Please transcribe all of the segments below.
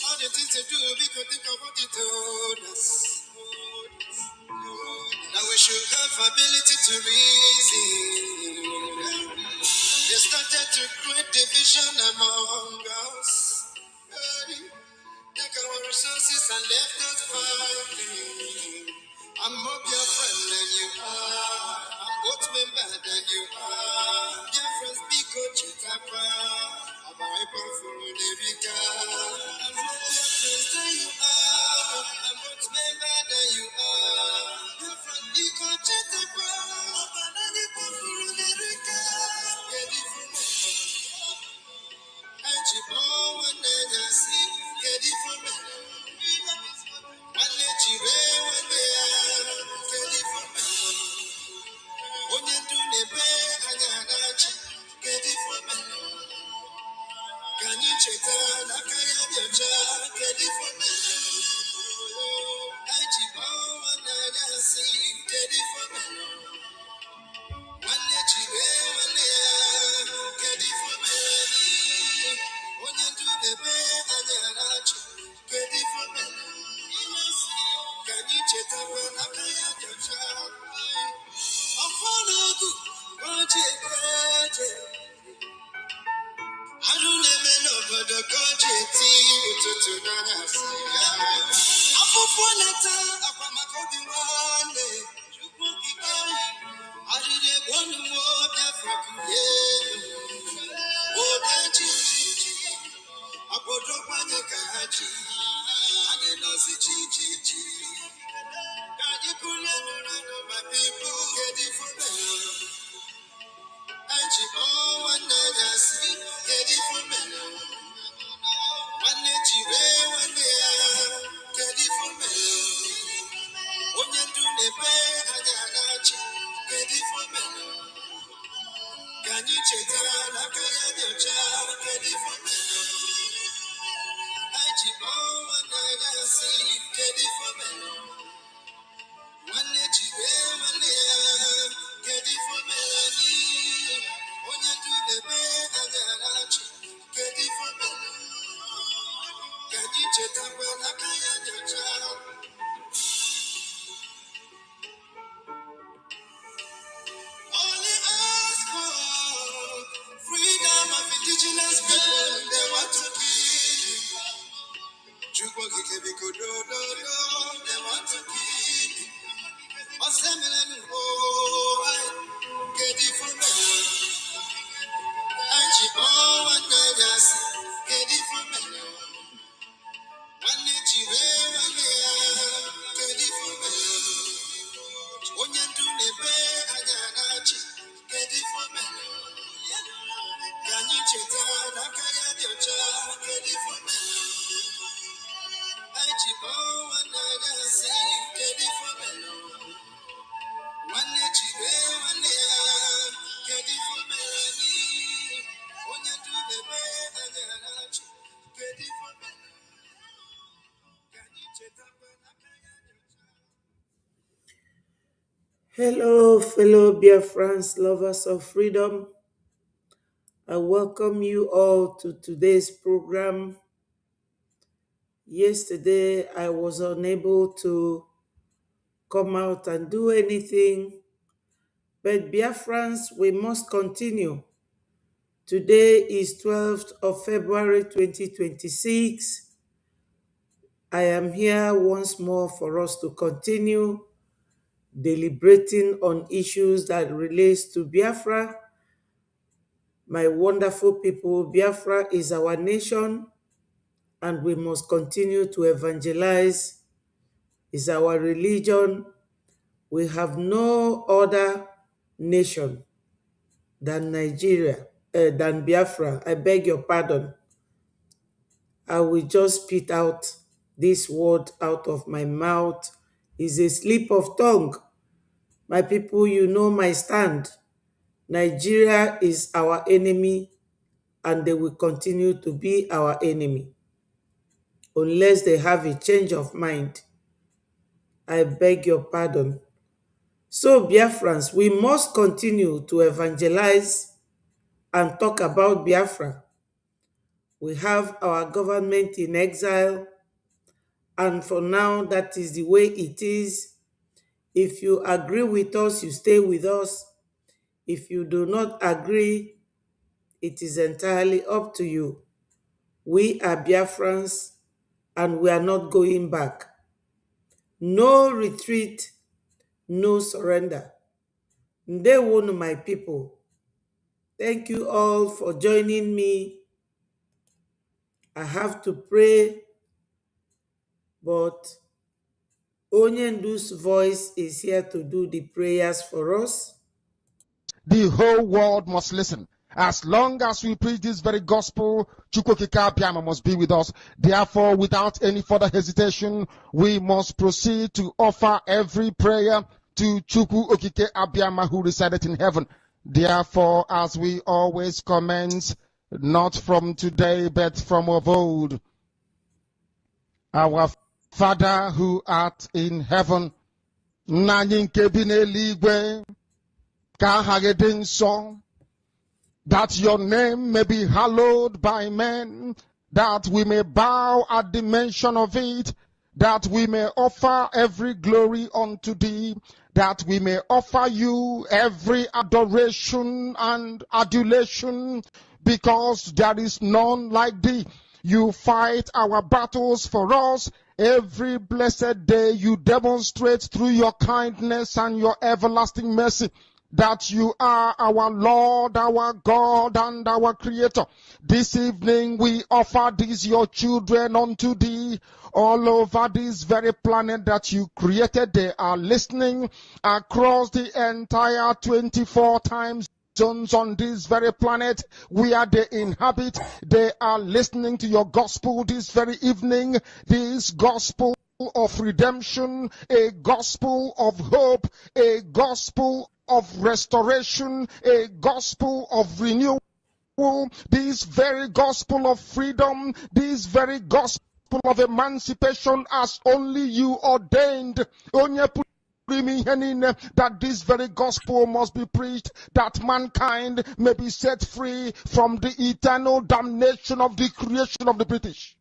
All the things they do, we could think of what they told us. Now we should have ability to reason. They started to create division among us. Take our resources and left us fighting. I'm more your friend than you are. I'm both member than you are. Biafrans big coach tapa. I'm a hyper for the Vika. I'm more Biafrans than you are. I'm both member than you are. Biafrans big coach tapa. I'm a hyper for the Vika. Hello, fellow Biafrans, lovers of freedom. I welcome you all to today's program. Yesterday, I was unable to come out and do anything, but Biafrans, we must continue. Today is 12th of February 2026. I am here once more for us to continue deliberating on issues that relates to Biafra. My wonderful people, Biafra is our nation, and we must continue to evangelize. It's our religion. We have no other nation. than Nigeria, than Biafra. I beg your pardon. I will just spit out this word out of my mouth. It's a slip of tongue. My people, you know my stand. Nigeria is our enemy and they will continue to be our enemy unless they have a change of mind. I beg your pardon. So, Biafrans, we must continue to evangelize and talk about Biafra. We have our government in exile, and for now, that is the way it is. If you agree with us, you stay with us. If you do not agree, it is entirely up to you. We are Biafrans, and we are not going back. No retreat, no surrender. Ndewo, my people. Thank you all for joining me. I have to pray, but Onyendu's voice is here to do the prayers for us. The whole world must listen. As long as we preach this very gospel, Chukwokika Abiyama must be with us. Therefore, without any further hesitation, we must proceed to offer every prayer to Chukwu Okike Abiyama who resided in heaven. Therefore, as we always commence, not from today, but from of old, our Father who art in heaven, Nna nke bi n'eluigwe, ka aha gị dị nsọ, that your name may be hallowed by men, that we may bow at the mention of it, that we may offer every glory unto thee, that we may offer you every adoration and adulation, because there is none like thee. You fight our battles for us. Every blessed day you demonstrate through your kindness and your everlasting mercy that you are our Lord, our God, and our Creator. This evening we offer these your children unto thee all over this very planet that you created. They are listening across the entire 24 times zones on this very planet where they inhabit. They are listening to your gospel this very evening, this gospel of redemption, a gospel of hope, a gospel of restoration, a gospel of renewal, this very gospel of freedom, this very gospel of emancipation as only you ordained. That this very gospel must be preached, that mankind may be set free from the eternal damnation of the creation of the British.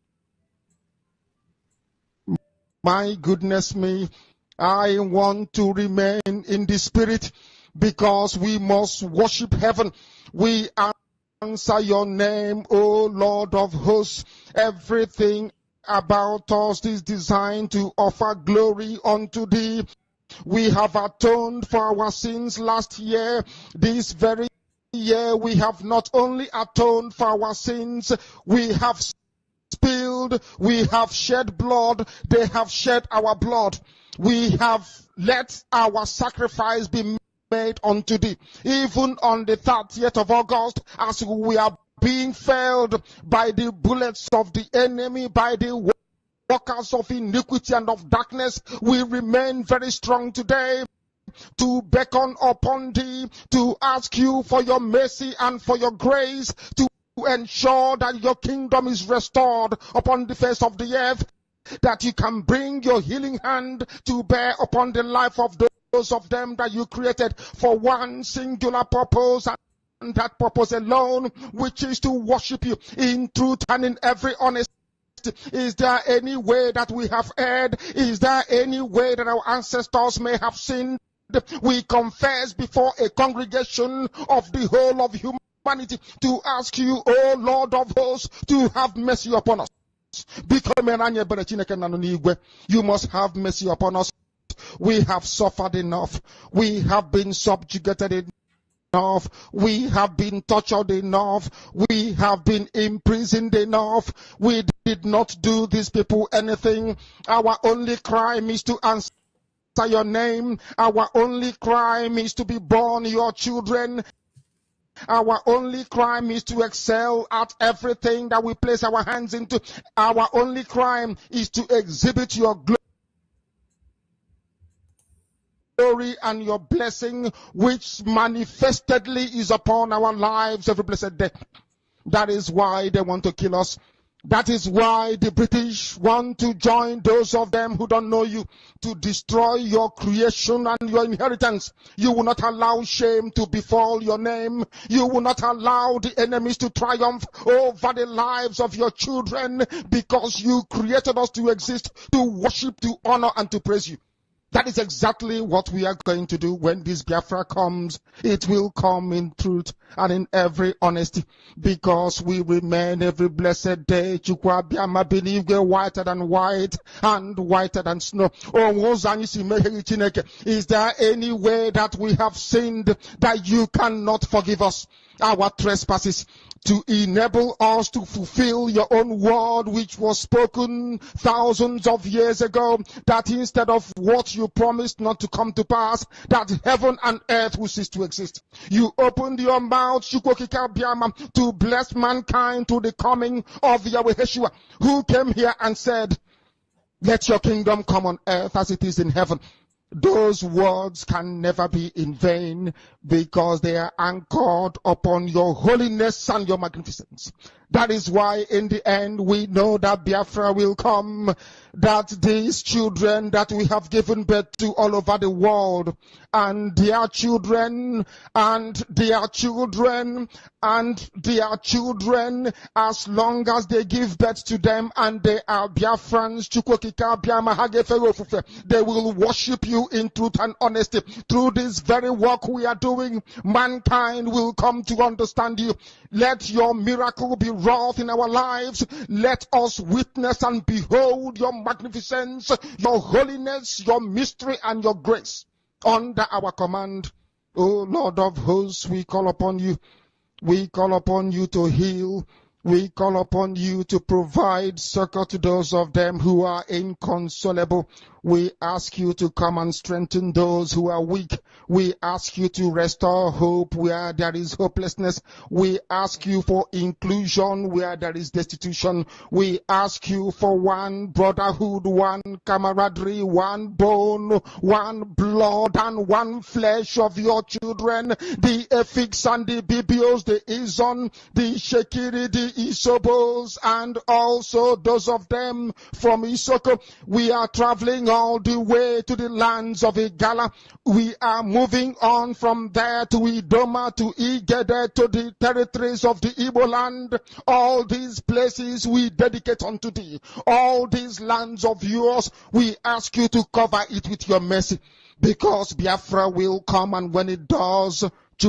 My goodness me, I want to remain in the spirit because we must worship heaven. We answer your name, O Lord of hosts. Everything about us is designed to offer glory unto thee. We have atoned for our sins last year. This very year we have not only atoned for our sins, we have spilled, we have shed blood, they have shed our blood. We have let our sacrifice be made unto thee. Even on the 30th of August, as we are being felled by the bullets of the enemy, by the workers of iniquity and of darkness, we remain very strong today to beckon upon thee, to ask you for your mercy and for your grace, to ensure that your kingdom is restored upon the face of the earth, that you can bring your healing hand to bear upon the life of those of them that you created for one singular purpose, and that purpose alone, which is to worship you in truth and in every honesty. Is there any way that we have erred? Is there any way that our ancestors may have sinned? We confess before a congregation of the whole of humanity to ask you, O Lord of hosts, to have mercy upon us. You must have mercy upon us. We have suffered enough. We have been subjugated enough. We have been tortured enough. We have been imprisoned enough. We did not do these people anything. Our only crime is to answer your name. Our only crime is to be born your children. Our only crime is to excel at everything that we place our hands into. Our only crime is to exhibit your glory and your blessing, which manifestedly is upon our lives every blessed day. That is why they want to kill us. That is why the British want to join those of them who don't know you to destroy your creation and your inheritance. You will not allow shame to befall your name. You will not allow the enemies to triumph over the lives of your children, because you created us to exist, to worship, to honor, and to praise you. That is exactly what we are going to do when this Biafra comes. It will come in truth and in every honesty, because we remain every blessed day whiter than white and whiter than snow. Is there any way that we have sinned that you cannot forgive us our trespasses, to enable us to fulfill your own word, which was spoken thousands of years ago, that instead of what you promised not to come to pass, that heaven and earth will cease to exist? You opened your mouth to bless mankind to the coming of Yahweh Yeshua, who came here and said, let your kingdom come on earth as it is in heaven. Those words can never be in vain, because they are anchored upon your holiness and your magnificence. That is why in the end we know that Biafra will come, that these children that we have given birth to all over the world, and their children, and their children, and their children, as long as they give birth to them and they are Biafrans, they will worship you in truth and honesty. Through this very work we are doing, mankind will come to understand you. Let your miracle be wrought in our lives. Let us witness and behold your magnificence, your holiness, your mystery, and your grace under our command. O Lord of hosts, we call upon you. We call upon you to heal. We call upon you to provide succor to those of them who are inconsolable. We ask you to come and strengthen those who are weak. We ask you to restore hope where there is hopelessness. We ask you for inclusion where there is destitution. We ask you for one brotherhood, one camaraderie, one bone, one blood, and one flesh of your children. The Efiks and the Bibios, the Izon, the Shekiri, the Isobos, and also those of them from Isoko. We are traveling all the way to the lands of Igala. We are moving on from there to Idoma, to Igede, to the territories of the Igbo land. All these places we dedicate unto thee. All these lands of yours, we ask you to cover it with your mercy, because Biafra will come, and when it does, we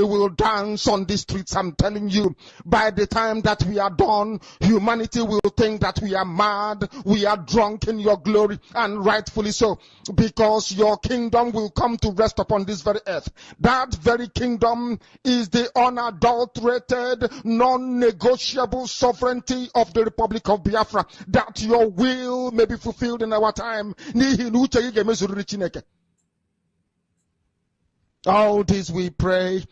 will dance on the streets. I'm telling you, by the time that we are done, humanity will think that we are mad, we are drunk in your glory, and rightfully so, because your kingdom will come to rest upon this very earth. That very kingdom is the unadulterated, non-negotiable sovereignty of the Republic of Biafra, that your will may be fulfilled in our time. All this we pray,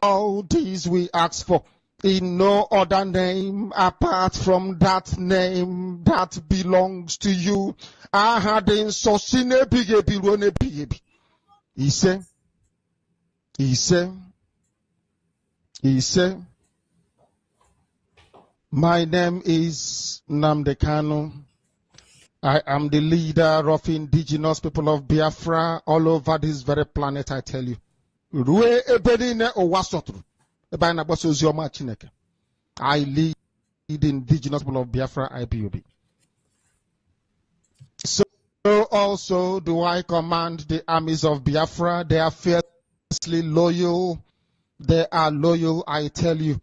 all this we ask for, in no other name apart from that name that belongs to you. He said, my name is Namdekano. I am the leader of indigenous people of Biafra all over this very planet, I tell you. I lead the indigenous people of Biafra, IPOB. So also do I command the armies of Biafra. They are fiercely loyal. They are loyal, I tell you,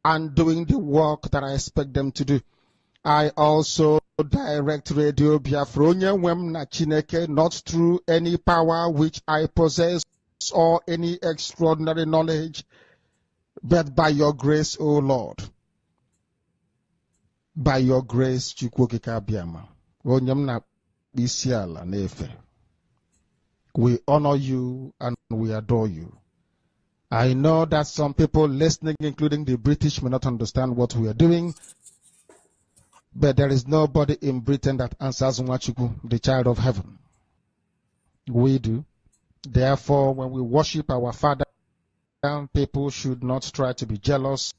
and doing the work that I expect them to do. I also direct Radio Biafra not through any power which I possess or any extraordinary knowledge, but by your grace, O Lord. By your grace, Chukwokika Biama. Onyamna Bisiala Nefe. We honor you and we adore you. I know that some people listening, including the British, may not understand what we are doing, but there is nobody in Britain that answers Nwachukwu, the child of heaven. We do. Therefore, when we worship our Father, people should not try to be jealous.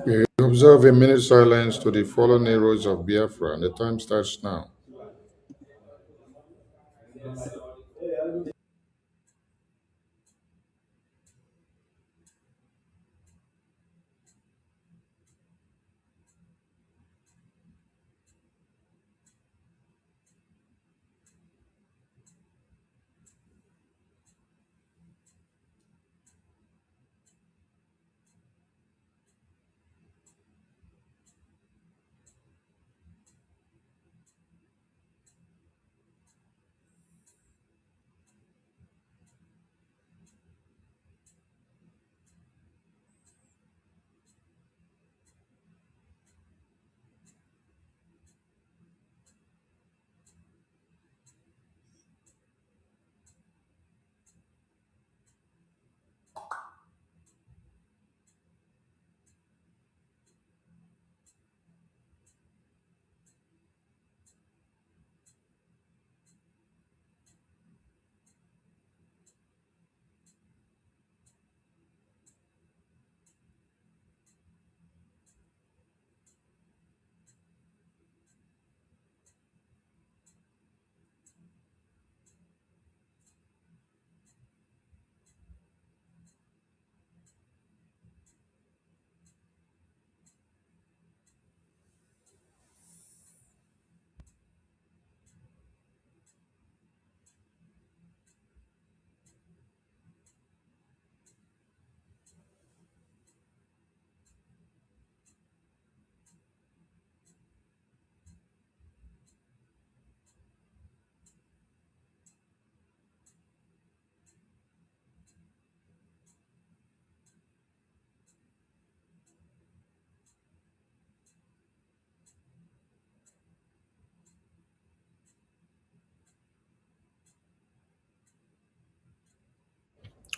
We observe a minute silence to the fallen heroes of Biafra, and the time starts now.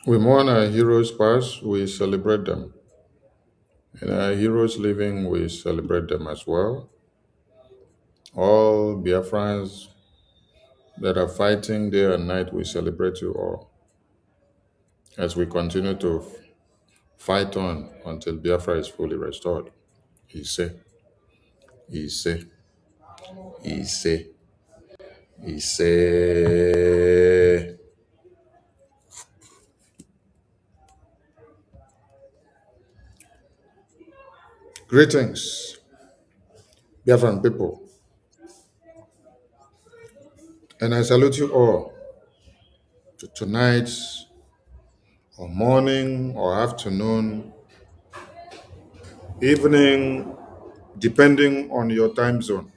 We mourn our heroes past, we celebrate them. And our heroes living, we celebrate them as well. All Biafrans that are fighting day and night, we celebrate you all as we continue to fight on until Biafra is fully restored. Ise, Ise, Ise, Ise. Greetings, Biafran people, and I salute you all to tonight's or morning or afternoon, evening, depending on your time zone.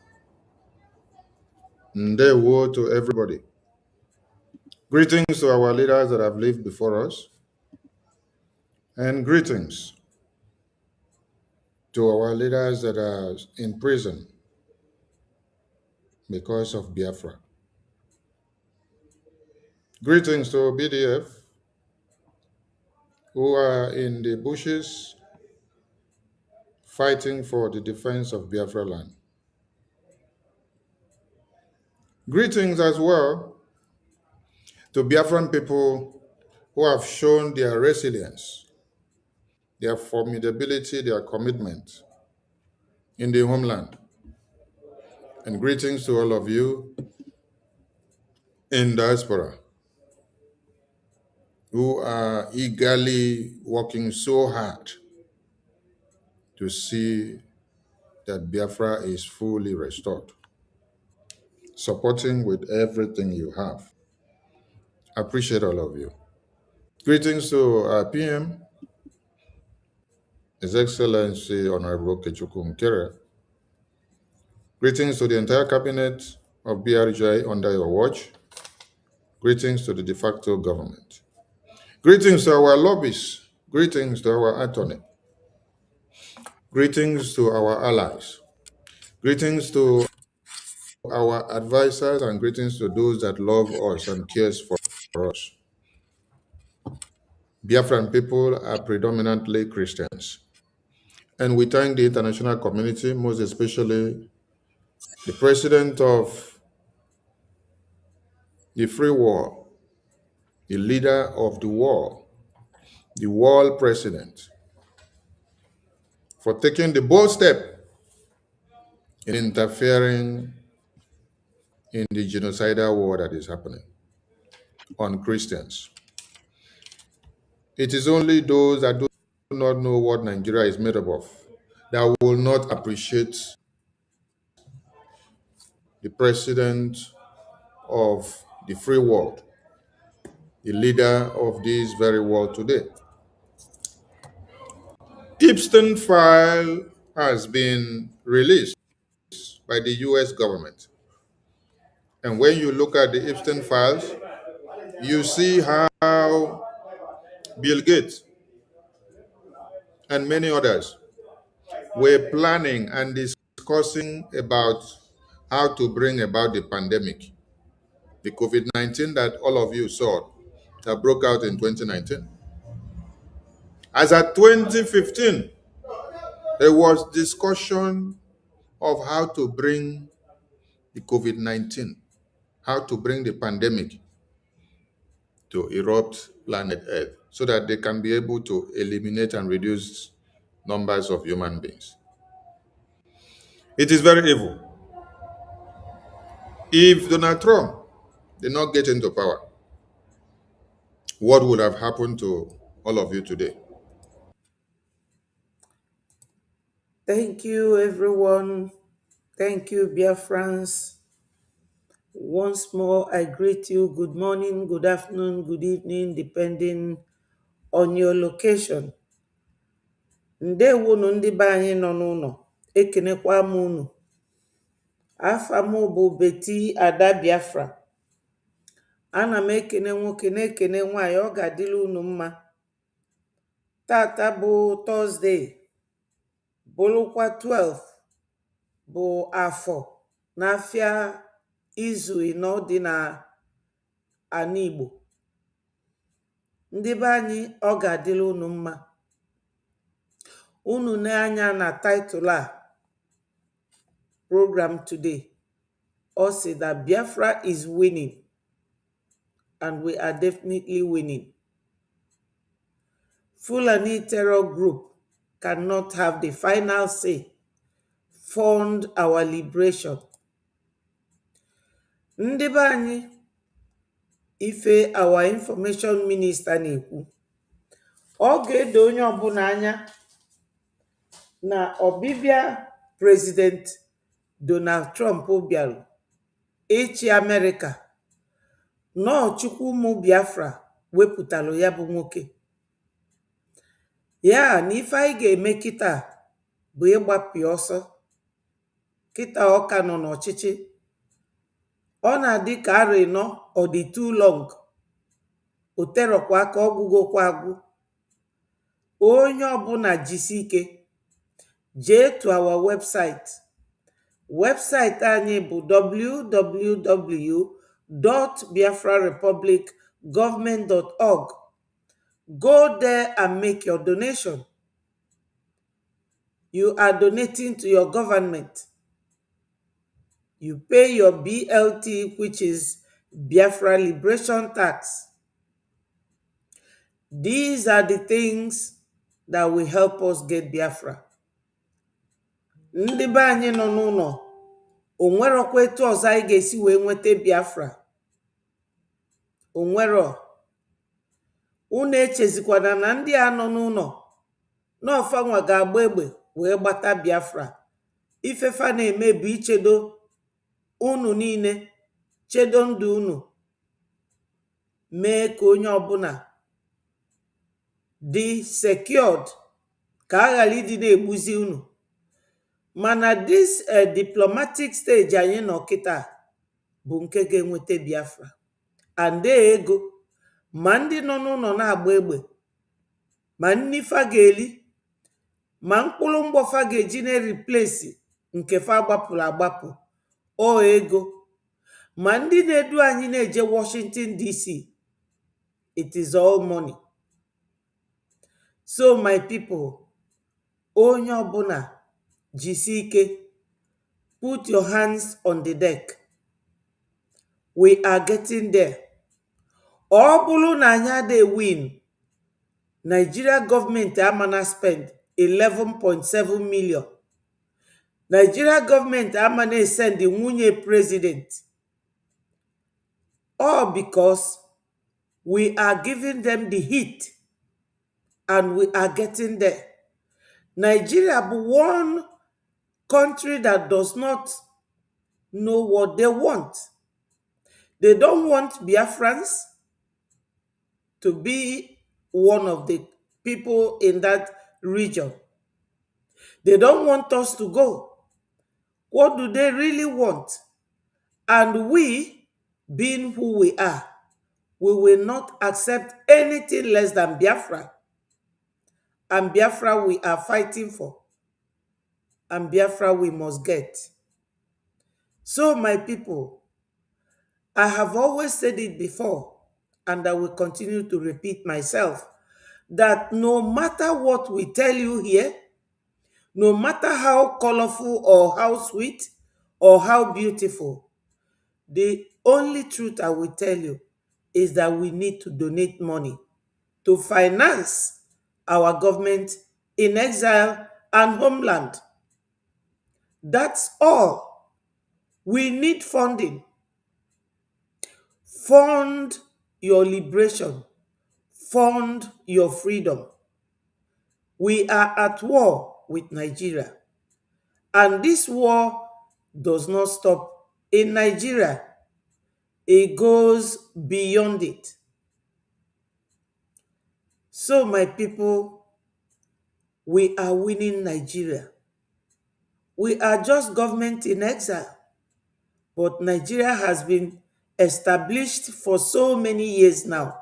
Ndewo to everybody. Greetings to our leaders that have lived before us, and greetings to our leaders that are in prison because of Biafra. Greetings to BDF who are in the bushes fighting for the defense of Biafra land. Greetings as well to Biafran people who have shown their resilience, their formidability, their commitment in the homeland. And greetings to all of you in diaspora who are eagerly working so hard to see that Biafra is fully restored, supporting with everything you have. I appreciate all of you. Greetings to our PM, His Excellency Honorable Kechukwu Nkere. Greetings to the entire cabinet of BRJ under your watch. Greetings to the de facto government. Greetings to our lobbyists. Greetings to our attorney. Greetings to our allies. Greetings to our advisors and greetings to those that love us and cares for us. Biafran people are predominantly Christians. And we thank the international community, most especially the president of the free world, the leader of the world president, for taking the bold step in interfering in the genocidal war that is happening on Christians. It is only those that do not know what Nigeria is made up of that will not appreciate the president of the free world, the leader of this very world today. Epstein file has been released by the US government. And when you look at the Epstein files, you see how Bill Gates and many others were planning and discussing about how to bring about the pandemic, the COVID-19 that all of you saw that broke out in 2019. As at 2015, there was discussion of how to bring the COVID-19, how to bring the pandemic to erupt planet Earth so that they can be able to eliminate and reduce numbers of human beings. It is very evil. If Donald Trump did not get into power, what would have happened to all of you today? Thank you, everyone. Thank you, Biafrans. Once more, I greet you. Good morning, good afternoon, good evening, depending on your location. Ndewonu ndị be anyị nọ n'ụlọ, ekenekwa m unu. Afa m bụ Beti Ada Biafra. Ana m ekene nwoke na-ekene nwaanyị, ọ ga-adịrị unu mma. Tata bụ Tọzdee, bụrụkwa 12 bụ afọ n'afịa izu ịnọ dị na ana Igbo. Ndị be anyị, ọ ga-adịrị unu mma. Unu na-anya na title a program today, or say that Biafra is winning, and we are definitely winning. Fulani terror group cannot have the final say. Fund our liberation. Ndị be anyị, ife our information minister na-ekwu, ọ ga-edo onye ọbụla anya na ọbịbịa President Donald Trump bịarụ ịchị America, nọ Chukwu ụmụ Biafra wepụtalụ ya bụ nwoke. Ya na ife anyị ga-eme kịta bụ ịgbapụ ọsọ. Kịta ọka nọ n'ọchịchị, ọ na-adị ka arọ ịnọ ọ dị too long, o terọkwa aka, ọgwụgokwa agwụ. Onye ọbụla jisi ike jee to our website. Website anyị bụ www.biafrarepublicgovernment.org. Go there and make your donation. You are donating to your government. You pay your BLT, which is Biafra Liberation Tax. These are the things that will help us get Biafra. Ndị be anyị nọ n'ụlọ, o nwerokwa etu ọzọ anyị ga-esi wee nweta Biafra. O nwero. Unu echezikwana na ndị a nọ n'ụlọ n'ọfanwa ga-agba egbe wee gbata Biafra. Ifefa na-eme bụ ichedo unu niile, chedo ndụ unu, mee ka onye ọbụla dị secured, ka a ghara ịdị na-egbuzi unu. Mana this diplomatic stage anyị nọ kịta bụ nke ga-enweta Biafra. And ego ma ndị nọ n'ụlọ na-agba egbe, ma nni fa ga-eli, ma mkpụrụ mgbọfa ga-eji na-eriplesi nke fa gbapụrụ agbapụ, o ego, ma ndị na-edu anyị na-eje Washington DC, it is all money. So my people, onye ọbụla jisi ike, put your hands on the deck. We are getting there. Ọ bụrụ na anyị adịghị win, Nigeria government amana spend 11.7 million. Nigeria government amana send the nwunye president. All because we are giving them the heat and we are getting there. Nigeria is one country that does not know what they want. They don't want Biafrans to be one of the people in that region. They don't want us to go. What do they really want? And we, being who we are, we will not accept anything less than Biafra. And Biafra we are fighting for. And Biafra we must get. So my people, I have always said it before, and I will continue to repeat myself, that no matter what we tell you here, no matter how colorful or how sweet or how beautiful, the only truth I will tell you is that we need to donate money to finance our government in exile and homeland. That's all. We need funding. Fund your liberation. Fund your freedom. We are at war with Nigeria. And this war does not stop in Nigeria. It goes beyond it. So, my people, we are winning Nigeria. We are just government in exile. But Nigeria has been established for so many years now.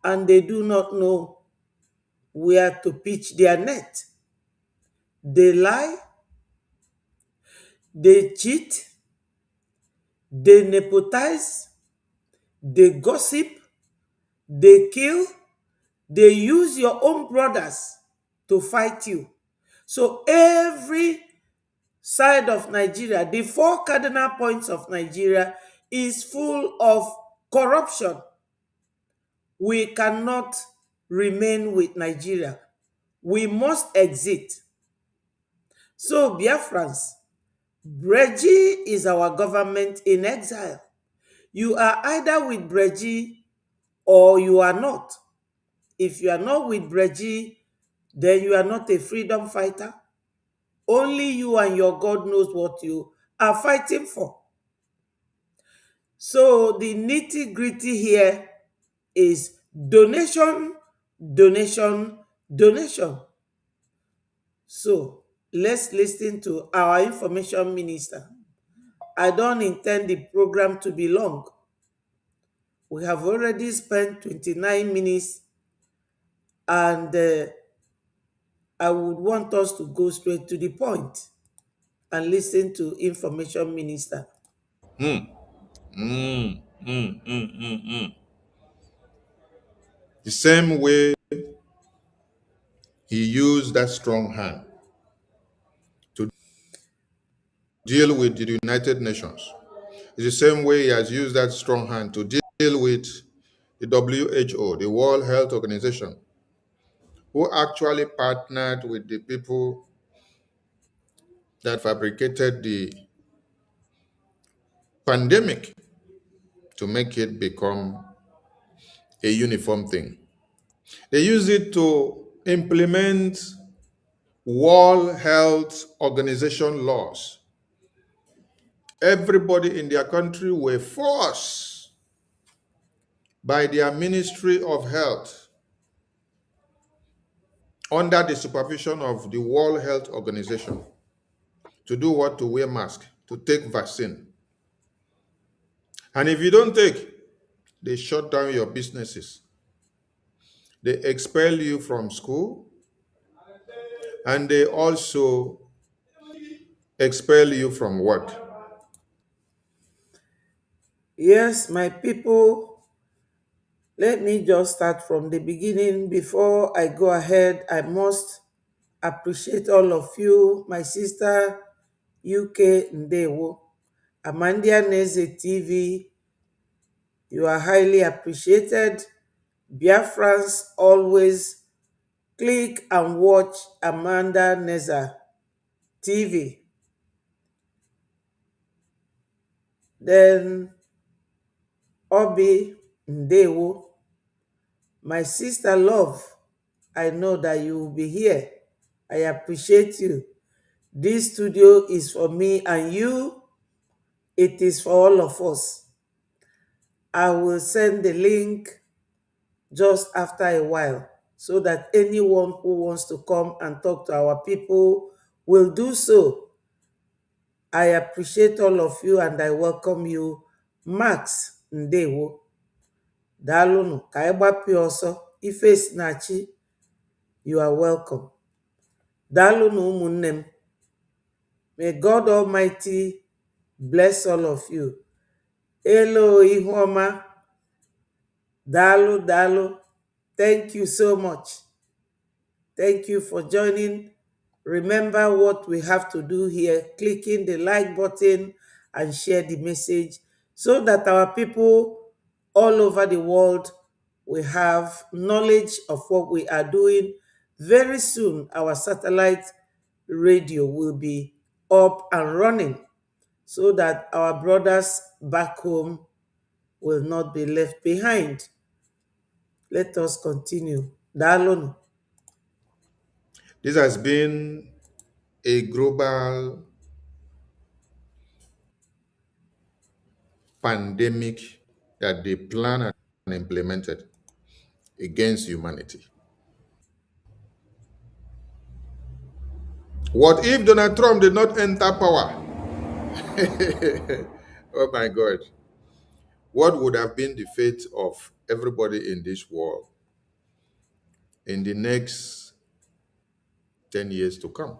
And they do not know where to pitch their net. They lie, they cheat, they nepotize, they gossip, they kill, they use your own brothers to fight you. So every side of Nigeria, the four cardinal points of Nigeria, is full of corruption. We cannot remain with Nigeria. We must exit. So Biafrans, Breji is our government in exile. You are either with Breji or you are not. If you are not with Breji, then you are not a freedom fighter. Only you and your God knows what you are fighting for. So the nitty-gritty here is donation, donation, donation. So let's listen to our information minister. I don't intend the program to be long. We have already spent 29 minutes and I would want us to go straight to the point and listen to information minister. Mm, mm, mm, mm, mm, mm. The same way he used that strong hand to deal with the United Nations. It's the same way he has used that strong hand to deal with the WHO, the World Health Organization, who actually partnered with the people that fabricated the pandemic to make it become a uniform thing. They use it to implement World Health Organization laws. Everybody in their country were forced by their Ministry of Health under the supervision of the World Health Organization to do what? To wear mask, to take vaccine. And if you don't take, They shut down your businesses. They expel you from school, and they also expel you from work. Yes, my people, let me just start from the beginning. Before I go ahead, I must appreciate all of you. My sister, UK Ndewo, Amandia Neze TV, you are highly appreciated. Biafrans, always click and watch Amanda Neza TV. Then Obi Ndewo, my sister love, I know that you will be here. I appreciate you. This studio is for me and you. It is for all of us. I will send the link just after a while so that anyone who wants to come and talk to our people will do so. I appreciate all of you and I welcome you. Max Ndewo, daalụnụ ka anyị gbapịa ọsọ ife Sinachi, you are welcome. Daalụnụ ụmụnne m. May God Almighty bless all of you. Hello Ihuoma, daalụ. Thank you so much. Thank you for joining. Remember what we have to do here, clicking the like button and share the message so that our people all over the world will have knowledge of what we are doing. Very soon, our satellite radio will be up and running so that our brothers back home will not be left behind. Let us continue. Daalụnụ. This has been a global pandemic that they planned and implemented against humanity. What if Donald Trump did not enter power? Oh my God. What would have been the fate of everybody in this world in the next 10 years to come?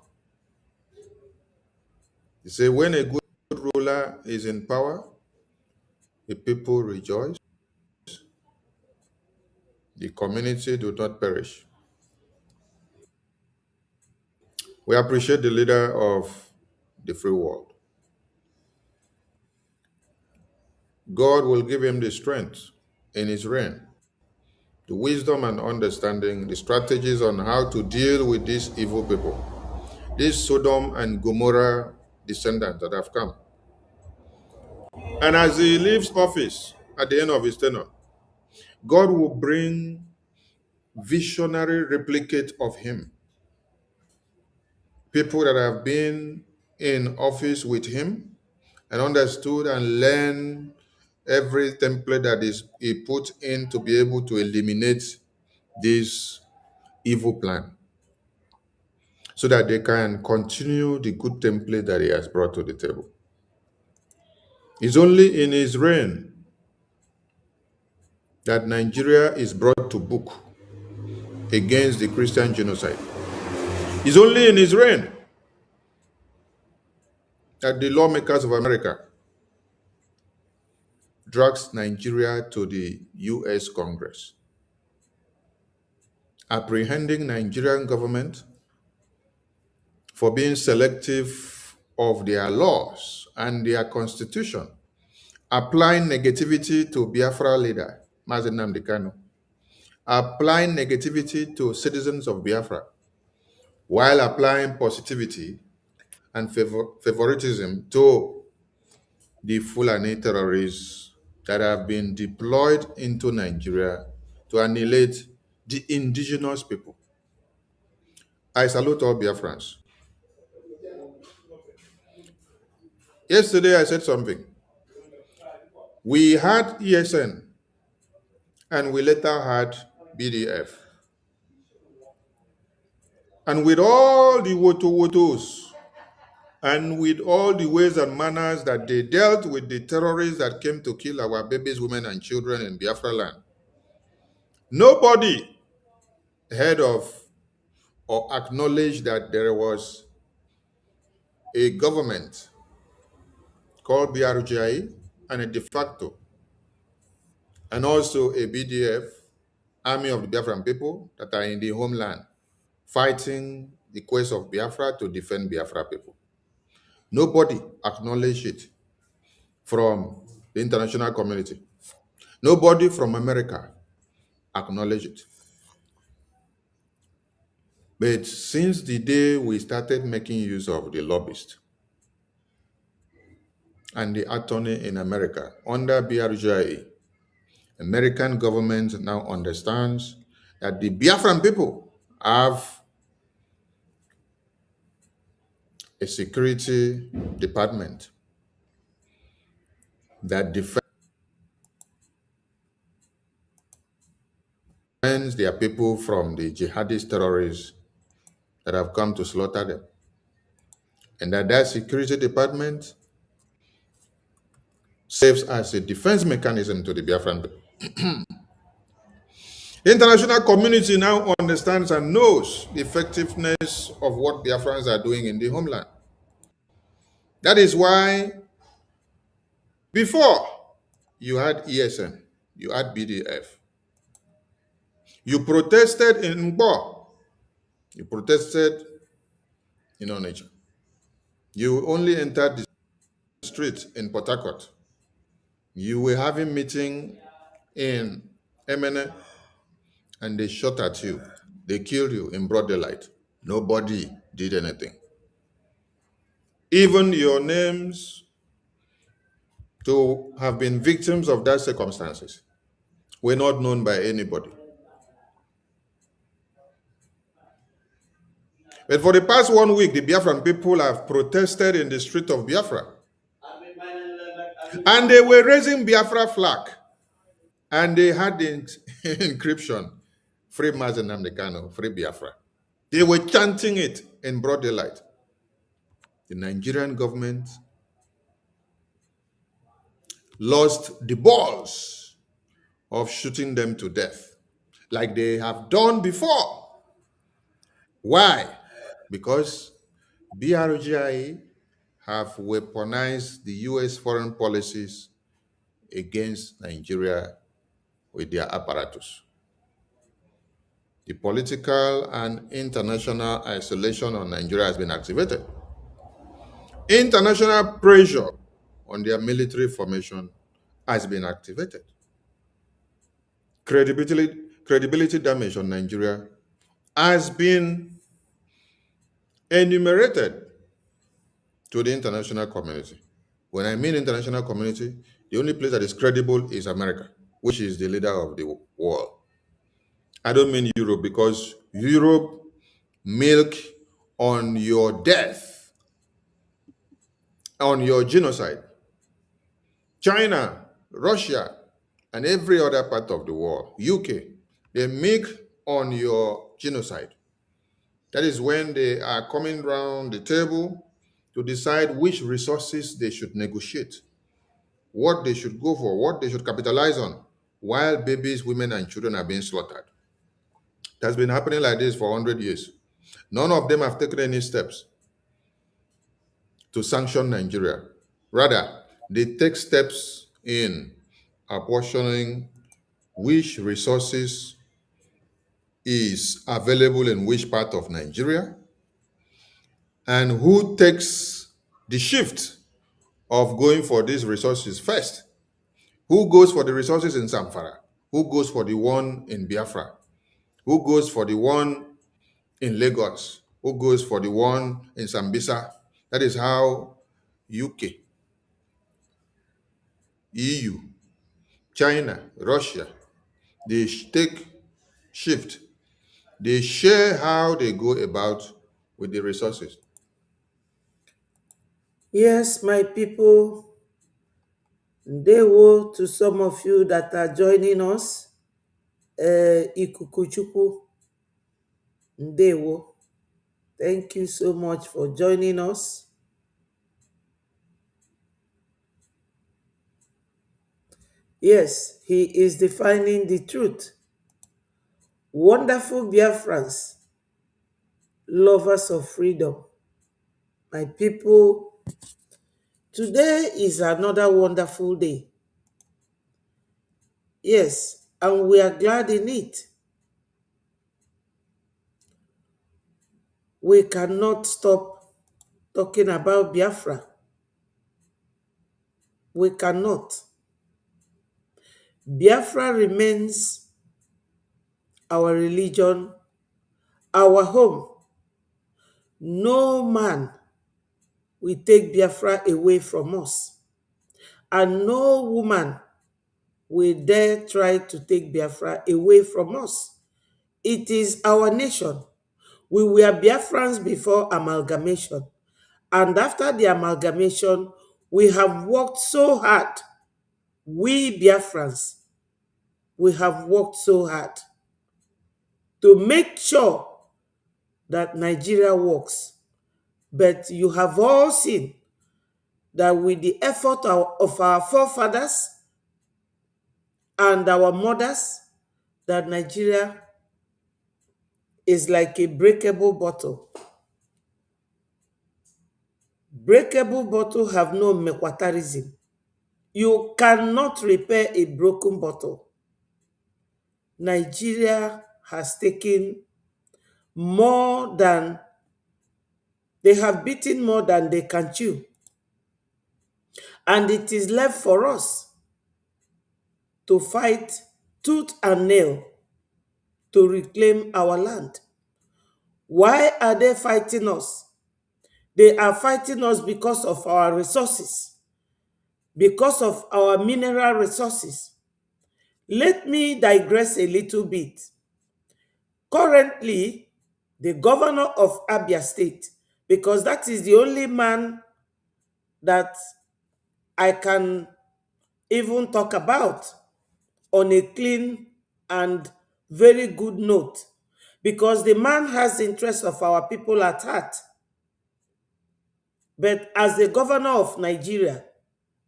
You say, when a good ruler is in power, the people rejoice, the community do not perish. We appreciate the leader of the free world. God will give him the strength in his reign, the wisdom and understanding, the strategies on how to deal with these evil people, these Sodom and Gomorrah descendants that have come. And as he leaves office at the end of his tenure, God will bring visionary replicate of him, people that have been in office with him and understood and learned every template that is he put in to be able to eliminate this evil plan, so that they can continue the good template that he has brought to the table. It's only in his reign that Nigeria is brought to book against the Christian genocide. It's only in his reign that the lawmakers of America drags Nigeria to the US Congress, apprehending Nigerian government for being selective of their laws and their constitution, applying negativity to Biafra leader, Mazen Nnamdi Kanu, applying negativity to citizens of Biafra, while applying positivity and favoritism to the Fulani terrorists that have been deployed into Nigeria to annihilate the indigenous people. I salute all Biafrans. Yesterday I said something. We had ESN and we later had BDF. And with all the wotos and with all the ways and manners that they dealt with the terrorists that came to kill our babies, women, and children in Biafra land. Nobody heard of or acknowledged that there was a government called BRGI and a de facto, and also a BDF, Army of the Biafran people, that are in the homeland fighting the quest of Biafra to defend Biafra people. Nobody acknowledged it from the international community. Nobody from America acknowledged it. But since the day we started making use of the lobbyist and the attorney in America under BRGI, American government now understands that the Biafran people have a security department that defends their people from the jihadist terrorists that have come to slaughter them. And that security department serves as a defense mechanism to the Biafran people. The international community now understands and knows the effectiveness of what Biafrans are doing in the homeland. That is why before you had ESN, you had BDF, you protested in Mbo, you protested in Onitsha. You only entered the street in Port Harcourt. You were having meeting in Emene and they shot at you. They killed you in broad daylight. Nobody did anything. Even your names to have been victims of that circumstances were not known by anybody. But for the past 1 week, the Biafran people have protested in the street of Biafra. And they were raising Biafra flag. And they had the encryption, Free Mazen Namdekano, Free Biafra. They were chanting it in broad daylight. The Nigerian government lost the balls of shooting them to death, like they have done before. Why? Because BRGI have weaponized the US foreign policies against Nigeria with their apparatus. The political and international isolation on Nigeria has been activated. International pressure on their military formation has been activated. Credibility damage on Nigeria has been enumerated to the international community. When I mean international community, the only place that is credible is America, which is the leader of the world. I don't mean Europe, because Europe milk on your death, on your genocide. China, Russia, and every other part of the world, UK, they milk on your genocide. That is when they are coming round the table to decide which resources they should negotiate, what they should go for, what they should capitalize on, while babies, women, and children are being slaughtered. It has been happening like this for 100 years. None of them have taken any steps to sanction Nigeria. Rather, they take steps in apportioning which resources is available in which part of Nigeria, and who takes the shift of going for these resources first. Who goes for the resources in Zamfara? Who goes for the one in Biafra? Who goes for the one in Lagos? Who goes for the one in Sambisa? That is how UK, EU, China, Russia, they take shift. They share how they go about with the resources. Yes, my people, ndewo to some of you that are joining us. Ikukuchukwu, ndewo. Thank you so much for joining us. Yes, he is defining the truth. Wonderful Biafrans, lovers of freedom. My people, today is another wonderful day. Yes, and we are glad in it. We cannot stop talking about Biafra. We cannot. Biafra remains our religion, our home. No man will take Biafra away from us, and no woman will dare try to take Biafra away from us. It is our nation. We were Biafrans before amalgamation, and after the amalgamation, we have worked so hard. We Biafrans, we have worked so hard to make sure that Nigeria works. But you have all seen that with the effort of our forefathers and our mothers, that Nigeria is like a breakable bottle. Breakable bottle have no mequatarism. You cannot repair a broken bottle. Nigeria has taken more than, they have beaten more than they can chew. And it is left for us to fight tooth and nail to reclaim our land. Why are they fighting us? They are fighting us because of our resources, because of our mineral resources. Let me digress a little bit. Currently, the governor of Abia State, because that is the only man that I can even talk about on a clean and very good note, because the man has the interest of our people at heart. But as the governor of Nigeria,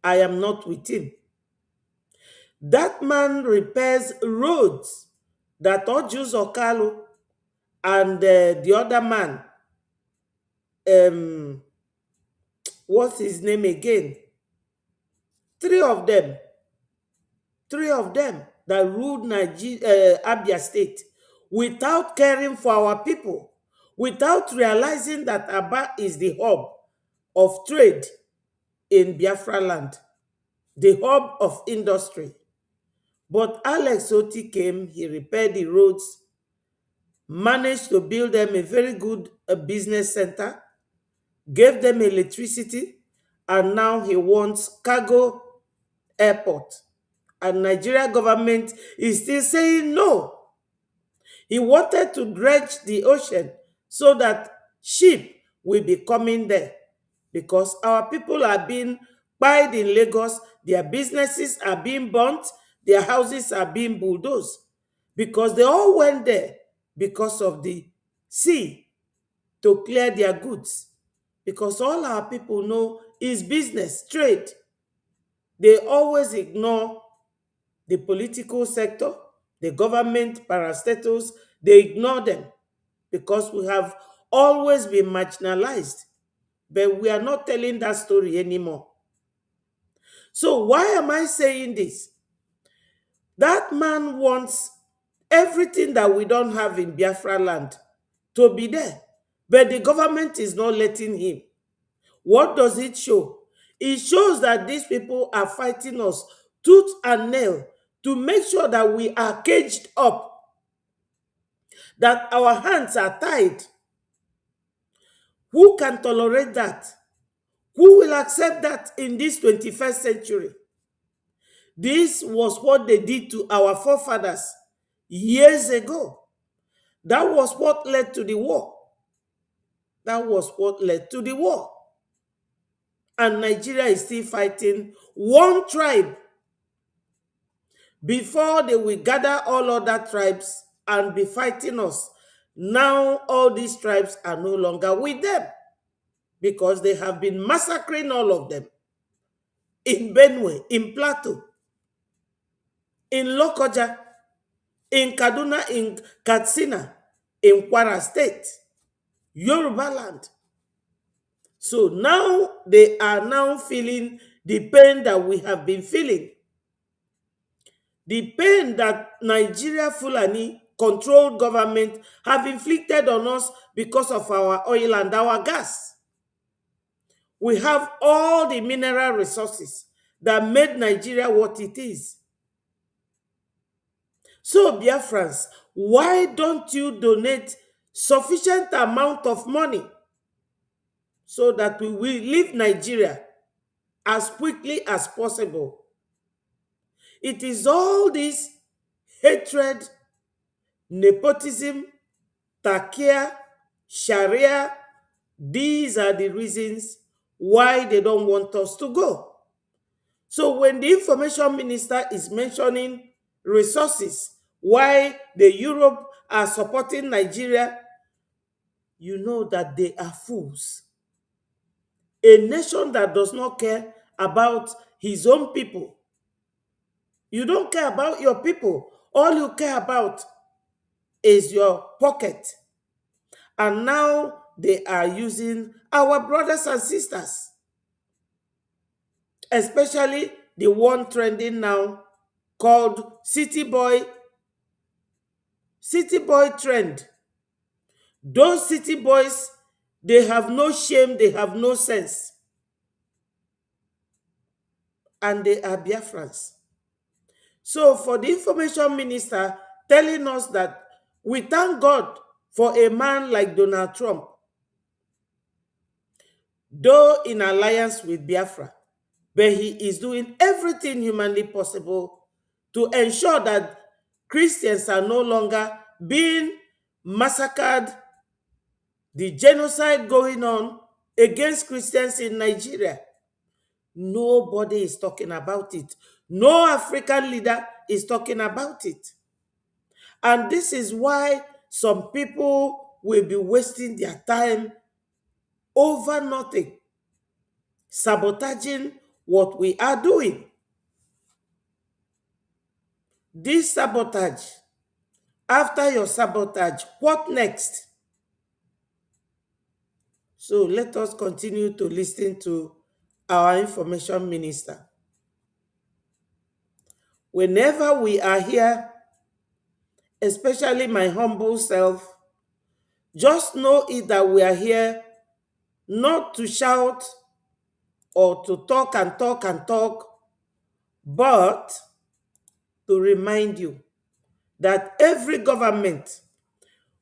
I am not with him. That man repairs roads that Ojus Okalu and the other man, what's his name again? Three of them that ruled Abia State without caring for our people, without realizing that Aba is the hub of trade in Biafra land, the hub of industry. But Alex Oti came, he repaired the roads, managed to build them a very good business center, gave them electricity, and now he wants cargo airport. And Nigeria government is still saying no. He wanted to dredge the ocean so that ship will be coming there, because our people are being buried in Lagos, their businesses are being burnt, their houses are being bulldozed, because they all went there because of the sea to clear their goods. Because all our people know is business, trade. They always ignore the political sector, the government parastatals, they ignore them because we have always been marginalized. But we are not telling that story anymore. So why am I saying this? That man wants everything that we don't have in Biafra land to be there. But the government is not letting him. What does it show? It shows that these people are fighting us tooth and nail to make sure that we are caged up, that our hands are tied. Who can tolerate that? Who will accept that in this 21st century? This was what they did to our forefathers years ago. That was what led to the war. That was what led to the war. And Nigeria is still fighting one tribe before they will gather all other tribes and be fighting us. Now all these tribes are no longer with them because they have been massacring all of them in Benue, in Plateau. in Lokoja, in Kaduna, in Katsina, in Kwara State, Yoruba land. So now they are now feeling the pain that we have been feeling. The pain that Nigeria Fulani controlled government have inflicted on us because of our oil and our gas. We have all the mineral resources that made Nigeria what it is. So, Biafrans, why don't you donate sufficient amount of money so that we will leave Nigeria as quickly as possible? It is all this hatred, nepotism, takia, sharia. These are the reasons why they don't want us to go. So when the information minister is mentioning resources, why the Europe are supporting Nigeria, you know that they are fools. A nation that does not care about his own people. You don't care about your people. All you care about is your pocket. And now they are using our brothers and sisters, especially the one trending now called City Boy trend. Those city boys, they have no shame, they have no sense. And they are Biafrans. So for the information minister telling us that we thank God for a man like Donald Trump, though in alliance with Biafra, but he is doing everything humanly possible to ensure that Christians are no longer being massacred, the genocide going on against Christians in Nigeria. Nobody is talking about it. No African leader is talking about it. And this is why some people will be wasting their time over nothing, sabotaging what we are doing. This sabotage, after your sabotage, what next? So let us continue to listen to our information minister. Whenever we are here, especially my humble self, just know it that we are here not to shout or to talk and talk and talk, but to remind you that every government,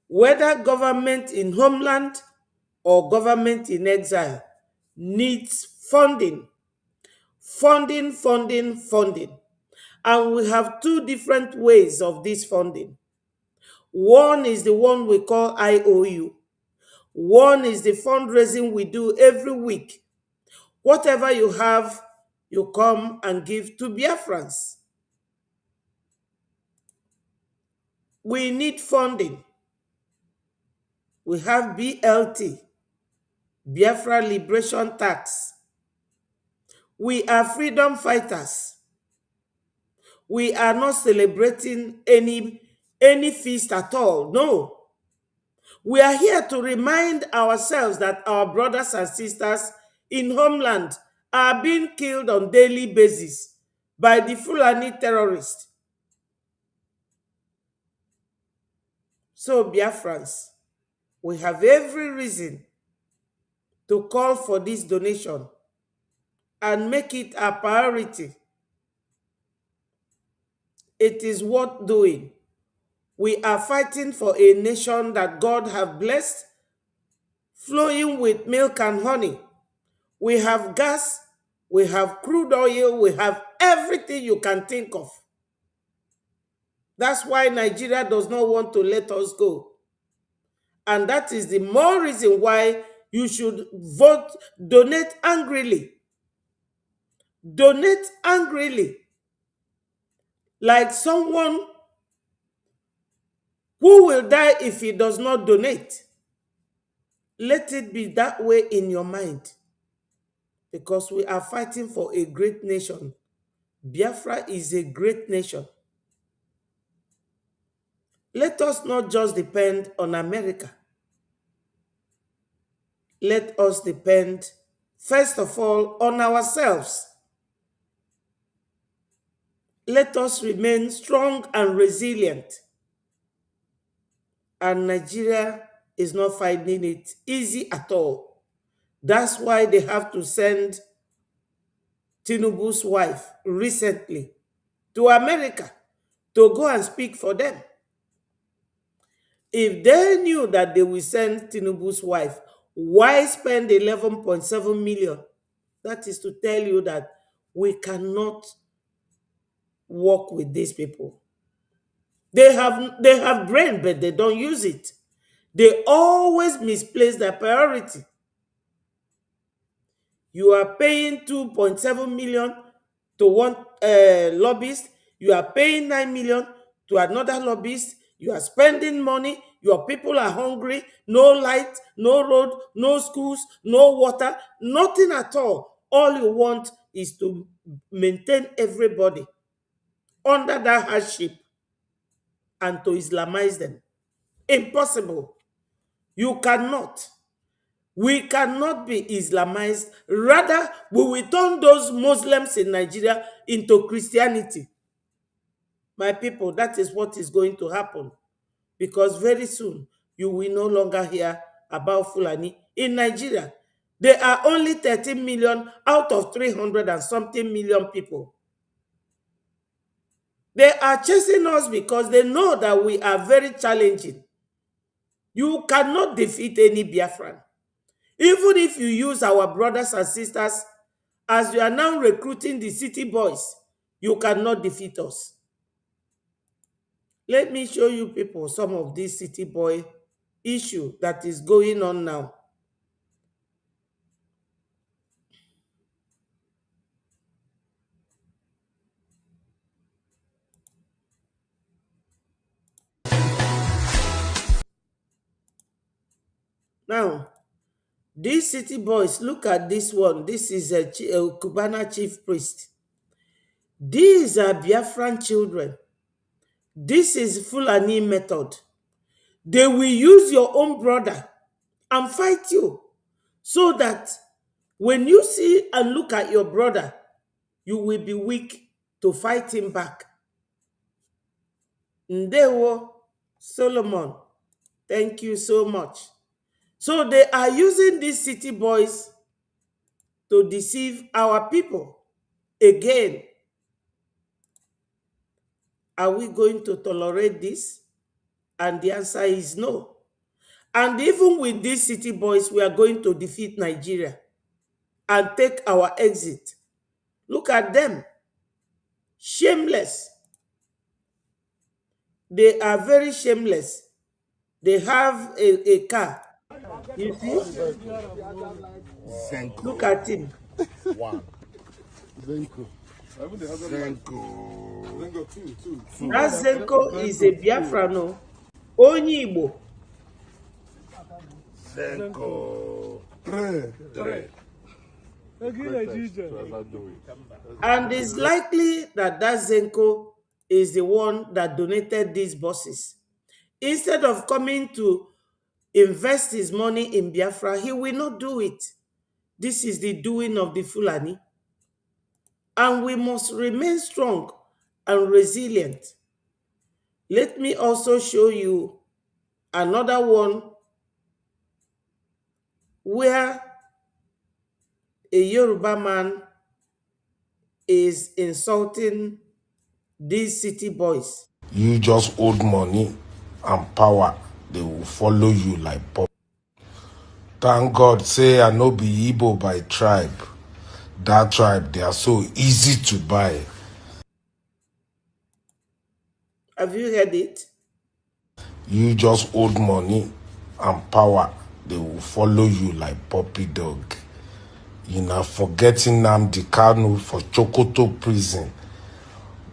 whether government in homeland or government in exile, needs funding. Funding, funding, funding. And we have two different ways of this funding. One is the one we call IOU. One is the fundraising we do every week. Whatever you have, you come and give to Biafrans. We need funding. We have BLT, Biafra Liberation Tax. We are freedom fighters. We are not celebrating any feast at all. No. We are here to remind ourselves that our brothers and sisters in homeland are being killed on daily basis by the Fulani terrorists. So, Biafrans, we have every reason to call for this donation and make it a priority. It is worth doing. We are fighting for a nation that God has blessed, flowing with milk and honey. We have gas, we have crude oil, we have everything you can think of. That's why Nigeria does not want to let us go. And that is the more reason why you should vote, donate angrily. Donate angrily. Like someone who will die if he does not donate. Let it be that way in your mind. Because we are fighting for a great nation. Biafra is a great nation. Let us not just depend on America. Let us depend, first of all, on ourselves. Let us remain strong and resilient. And Nigeria is not finding it easy at all. That's why they have to send Tinubu's wife recently to America to go and speak for them. If they knew that they will send Tinubu's wife, why spend 11.7 million? That is to tell you that we cannot work with these people. They have brain, but they don't use it. They always misplace their priority. You are paying 2.7 million to one lobbyist. You are paying 9 million to another lobbyist. You are spending money. Your people are hungry. No light, no road, no schools, no water, nothing at all. All you want is to maintain everybody under that hardship and to Islamize them. Impossible. You cannot. We cannot be Islamized. Rather, we will turn those Muslims in Nigeria into Christianity. My people, that is what is going to happen. Because very soon, you will no longer hear about Fulani in Nigeria. There are only 13 million out of 300 and something million people. They are chasing us because they know that we are very challenging. You cannot defeat any Biafran. Even if you use our brothers and sisters, as you are now recruiting the city boys, you cannot defeat us. Let me show you people some of this city boy issue that is going on now. Now, these city boys, look at this one. This is a Cubana chief priest. These are Biafran children. This is Fulani method. They will use your own brother and fight you so that when you see and look at your brother, you will be weak to fight him back. Ndewo Solomon, thank you so much. So they are using these city boys to deceive our people. Again, are we going to tolerate this? And the answer is no. And even with these city boys, we are going to defeat Nigeria and take our exit. Look at them. Shameless. They are very shameless. They have a car. You see? Zenko. Look at him. One. Zenko. Zenko. Two. That Zenko is a Biafra, no? Only Igbo. Zenko. Three. And it's likely that Zenko is the one that donated these buses. Instead of coming to invest his money in Biafra, he will not do it. This is the doing of the Fulani. And we must remain strong and resilient. Let me also show you another one where a Yoruba man is insulting these city boys. You just hold money and power. They will follow you like pop. Thank God, say I no be Igbo by tribe. That tribe, they are so easy to buy. Have you heard it? You just hold money and power. They will follow you like puppy dog. You know, forgetting Nnamdi Kanu for Chokoto prison.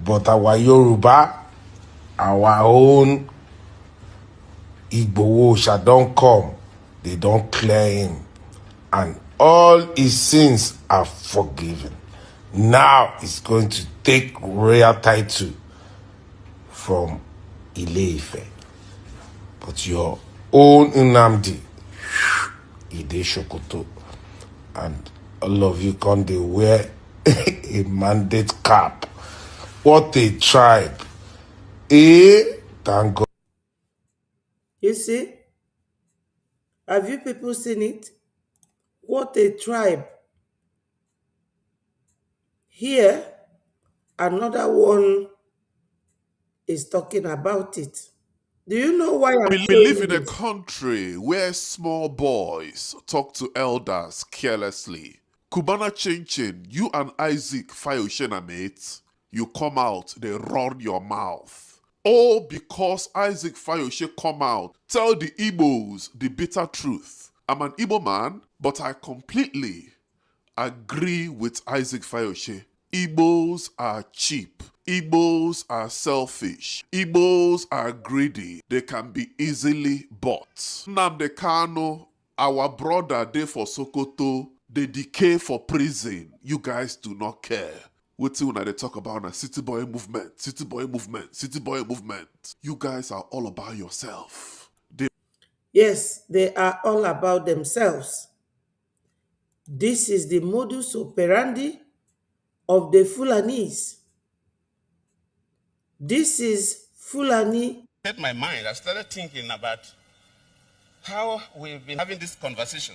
But our Yoruba, our own Igbo shall don't come. They don't clear him. And all his sins are forgiven. Now he's going to take royal title from Ile-Ife. But your own Nnamdi, Ide Shokoto, and all of you come they wear a mandate cap. What a tribe. Thank God. You see? Have you people seen it? What a tribe. Here, another one is talking about it. Do you know why I'm We showing live you in a this? country where small boys talk to elders carelessly. Kubana Chinchin, you and Isaac Fayoshena mates, you come out, they run your mouth. All because Isaac Fayoshe come out, tell the Igbos the bitter truth. I'm an Igbo man, but I completely agree with Isaac Fayoshe. Igbos are cheap. Igbos are selfish. Igbos are greedy. They can be easily bought. Nnamdi Kanu, our brother, they for Sokoto, they decay for prison. You guys do not care. What's when they talk about a city boy movement, city boy movement, city boy movement. You guys are all about yourself. Yes, they are all about themselves. This is the modus operandi of the Fulanis. This is Fulani. Set my mind. I started thinking about how we've been having this conversation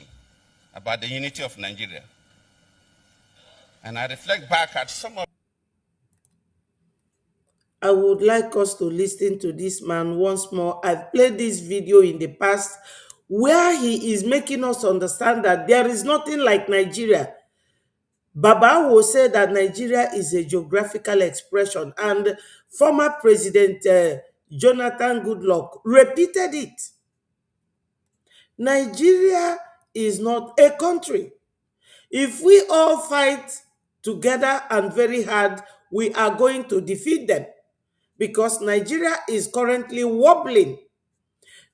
about the unity of Nigeria. And I reflect back at some of I would like us to listen to this man once more. I've played this video in the past where he is making us understand that there is nothing like Nigeria. Baba will say that Nigeria is a geographical expression, and former President Jonathan Goodluck repeated it. Nigeria is not a country. If we all fight together and very hard, we are going to defeat them because Nigeria is currently wobbling.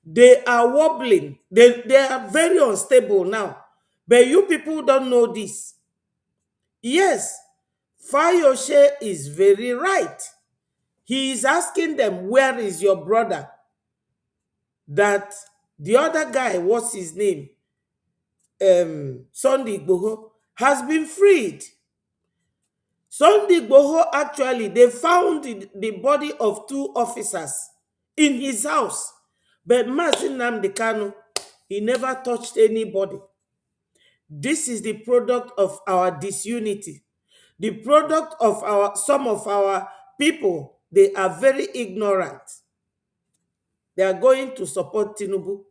They are wobbling. They are very unstable now. But you people don't know this. Yes, Fayoshe is very right. He is asking them, where is your brother? That the other guy, what's his name? Sunday Igboho, has been freed. Sunday Igboho, actually, they found the body of 2 officers in his house. But Mazin Nnamdi Kanu, he never touched anybody. This is the product of our disunity. The product of some of our people. They are very ignorant. They are going to support Tinubu.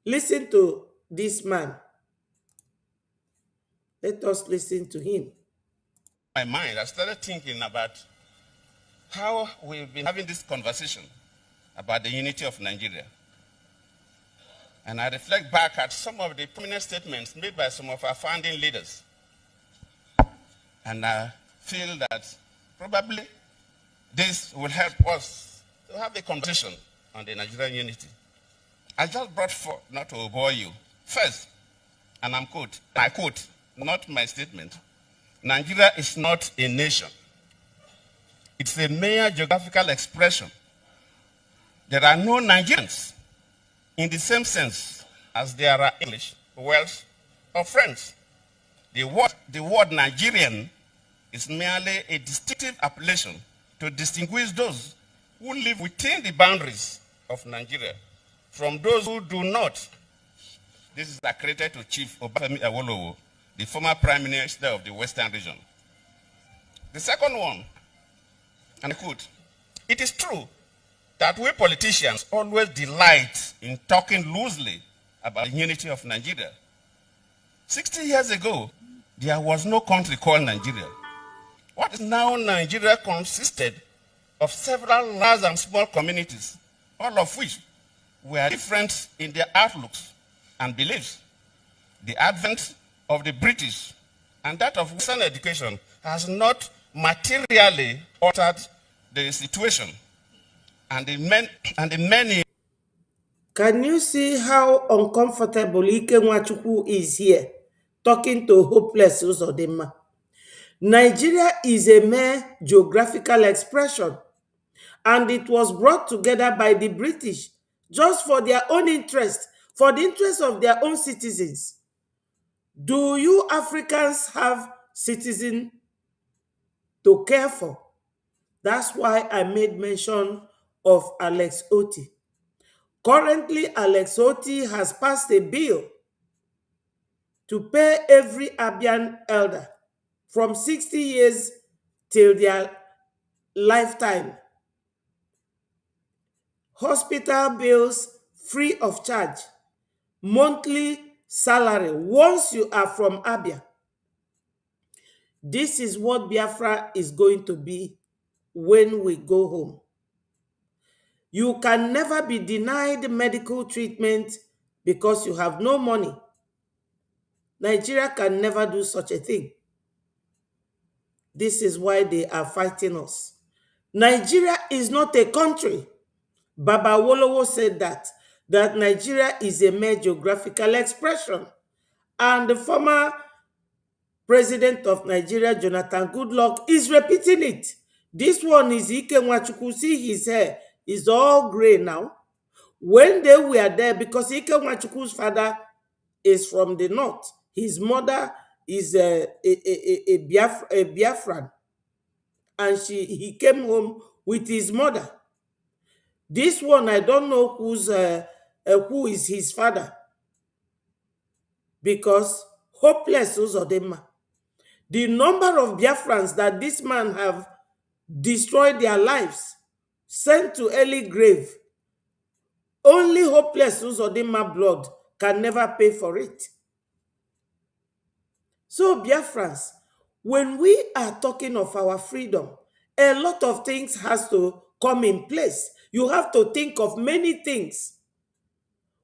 Listen to this man. Let us listen to him. my mind. I started thinking about how we've been having this conversation about the unity of Nigeria. And I reflect back at some of the prominent statements made by some of our founding leaders. And I feel that probably this will help us to have a conversation on the Nigerian unity. I just brought forth, not to bore you. First, and I quote, not my statement, Nigeria is not a nation. It's a mere geographical expression. There are no Nigerians in the same sense as there are English, Welsh, or French. The word Nigerian is merely a distinctive appellation to distinguish those who live within the boundaries of Nigeria from those who do not. This is accredited to Chief Obafemi Awolowo, the former Prime Minister of the Western region. The second one, and I quote, it is true that we politicians always delight in talking loosely about the unity of Nigeria. 60 years ago, there was no country called Nigeria. What is now Nigeria consisted of several large and small communities, all of which were different in their outlooks and beliefs. The advent of the British and that of Western education has not materially altered the situation. And the many. Can you see how uncomfortable Ike Nwachukwu is here, talking to hopeless Uzodinma? Nigeria is a mere geographical expression, and it was brought together by the British just for their own interest, for the interest of their own citizens. Do you Africans have citizens to care for? That's why I made mention of Alex Otti. Currently, Alex Otti has passed a bill to pay every Abian elder from 60 years till their lifetime hospital bills free of charge, monthly salary once you are from Abia. This is what Biafra is going to be when we go home. You can never be denied medical treatment because you have no money. Nigeria can never do such a thing. This is why they are fighting us. Nigeria is not a country. Baba Wolowo said that Nigeria is a mere geographical expression. And the former president of Nigeria, Jonathan Goodluck, is repeating it. This one is Ike Nwachukwu. See his hair is all gray now. When they were there, because Ike Nwachukwu's father is from the north, his mother is a Biafran, and he came home with his mother. This one, I don't know who is his father, because hopeless Uzodema. The number of Biafrans that this man have destroyed their lives, sent to early grave, only hopeless Uzodema blood can never pay for it. So Biafrans, when we are talking of our freedom, a lot of things has to come in place. You have to think of many things.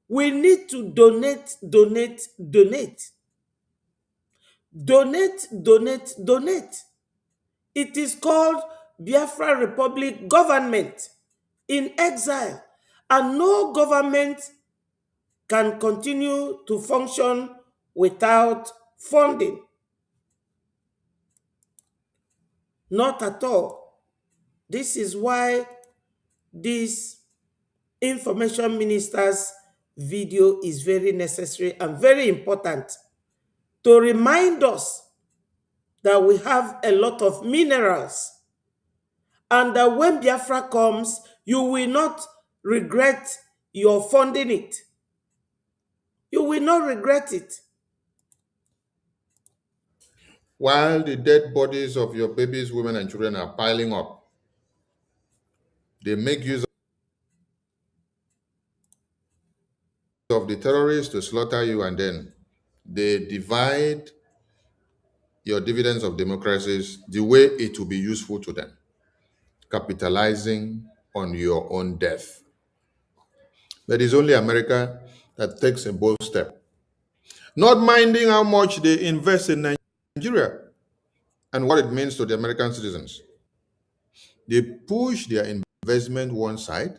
We need to donate, donate, donate. Donate, donate, donate. It is called Biafra Republic government in exile. And no government can continue to function without funding. Not at all. This is why this information minister's video is very necessary and very important to remind us that we have a lot of minerals and that when Biafra comes, you will not regret your funding it. You will not regret it. While the dead bodies of your babies, women, and children are piling up, they make use of the terrorists to slaughter you, and then they divide your dividends of democracies the way it will be useful to them, capitalizing on your own death. But it's only America that takes a bold step, not minding how much they invest in Nigeria and what it means to the American citizens. They push their investment one side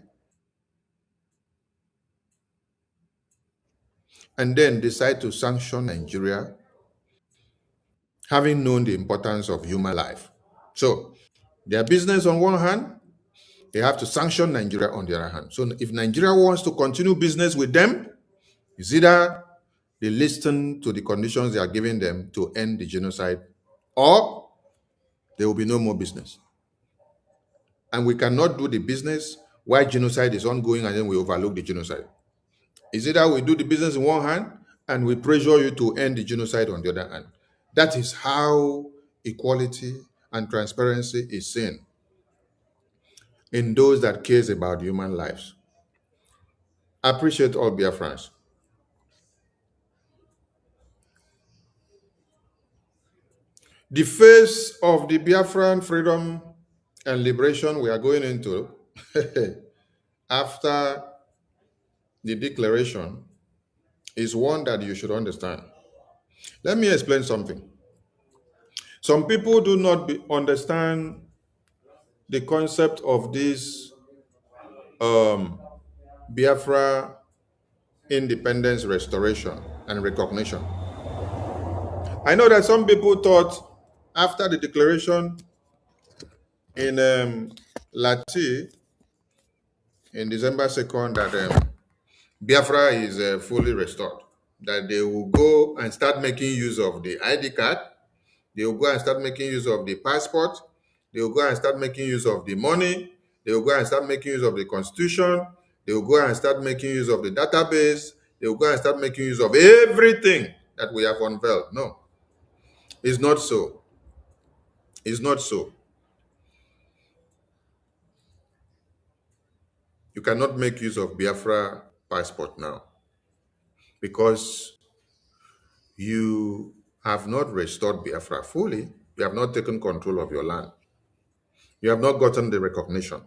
and then decide to sanction Nigeria, having known the importance of human life. So their business on one hand, they have to sanction Nigeria on the other hand. So if Nigeria wants to continue business with them, it's either they listen to the conditions they are giving them to end the genocide, or there will be no more business. And we cannot do the business while genocide is ongoing and then we overlook the genocide. It's either we do the business in one hand and we pressure you to end the genocide on the other hand. That is how equality and transparency is seen in those that cares about human lives. I appreciate all Biafrans. The phase of the Biafran freedom and liberation we are going into after the declaration is one that you should understand. Let me explain something. Some people do not understand the concept of this Biafra independence restoration and recognition. I know that some people thought after the declaration in Lati in December 2nd that Biafra is fully restored, that they will go and start making use of the ID card, they will go and start making use of the passport, they will go and start making use of the money, they will go and start making use of the constitution, they will go and start making use of the database, they will go and start making use of everything that we have unveiled. No, it's not so. It's not so. You cannot make use of Biafra passport now because you have not restored Biafra fully. You have not taken control of your land. You have not gotten the recognition.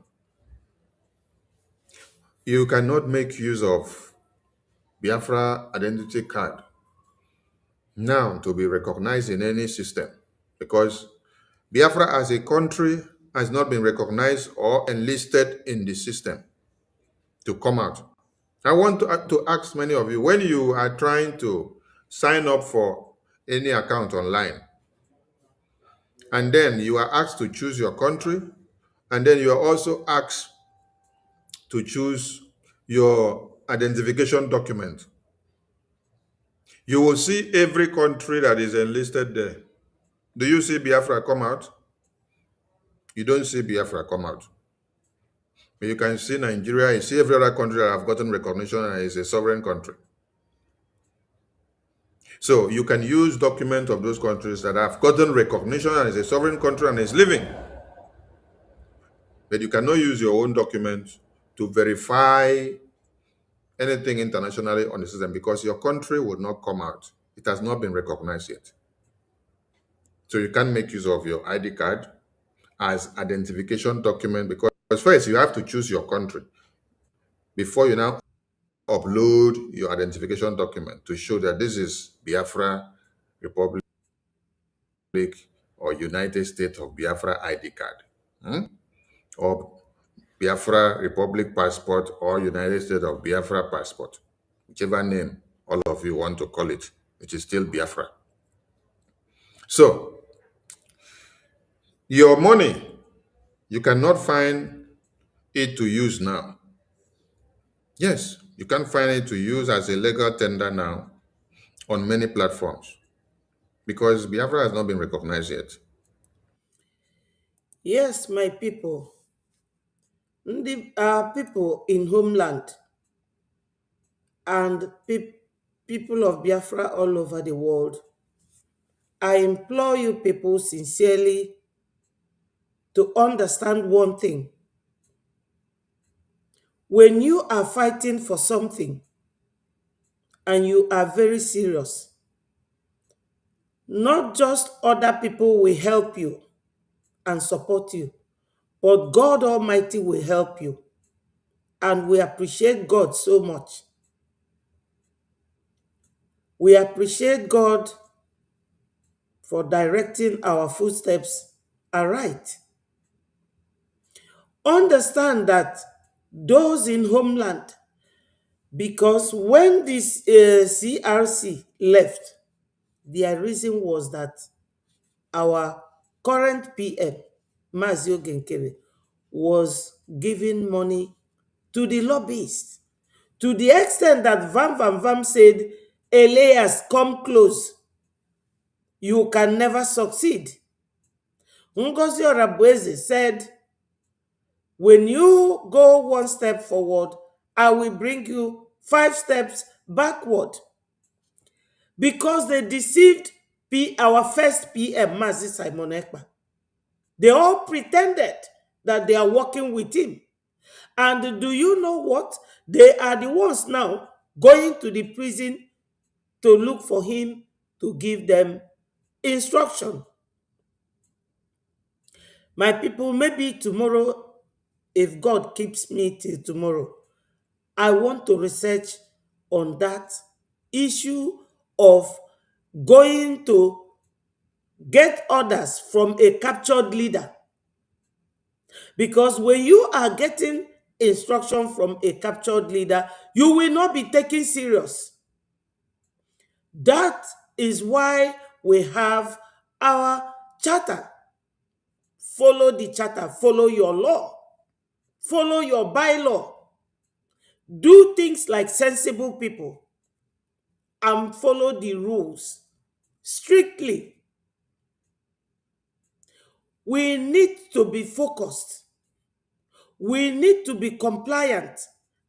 You cannot make use of Biafra identity card now to be recognized in any system because Biafra as a country has not been recognized or enlisted in the system to come out. I want to ask many of you, when you are trying to sign up for any account online, and then you are asked to choose your country, and then you are also asked to choose your identification document, you will see every country that is enlisted there. Do you see Biafra come out? You don't see Biafra come out. But you can see Nigeria, you see every other country that have gotten recognition and is a sovereign country. So you can use documents of those countries that have gotten recognition and is a sovereign country and is living. But you cannot use your own document to verify anything internationally on the system because your country would not come out. It has not been recognized yet. So you can't make use of your ID card as identification document because first you have to choose your country before you now upload your identification document to show that this is Biafra Republic or United States of Biafra ID card, or Biafra Republic passport or United States of Biafra passport, whichever name all of you want to call it, it is still Biafra. So your money, you cannot find it to use now. Yes, you can find it to use as a legal tender now on many platforms because Biafra has not been recognized yet. Yes, my people, people in homeland and people of Biafra all over the world, I implore you people sincerely to understand one thing. When you are fighting for something and you are very serious, not just other people will help you and support you, but God Almighty will help you. And we appreciate God so much. We appreciate God for directing our footsteps aright. Understand that those in homeland, because when this CRC left, their reason was that our current PM, Mazio Genkere, was giving money to the lobbyists to the extent that Vam Vam Vam said, Elias, come close. You can never succeed. Ngozi Orabueze said, when you go one step forward, I will bring you 5 steps backward. Because they deceived our first PM, Mazi Simon Ekpa. They all pretended that they are working with him. And do you know what? They are the ones now going to the prison to look for him to give them instruction. My people, maybe tomorrow, if God keeps me till tomorrow, I want to research on that issue of going to get orders from a captured leader. Because when you are getting instruction from a captured leader, you will not be taken serious. That is why we have our charter. Follow the charter, follow your law, follow your bylaw. do things like sensible people and follow the rules strictly. We need to be focused. We need to be compliant.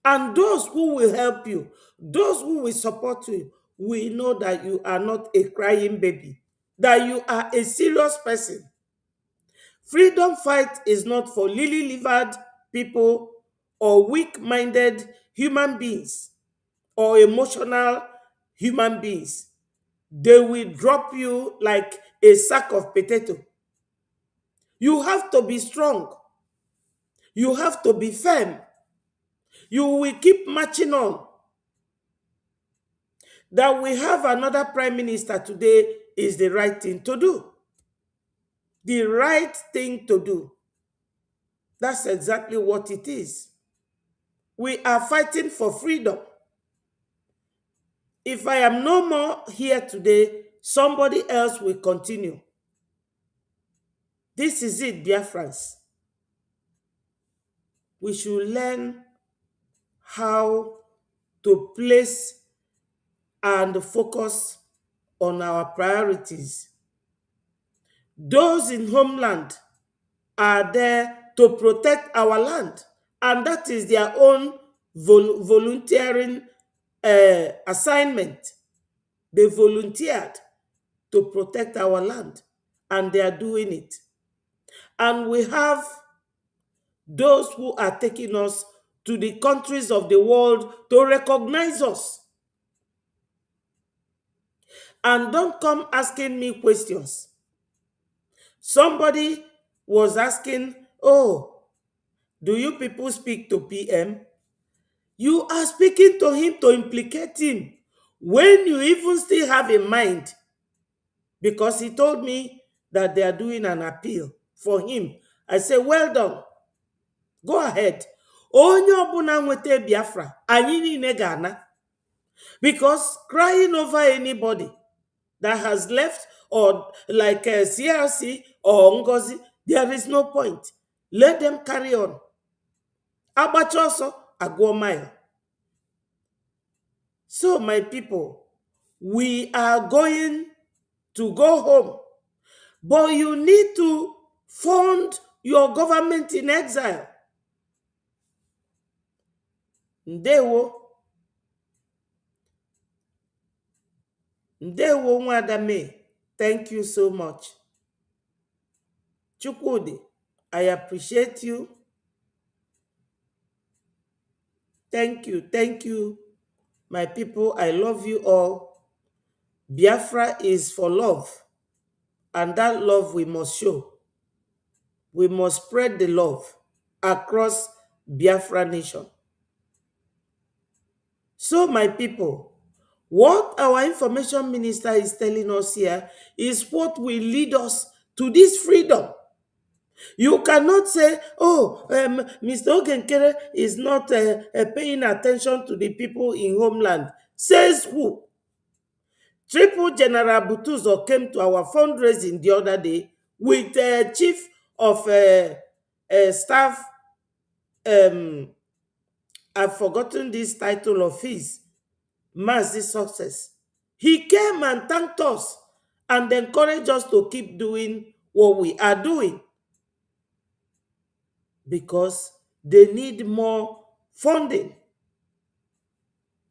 And those who will help you, those who will support you, we know that you are not a crying baby, that you are a serious person. Freedom fight is not for lily-livered people or weak-minded human beings or emotional human beings. They will drop you like a sack of potato. You have to be strong. You have to be firm. You will keep marching on. That we have another prime minister today is the right thing to do. The right thing to do. That's exactly what it is. We are fighting for freedom. If I am no more here today, somebody else will continue. This is it, Biafrans. We should learn how to place and focus on our priorities. Those in homeland are there to protect our land, and that is their own volunteering assignment. They volunteered to protect our land, and they are doing it. And we have those who are taking us to the countries of the world to recognize us. And don't come asking me questions. Somebody was asking, oh, do you people speak to PM? You are speaking to him to implicate him when you even still have a mind, because he told me that they are doing an appeal for him. I say, well done. Go ahead. Onye ọbụla nweta Biafra, anyị niile ga-ana. Because crying over anybody that has left, or like CRC or Ngozi, there is no point. Let them carry on. Agbacha ọsọ, agụọ mile. So, my people, we are going to go home, but you need to fund your government in exile. Ndewo. Ndewo Nwadame. Thank you so much. Chukwudi, I appreciate you. Thank you. Thank you, my people. I love you all. Biafra is for love, and that love we must show. We must spread the love across Biafra nation. So, my people, what our information minister is telling us here is what will lead us to this freedom. You cannot say, oh, Mr. Ogenkere is not paying attention to the people in homeland. Says who? Triple General Butuzo came to our fundraising the other day with chief of staff. I've forgotten this title of his. Massive Success. He came and thanked us and encouraged us to keep doing what we are doing, because they need more funding.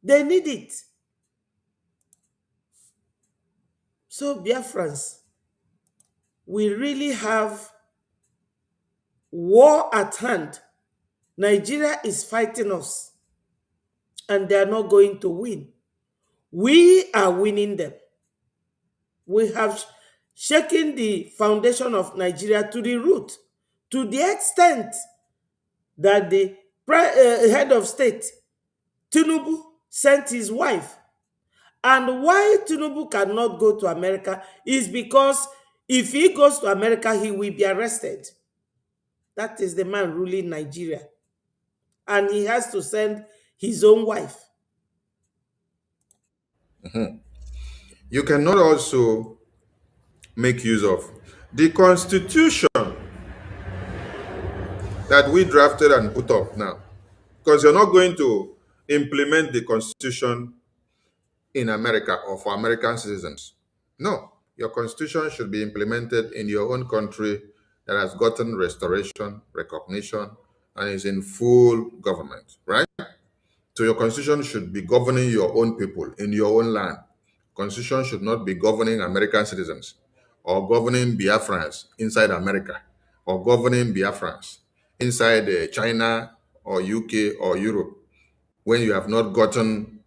They need it. So, Biafrans, we really have war at hand. Nigeria is fighting us, and they are not going to win. We are winning them. We have shaken the foundation of Nigeria to the root, to the extent that the head of state, Tinubu, sent his wife. And why Tinubu cannot go to America is because if he goes to America, he will be arrested. That is the man ruling Nigeria. And he has to send his own wife. You cannot also make use of the constitution that we drafted and put up now, because you're not going to implement the Constitution in America or for American citizens. No, your Constitution should be implemented in your own country that has gotten restoration, recognition, and is in full government, right? So your Constitution should be governing your own people in your own land. Constitution should not be governing American citizens or governing Biafrans inside America or governing Biafrans inside China or UK or Europe when you have not gotten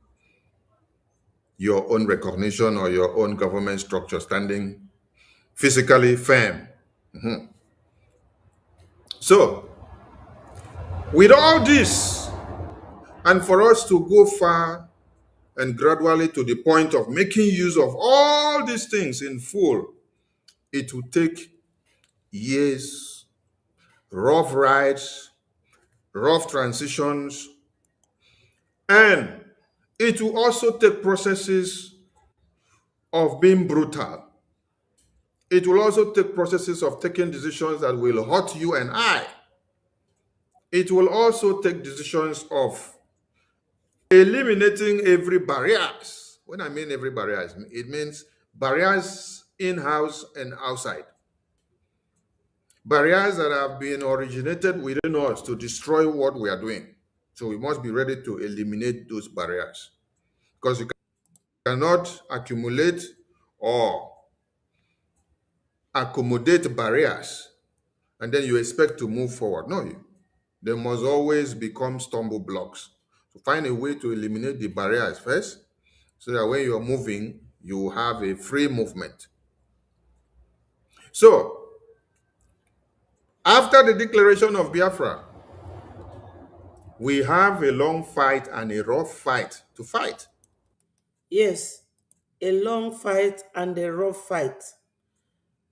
your own recognition or your own government structure standing physically firm. So, with all this, and for us to go far and gradually to the point of making use of all these things in full, it will take years, rough rides, rough transitions, and it will also take processes of being brutal. It will also take processes of taking decisions that will hurt you and I. It will also take decisions of eliminating every barriers. When I mean every barriers, it means barriers in-house and outside. Barriers that have been originated within us to destroy what we are doing. So we must be ready to eliminate those barriers. Because you cannot accumulate or accommodate barriers and then you expect to move forward. No, they must always become stumble blocks. So find a way to eliminate the barriers first so that when you're moving, you have a free movement. So, after the declaration of Biafra, we have a long fight and a rough fight to fight. Yes, a long fight and a rough fight.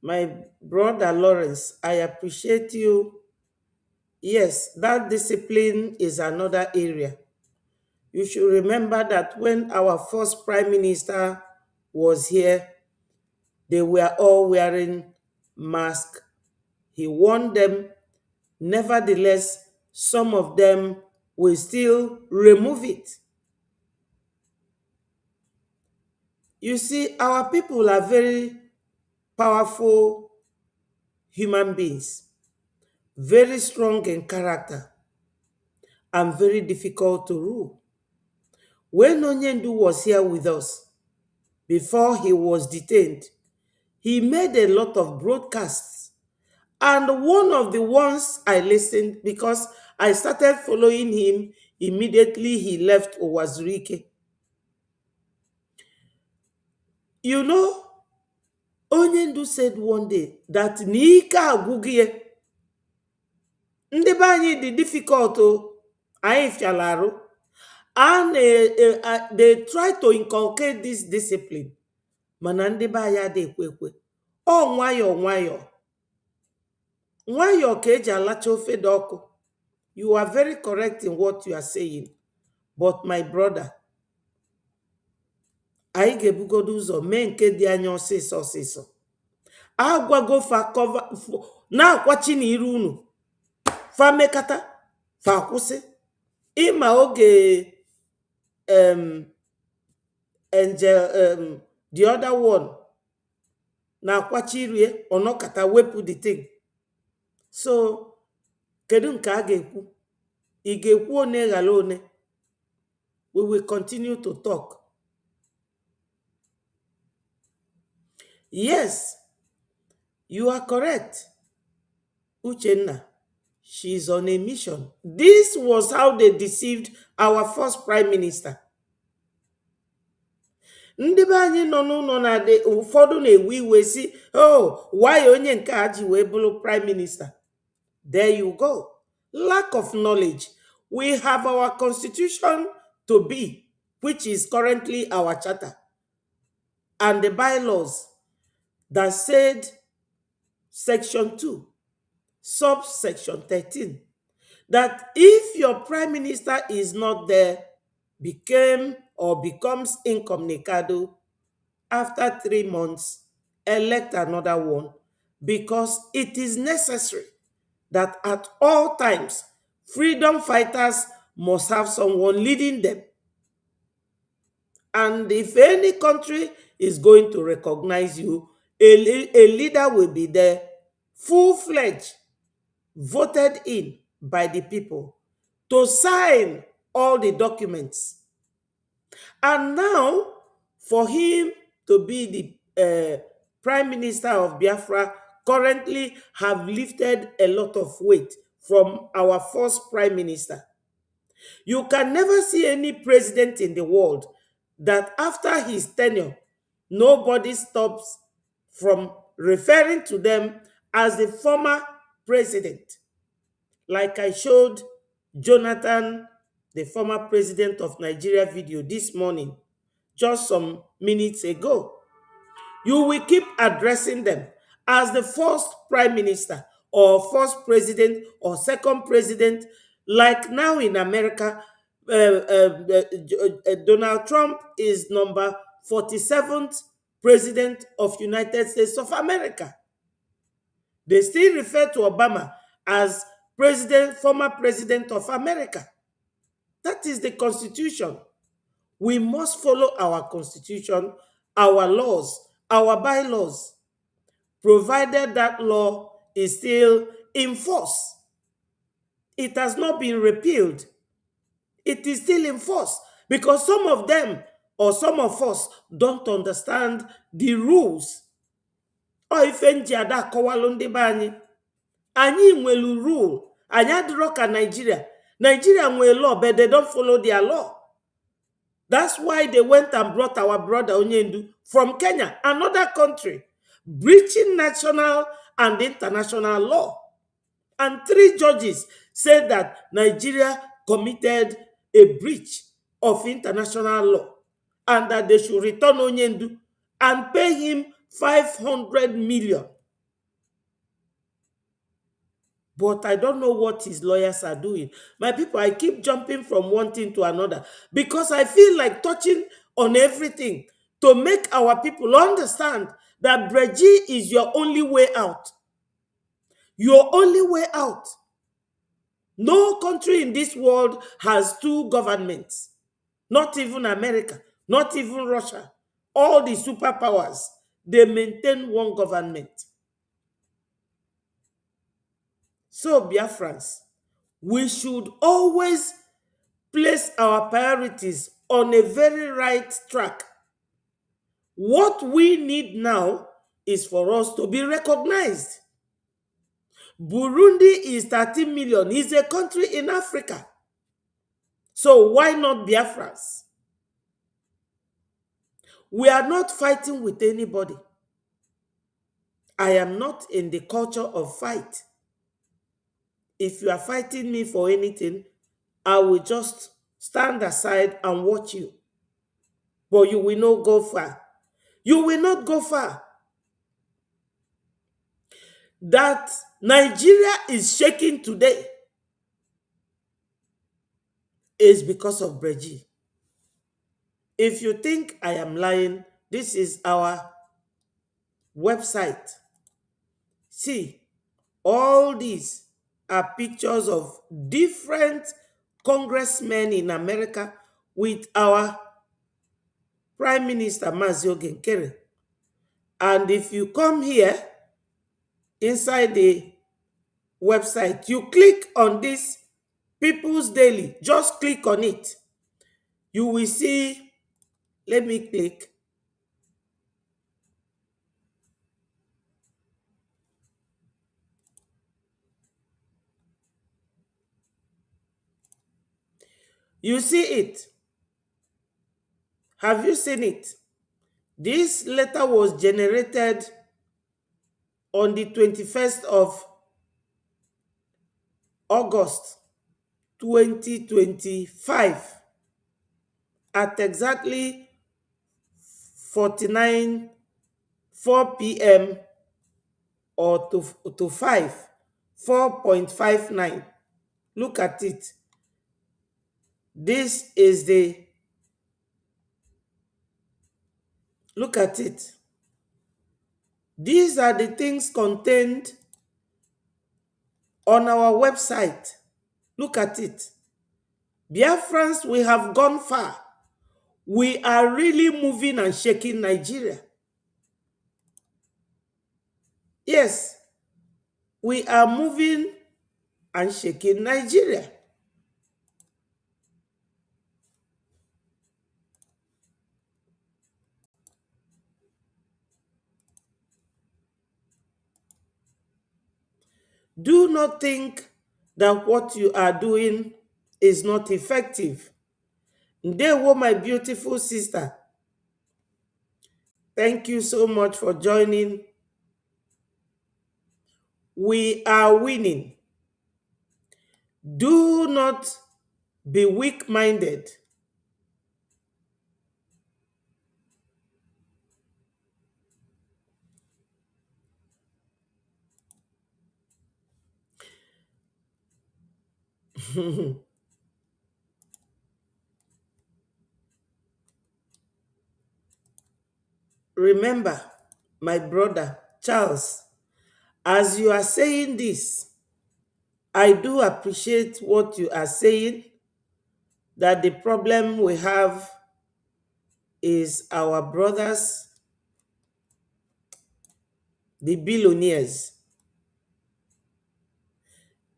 My brother Lawrence, I appreciate you. Yes, that discipline is another area. You should remember that when our first prime minister was here, they were all wearing masks. He warned them. Nevertheless, some of them will still remove it. You see, our people are very powerful human beings, very strong in character, and very difficult to rule. When Onyendu was here with us, before he was detained, he made a lot of broadcasts. And one of the ones I listened, because I started following him immediately he left Owazurike. You know, Onyendu said one day that n'ike agwụghị ya. Ndị be anyị dị difficult o, anyị fiala arụ. And they try to inculcate this discipline. Mana ndị be anyị adịghị ekwe ekwe. Ọ nwayọọ nwayọọ. Nwayọọ ka eji alacha ofe dị ọkụ. You are very correct in what you are saying. But my brother, anyị ga-ebugodo ụzọ mee nke dị anya ọsịsọ ọsịsọ. Agwago fa cover na-akwachi n'iru unu. Fa mekata, fa kwụsị. Ịma oge angel the other one na-akwachi iru ya, ọnọkata wepụ the thing. So, kedu nke a ga-ekwu? Ị ga-ekwu one ghara one? We will continue to talk. Yes, you are correct. Uchenna, she is on a mission. This was how they deceived our first prime minister. Ndị be anyị nọ n'ụlọ na-adị ụfọdụ na-ewe iwe si, oh, why onye nke a ji wee bụrụ prime minister? There you go. Lack of knowledge. We have our constitution to be, which is currently our charter, and the bylaws that said section 2, subsection 13, that if your prime minister is not there, becomes incommunicado, after 3 months, elect another one, because it is necessary that at all times, freedom fighters must have someone leading them. And if any country is going to recognize you, a leader will be there, full-fledged, voted in by the people to sign all the documents. And now, for him to be the Prime Minister of Biafra, currently have lifted a lot of weight from our first Prime Minister. You can never see any president in the world that after his tenure, nobody stops from referring to them as the former president. Like I showed Jonathan, the former president of Nigeria video this morning, just some minutes ago. You will keep addressing them as the first prime minister or first president or second president. Like now in America, Donald Trump is number 47th president of United States of America. They still refer to Obama as former president of America. That is the Constitution. We must follow our Constitution, our laws, our bylaws, provided that law is still in force. It has not been repealed. It is still in force because some of them or some of us don't understand the rules. O ife nji ada akọwalụ ndị be anyị. Anyị nwelu rule. Anyị adịrọ ka Nigeria. Nigeria nwere law, but they don't follow their law. That's why they went and brought our brother Onyendu from Kenya, another country, breaching national and international law. And 3 judges said that Nigeria committed a breach of international law and that they should return Onyendu and pay him 500 million. But I don't know what his lawyers are doing. My people, I keep jumping from one thing to another because I feel like touching on everything to make our people understand that Breji is your only way out. Your only way out. No country in this world has 2 governments. Not even America, not even Russia. All the superpowers, they maintain one government. So, Biafrans, we should always place our priorities on a very right track. What we need now is for us to be recognized. Burundi is 13 million. It's a country in Africa. So why not Biafrans? We are not fighting with anybody. I am not in the culture of fight. If you are fighting me for anything, I will just stand aside and watch you. But you will not go far. You will not go far. That Nigeria is shaking today is because of Breji. If you think I am lying, this is our website. See, all these are pictures of different congressmen in America with our Prime Minister Mazio Genkere. And if you come here, inside the website, you click on this People's Daily. Just click on it. You will see, let me click. You see it. Have you seen it? This letter was generated on the 21st of August 2025 at exactly 4 p.m. or to 5, 4.59. Look at it. This is the, look at it. These are the things contained on our website. Look at it. Biafrans, we have gone far. We are really moving and shaking Nigeria. Yes, we are moving and shaking Nigeria. Do not think that what you are doing is not effective. Ndewo, my beautiful sister. Thank you so much for joining. We are winning. Do not be weak-minded. Remember, my brother Charles, as you are saying this, I do appreciate what you are saying, that the problem we have is our brothers, the billionaires.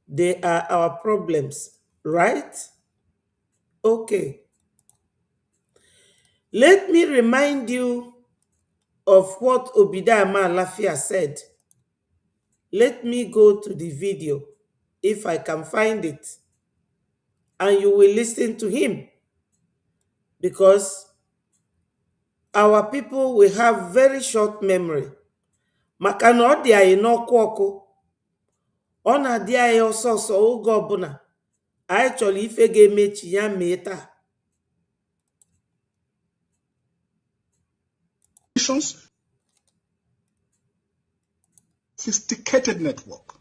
They are our problems, right? Okay. Let me remind you of what Obidama Lafia said. Let me go to the video, if I can find it, and you will listen to him, because our people will have very short memory. Maka na ọ dị anyị n'ọkụ ọkụ, ọ na-adị anyị ọsọ ọsọ oge ọbụla anyị chọrọ ife ga-emechi ya mee taa. Sophisticated network.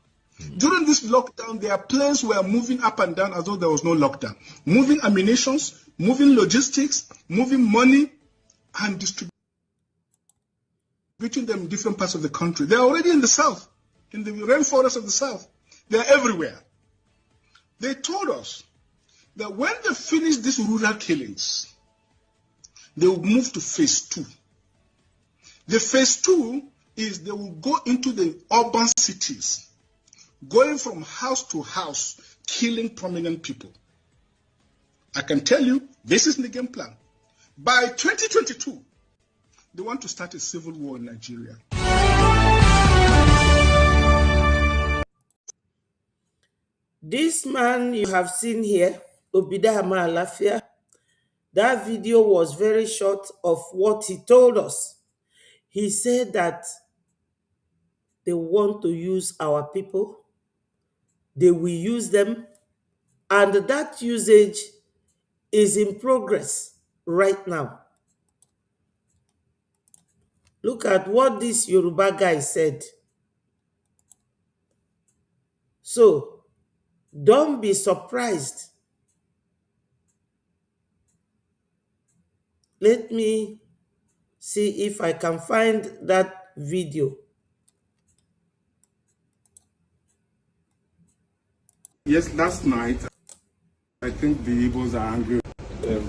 During this lockdown, their planes were moving up and down as though there was no lockdown. Moving ammunitions, moving logistics, moving money, and distributing them in different parts of the country. They're already in the south, in the rainforest of the south. They're everywhere. They told us that when they finish these rural killings, they will move to phase 2. The phase 2 is they will go into the urban cities, going from house to house, killing prominent people. I can tell you, this is the game plan. By 2022, they want to start a civil war in Nigeria. This man you have seen here, Obidama Alafia, that video was very short of what he told us. He said that they want to use our people, they will use them, and that usage is in progress right now. Look at what this Yoruba guy said. So, don't be surprised. Let me see if I can find that video. Yes, last night, I think the Igbos are angry.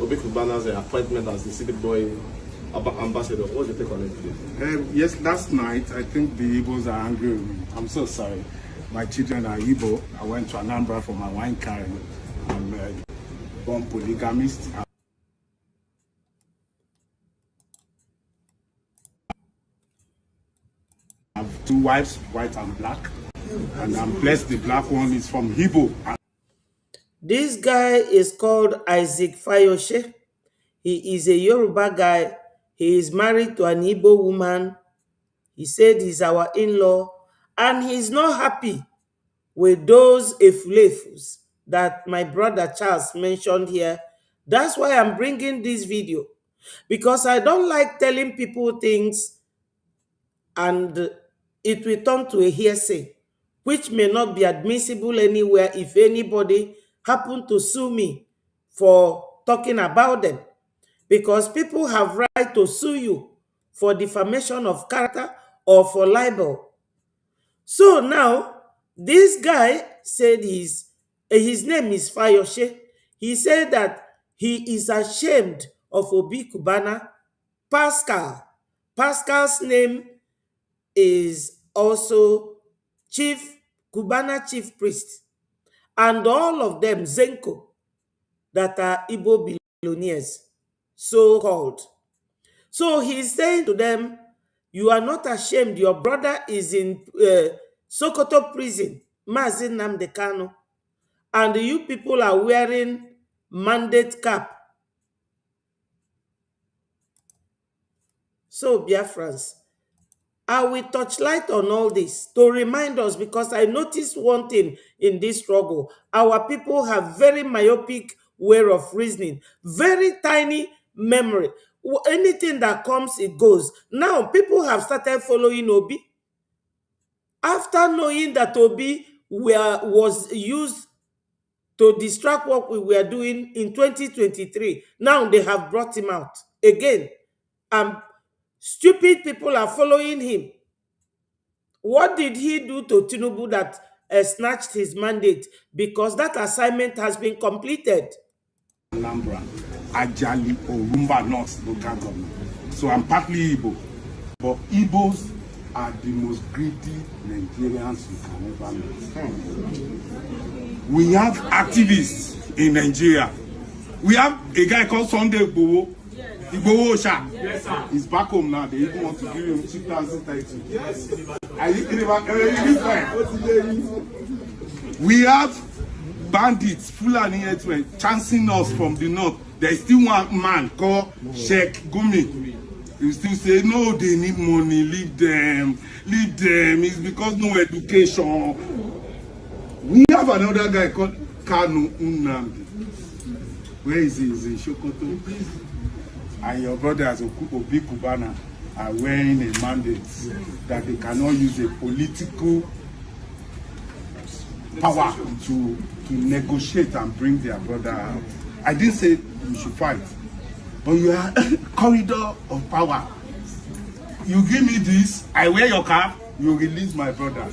Obi Kubana's appointment as the city boy ambassador. What's your take on it, please? Yes, last night, I think the Igbos are angry with me. I'm so sorry. My children are Igbo. I went to Anambra for my wine carrying. I'm a born polygamist. I have 2 wives, white and black. And I'm blessed the black one is from Igbo. This guy is called Isaac Fayoshe. He is a Yoruba guy. He is married to an Igbo woman. He said he's our in-law. And he's not happy with those efulefus that my brother Charles mentioned here. That's why I'm bringing this video. Because I don't like telling people things and it will turn to a hearsay, which may not be admissible anywhere if anybody happen to sue me for talking about them. Because people have right to sue you for defamation of character or for libel. So now, this guy said his name is Fayoshe. He said that he is ashamed of Obi Kubana, Pascal. Pascal's name is also Chief Kubana Chief Priest, and all of them Zenko that are Igbo billionaires, so called. So he's saying to them, you are not ashamed. Your brother is in Sokoto prison, Mazin Namdekano, and you people are wearing mandate cap. So, Biafrans, I will touch light on all this to remind us, because I noticed one thing in this struggle. Our people have very myopic way of reasoning, very tiny memory. Anything that comes, it goes. Now, people have started following Obi. After knowing that Obi was used to distract what we were doing in 2023, now they have brought him out again. And stupid people are following him. What did he do to Tinubu that snatched his mandate? Because that assignment has been completed. Anambra, Ajali, Orumba North local government. So I'm partly Igbo, but Igbos are the most greedy Nigerians you can ever meet. We have activists in Nigeria. We have a guy called Sunday Igboho. Igboho Osha. Yes, sir. He's back home now. They even want to give him 2,000 title. Yes. We have bandits, Fulani headsmen, chancing us from the north. There is still one man called Sheikh Gumi. He still say, no, they need money, leave them. It's because no education. We have another guy called Kanu Unamdi. Where is he? He's in Sokoto. And your brothers, Obi Kubana, are wearing a mandate that they cannot use a political power to negotiate and bring their brother out. I didn't say you should fight, but you are corridor of power. You give me this, I wear your cap, you release my brother.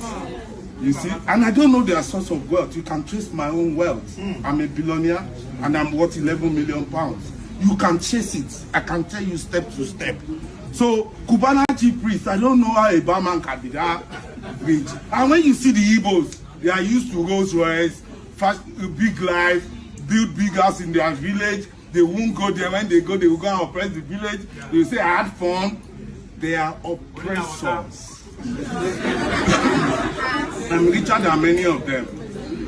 You see, and I don't know their source of wealth. You can trace my own wealth. I'm a billionaire and I'm worth 11 million pounds. You can chase it. I can tell you step to step. So, Kubana Chief Priest, I don't know how a barman can be that rich. And when you see the Igbos, they are used to Rolls Royce, big life, build big house in their village. They won't go there. When they go and oppress the village. They will say, I had fun. They are oppressors. I'm richer than many of them.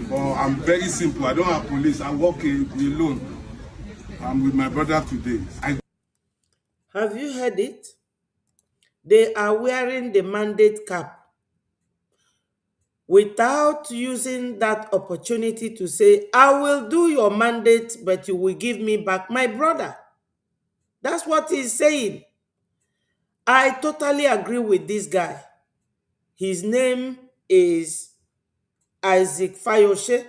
But I'm very simple. I don't have police. I work alone. I'm with my brother today. Have you heard it? They are wearing the mandate cap without using that opportunity to say, I will do your mandate, but you will give me back my brother. That's what he's saying. I totally agree with this guy. His name is Isaac Fayoshe.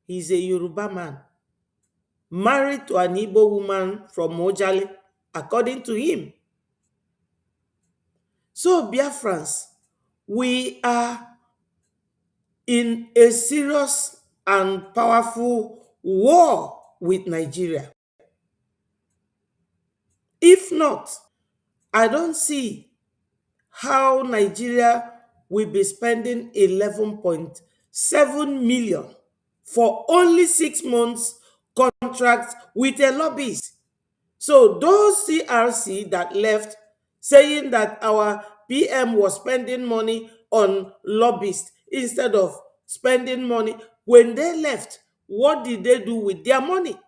He's a Yoruba man, married to an Igbo woman from Mojale, according to him. So, Biafrans, we are in a serious and powerful war with Nigeria. If not, I don't see how Nigeria will be spending 11.7 million for only 6 months contract with a lobbyist. So those CRC that left saying that our PM was spending money on lobbyists instead of spending money, when they left, what did they do with their money?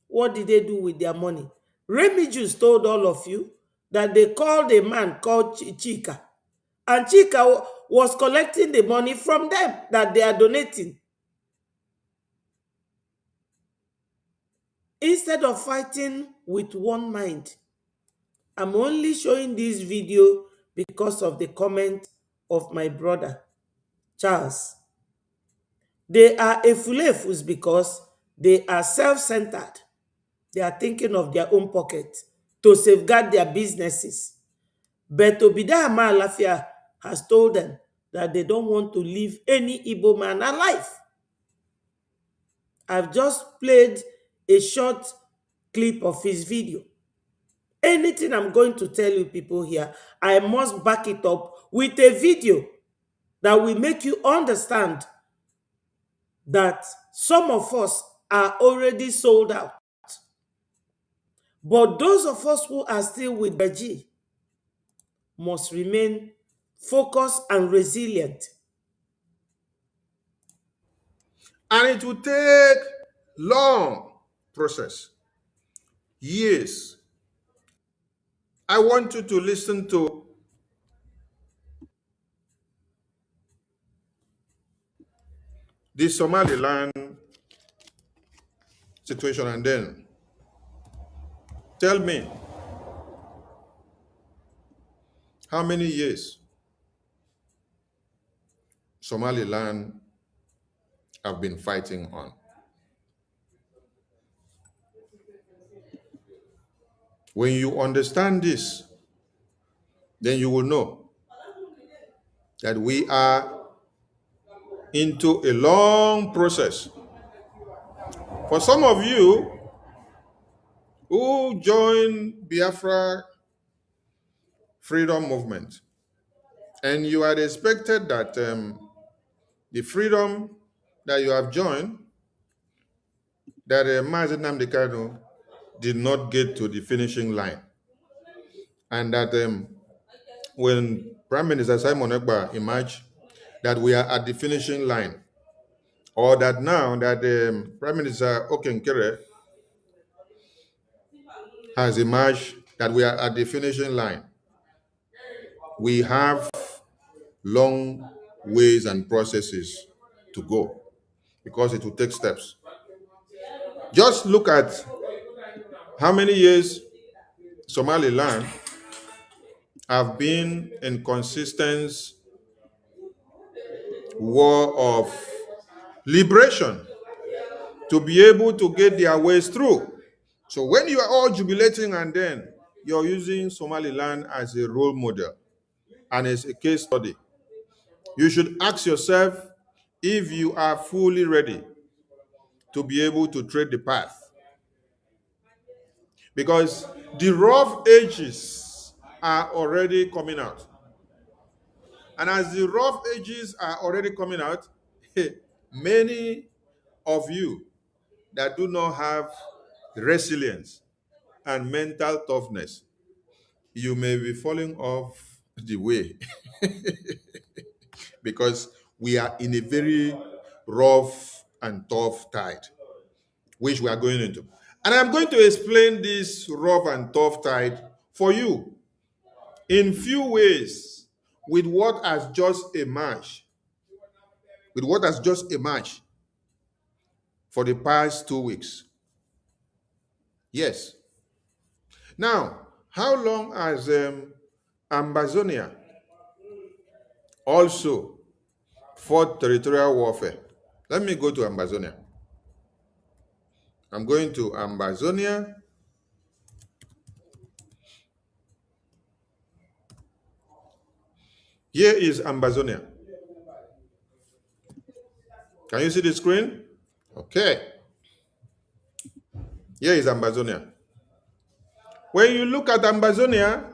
What did they do with their money? Remigius told all of you that they called a man called Chika, and Chika was collecting the money from them that they are donating. Instead of fighting with one mind. I'm only showing this video because of the comment of my brother, Charles. They are efulefus because they are self-centered. They are thinking of their own pocket to safeguard their businesses. But Obida Amalafia has told them that they don't want to leave any Igbo man alive. I've just played a short clip of his video. Anything I'm going to tell you people here, I must back it up with a video that will make you understand that some of us are already sold out. But those of us who are still with Baji must remain focused and resilient. And it will take long process, years. I want you to listen to the Somaliland situation and then tell me how many years Somaliland have been fighting on. When you understand this, then you will know that we are into a long process. For some of you who joined Biafra freedom movement, and you had expected that the freedom that you have joined, that Mazi Nnamdi Kanu did not get to the finishing line, and that when Prime Minister Simon Ekpa emerged, that we are at the finishing line, or that now that Prime Minister Okenkere has emerged, that we are at the finishing line. We have long ways and processes to go because it will take steps. Just look at how many years Somaliland have been in consistent war of liberation to be able to get their ways through. So when you are all jubilating and then you're using Somaliland as a role model and as a case study, you should ask yourself if you are fully ready to be able to tread the path. Because the rough edges are already coming out. And as the rough edges are already coming out, many of you that do not have resilience and mental toughness, you may be falling off the way because we are in a very rough and tough tide, which we are going into. And I'm going to explain this rough and tough tide for you in few ways with what has just emerged, for the past 2 weeks. Yes. Now, how long has Ambazonia also fought territorial warfare? Let me go to Ambazonia. I'm going to Ambazonia. Here is Ambazonia. Can you see the screen? Okay. Here is Ambazonia. When you look at Ambazonia,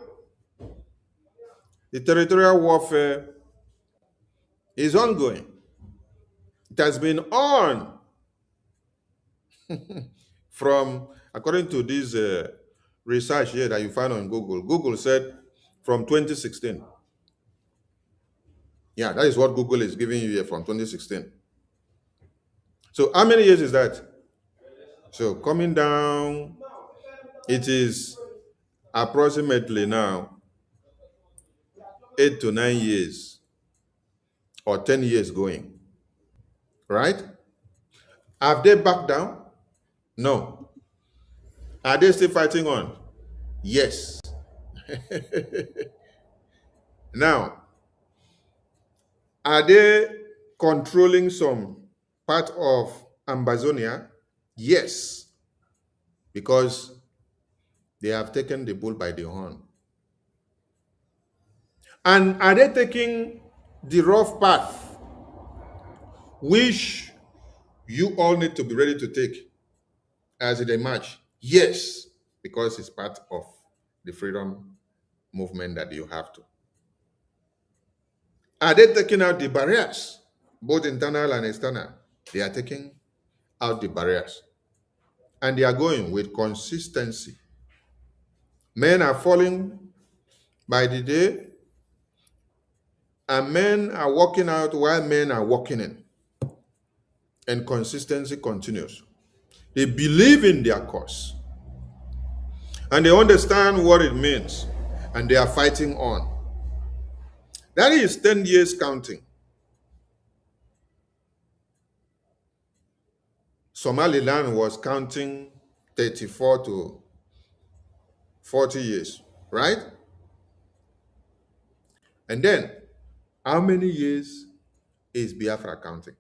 the territorial warfare is ongoing. It has been on from, according to this research here that you find on Google. Google said from 2016. Yeah, that is what Google is giving you here from 2016. So how many years is that? So coming down, it is approximately now 8 to 9 years or 10 years going, right? Have they backed down? No. Are they still fighting on? Yes. Now, are they controlling some part of Ambazonia? Yes, because they have taken the bull by the horn. And are they taking the rough path, which you all need to be ready to take as it emerge? Yes, because it's part of the freedom movement that you have to. Are they taking out the barriers, both internal and external? They are taking out the barriers. And they are going with consistency. Men are falling by the day, and men are walking out while men are walking in. And consistency continues. They believe in their cause. And they understand what it means. And they are fighting on. That is 10 years counting. Somaliland was counting 34 to 40 years, right? And then, how many years is Biafra counting?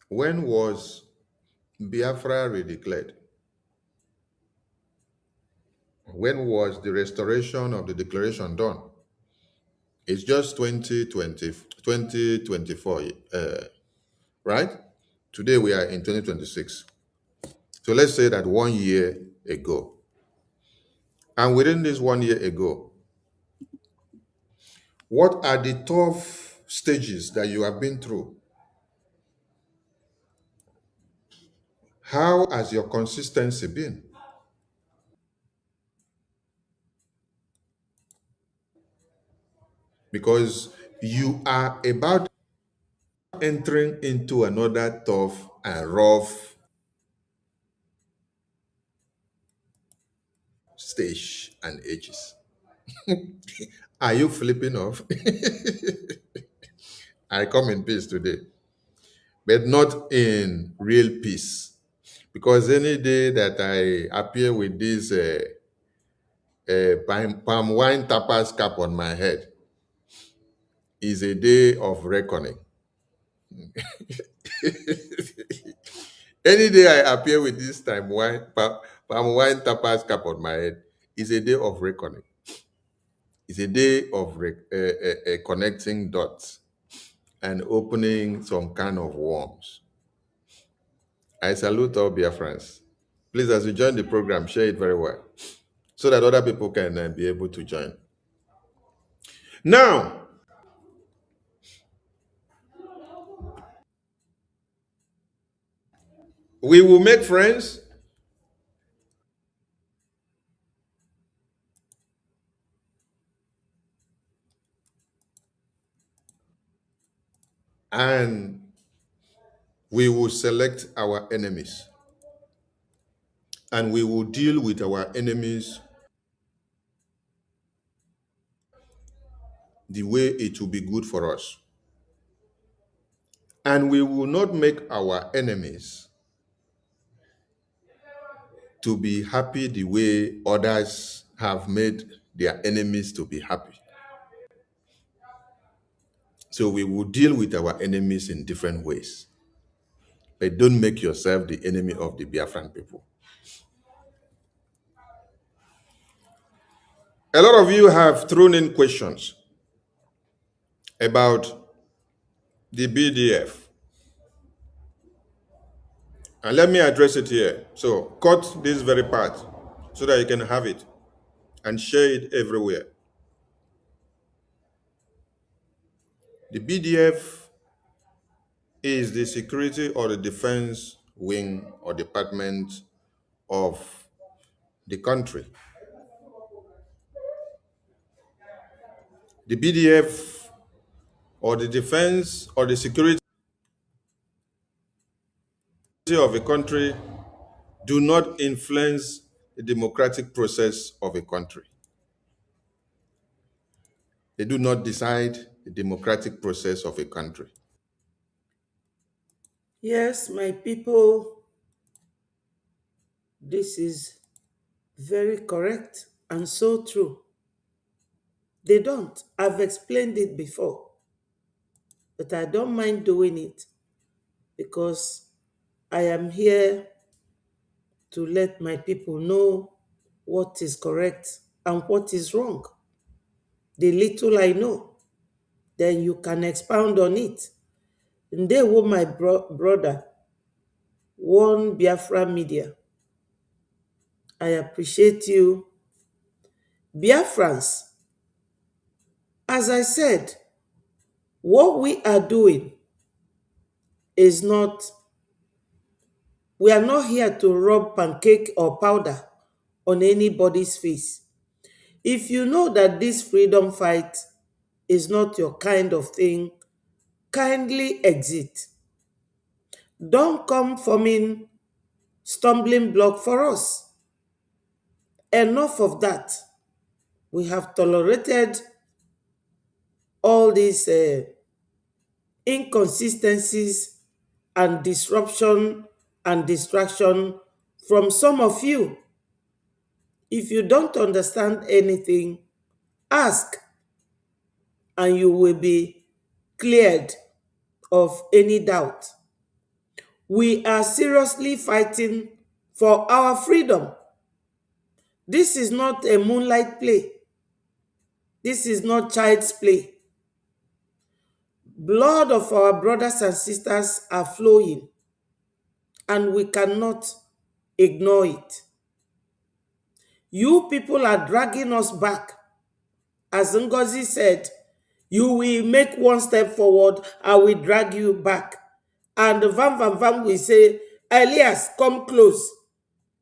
When was Biafra redeclared? When was the restoration of the declaration done? It's just 2024, right? Today we are in 2026. So let's say that 1 year ago. And within this 1 year ago, what are the tough stages that you have been through? How has your consistency been? Because you are about entering into another tough and rough stage and ages. Are you flipping off? I come in peace today, but not in real peace. Because any day that I appear with this palm wine tapas cap on my head is a day of reckoning. Any day I appear with this palm wine tapas cap on my head is a day of reckoning. It's a day of connecting dots and opening some kind of worms. I salute all Biafrans. Please, as you join the program, share it very well so that other people can be able to join. Now, we will make friends and we will select our enemies and we will deal with our enemies the way it will be good for us. And we will not make our enemies to be happy the way others have made their enemies to be happy. So we will deal with our enemies in different ways. But don't make yourself the enemy of the Biafran people. A lot of you have thrown in questions about the BDF. And let me address it here. So cut this very part so that you can have it and share it everywhere. The BDF is the security or the defense wing or department of the country. The BDF or the defense or the security of a country do not influence the democratic process of a country. They do not decide the democratic process of a country. Yes, my people, this is very correct and so true. They don't. I've explained it before, but I don't mind doing it because I am here to let my people know what is correct and what is wrong. The little I know, then you can expound on it. Ndewo, my brother, one Biafra media. I appreciate you. Biafrans, as I said, what we are doing is not, we are not here to rub pancake or powder on anybody's face. If you know that this freedom fight is not your kind of thing, kindly exit. Don't come forming stumbling block for us. Enough of that. We have tolerated all these inconsistencies and disruption and distraction from some of you. If you don't understand anything, ask and you will be cleared of any doubt. We are seriously fighting for our freedom. This is not a moonlight play. This is not child's play. Blood of our brothers and sisters are flowing, and we cannot ignore it. You people are dragging us back. As Ngozi said, you will make one step forward, I will drag you back. And Vam Vam Vam will say, Elias, come close.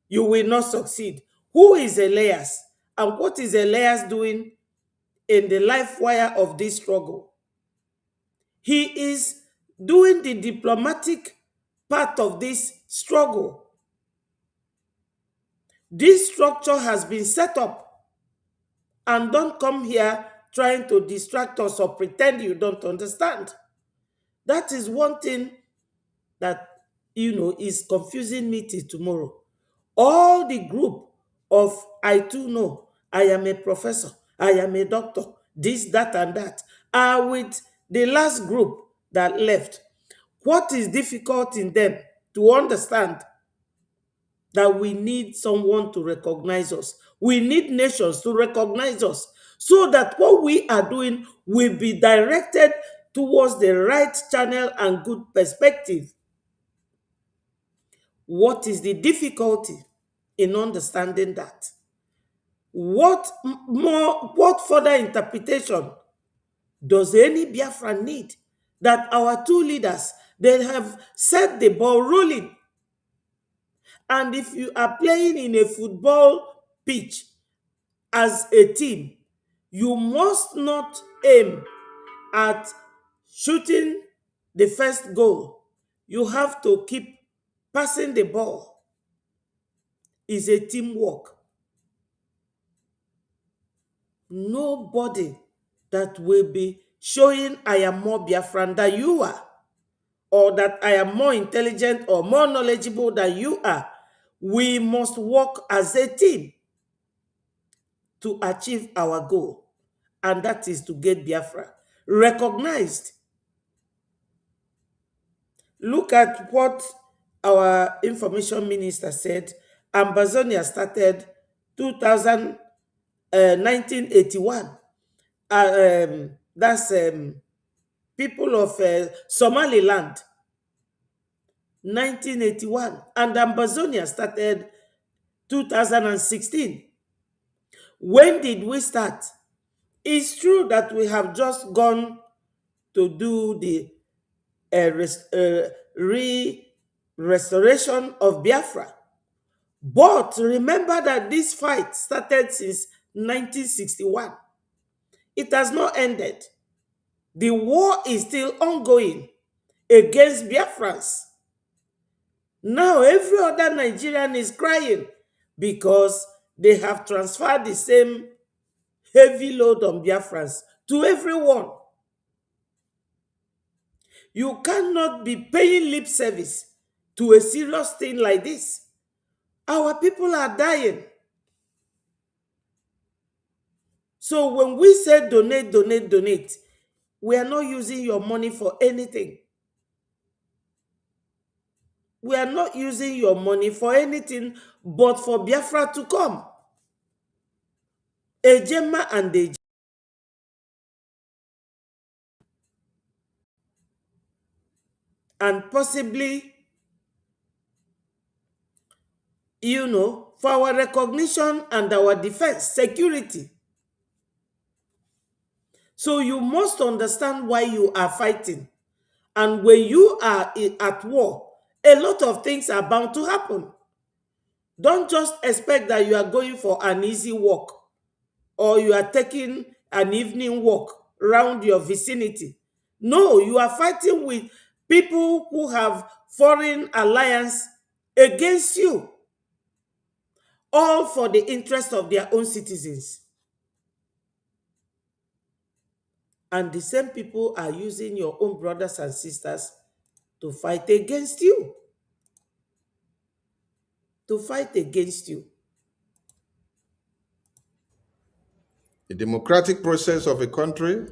You will not succeed. Who is Elias? And what is Elias doing in the life wire of this struggle? He is doing the diplomatic part of this struggle. This structure has been set up, and don't come here trying to distract us or pretend you don't understand. That is one thing that, is confusing me till tomorrow. All the group of I too know, I am a professor, I am a doctor, this, that, and that, are with the last group that left. What is difficult in them to understand that we need someone to recognize us. We need nations to recognize us so that what we are doing will be directed towards the right channel and good perspective. What is the difficulty in understanding that? What further interpretation does any Biafra need that our two leaders, they have set the ball rolling? And if you are playing in a football pitch as a team, you must not aim at shooting the first goal. You have to keep passing the ball. It's a teamwork. Nobody that will be showing I am more Biafran than you are, or that I am more intelligent or more knowledgeable than you are. We must work as a team to achieve our goal, and that is to get Biafra recognized. Look at what our information minister said. Ambazonia started 1981. That's people of Somaliland, 1981. And Ambazonia started 2016. When did we start? It's true that we have just gone to do the restoration of Biafra. But remember that this fight started since 1961. It has not ended. The war is still ongoing against Biafrans. Now every other Nigerian is crying because they have transferred the same heavy load on Biafrans to everyone. You cannot be paying lip service to a serious thing like this. Our people are dying. So when we say donate, donate, donate, we are not using your money for anything. We are not using your money for anything but for Biafra to come. Ejema and Ejema. and possibly, for our recognition and our defense, security. So you must understand why you are fighting. And when you are at war, a lot of things are bound to happen. Don't just expect that you are going for an easy walk or you are taking an evening walk around your vicinity. No, you are fighting with people who have foreign alliance against you, all for the interest of their own citizens. And the same people are using your own brothers and sisters to fight against you. To fight against you. The democratic process of a country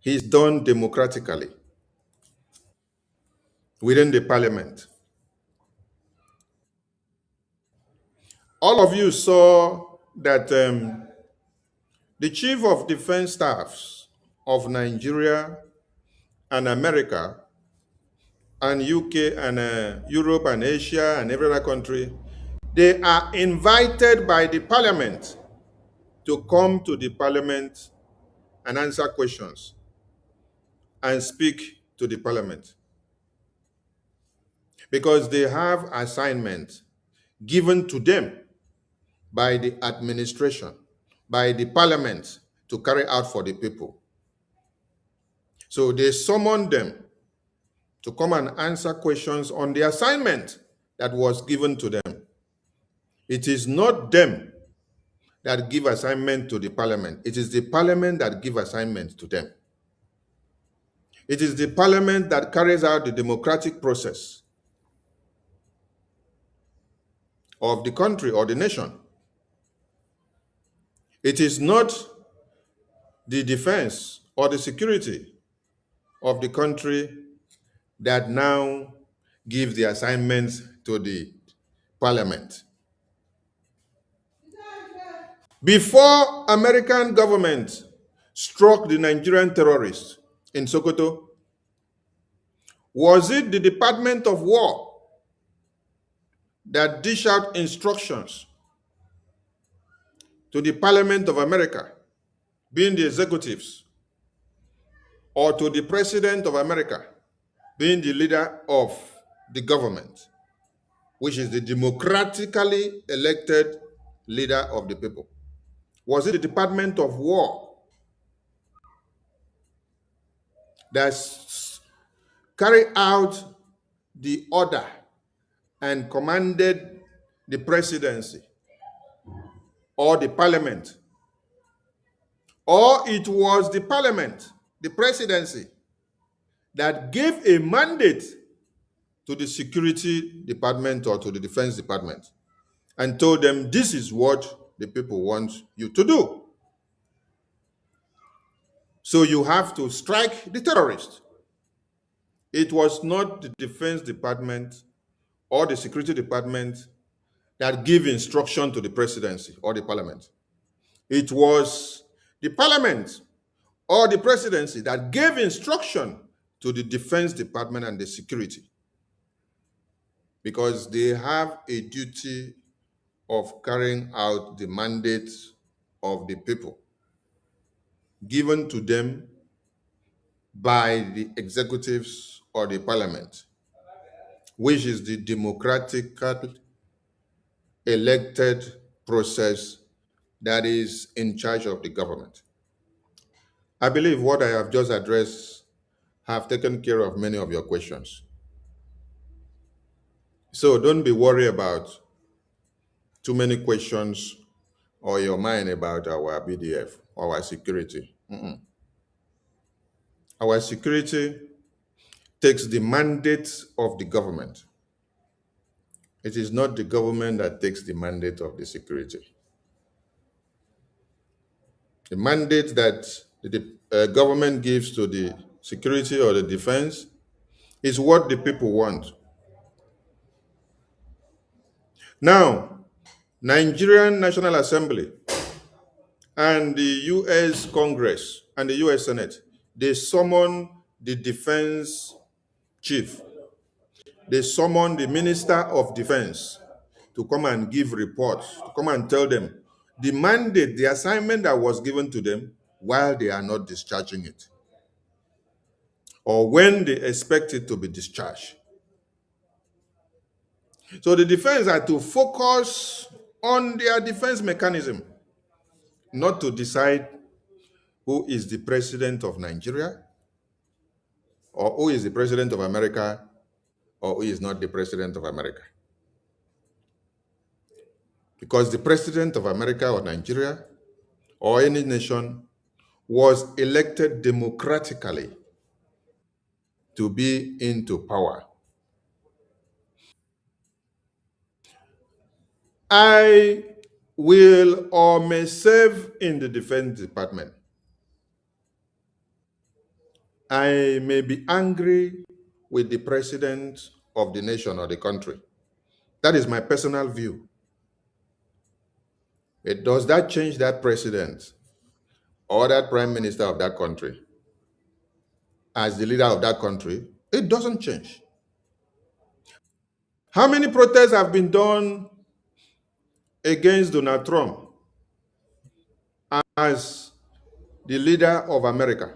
is done democratically within the parliament. All of you saw that the chief of defense staffs of Nigeria and America and UK and Europe and Asia and every other country, they are invited by the parliament to come to the parliament and answer questions and speak to the parliament because they have assignments given to them by the administration, by the parliament to carry out for the people. So they summoned them to come and answer questions on the assignment that was given to them. It is not them that give assignment to the parliament. It is the parliament that give assignment to them. It is the parliament that carries out the democratic process of the country or the nation. It is not the defense or the security of the country that now give the assignments to the parliament. Before American government struck the Nigerian terrorists in Sokoto, was it the Department of War that dish out instructions to the Parliament of America, being the executives, or to the President of America, being the leader of the government, which is the democratically elected leader of the people? Was it the Department of War that carried out the order and commanded the presidency or the parliament? Or it was the parliament, the presidency, that gave a mandate to the security department or to the defense department and told them, this is what the people want you to do. So you have to strike the terrorists. It was not the defense department or the security department that gave instruction to the presidency or the parliament. It was the parliament or the presidency that gave instruction to the defense department and the security, because they have a duty of carrying out the mandate of the people given to them by the executives or the parliament, which is the democratically elected process that is in charge of the government. I believe what I have just addressed have taken care of many of your questions. So don't be worried about too many questions or your mind about our BDF or our security. Our security takes the mandate of the government. It is not the government that takes the mandate of the security. The mandate that the government gives to the security or the defense is what the people want. Now, Nigerian National Assembly and the US Congress and the US Senate, they summon the defense chief, they summoned the Minister of Defense to come and give reports, to come and tell them the mandate, the assignment that was given to them while they are not discharging it, or when they expect it to be discharged. So the defense had to focus on their defense mechanism, not to decide who is the president of Nigeria, or who is the president of America, or who is not the president of America. Because the president of America or Nigeria or any nation was elected democratically to be into power. I will or may serve in the Defense Department. I may be angry with the president of the nation or the country. That is my personal view. Does that change that president or that prime minister of that country as the leader of that country? It doesn't change. How many protests have been done against Donald Trump as the leader of America?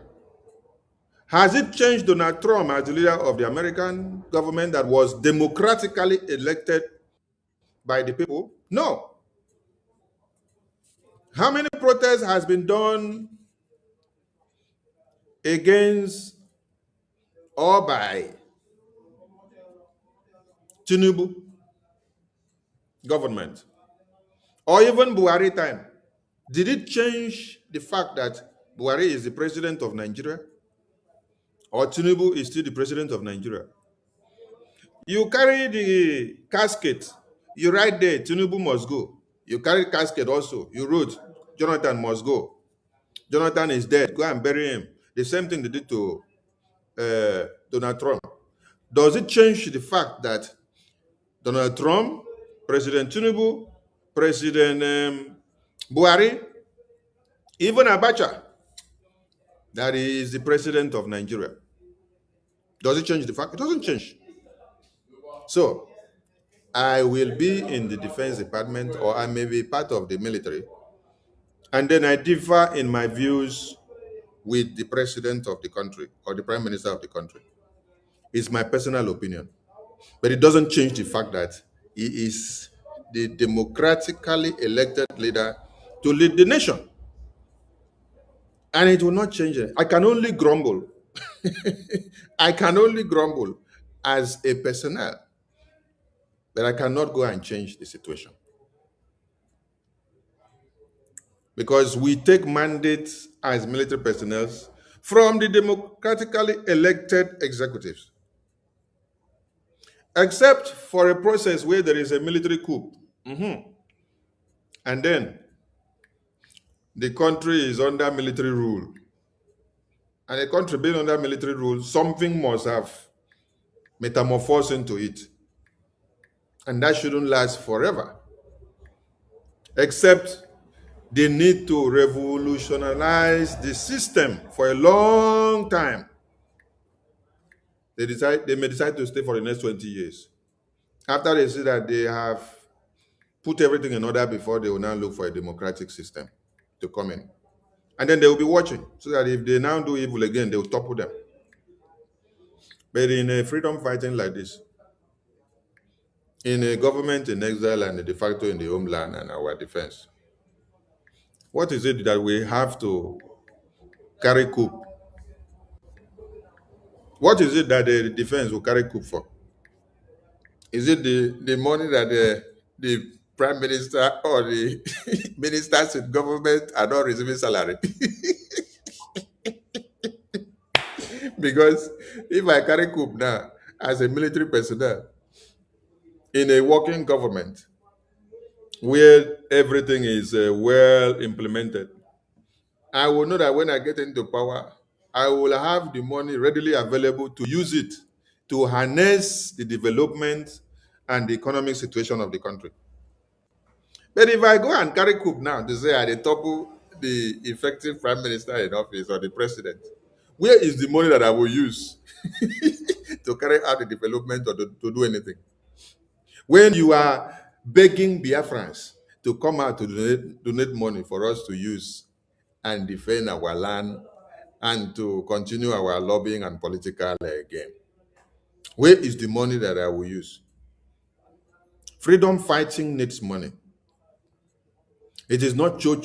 Has it changed Donald Trump as the leader of the American government that was democratically elected by the people? No. How many protests has been done against or by Tinubu government or even Buhari time? Did it change the fact that Buhari is the president of Nigeria or Tinubu is still the president of Nigeria? You carry the casket, you write there, Tinubu must go. You carry casket also, you wrote, Jonathan must go. Jonathan is dead, go and bury him. The same thing they did to Donald Trump. Does it change the fact that Donald Trump, President Tinubu, President Buhari, even Abacha, that he is the president of Nigeria? Does it change the fact? It doesn't change. So, I will be in the Defense Department or I may be part of the military. And then I differ in my views with the president of the country or the prime minister of the country. It's my personal opinion. But it doesn't change the fact that he is the democratically elected leader to lead the nation. And it will not change it. I can only grumble. I can only grumble as a personnel. But I cannot go and change the situation. Because we take mandates as military personnel from the democratically elected executives. Except for a process where there is a military coup. And then the country is under military rule. And a country being under military rule, something must have metamorphosed into it. And that shouldn't last forever. Except they need to revolutionize the system for a long time. They may decide to stay for the next 20 years. After they see that they have put everything in order before, they will now look for a democratic system to come in. And then they will be watching, so that if they now do evil again, they will topple them. But in a freedom fighting like this, in a government in exile and a de facto in the homeland and our defense, what is it that we have to carry coup? What is it that the defense will carry coup for? Is it the money that the prime minister or the ministers in government are not receiving salary? Because if I carry coup now as a military personnel in a working government where everything is well implemented, I will know that when I get into power, I will have the money readily available to use it to harness the development and the economic situation of the country. But if I go and carry coup now to say I topple the effective prime minister in office or the president, Where is the money that I will use to carry out the development or to do anything? When you are begging Biafrans to come out to donate money for us to use and defend our land and to continue our lobbying and political game. Where is the money that I will use? Freedom fighting needs money. It is not cho.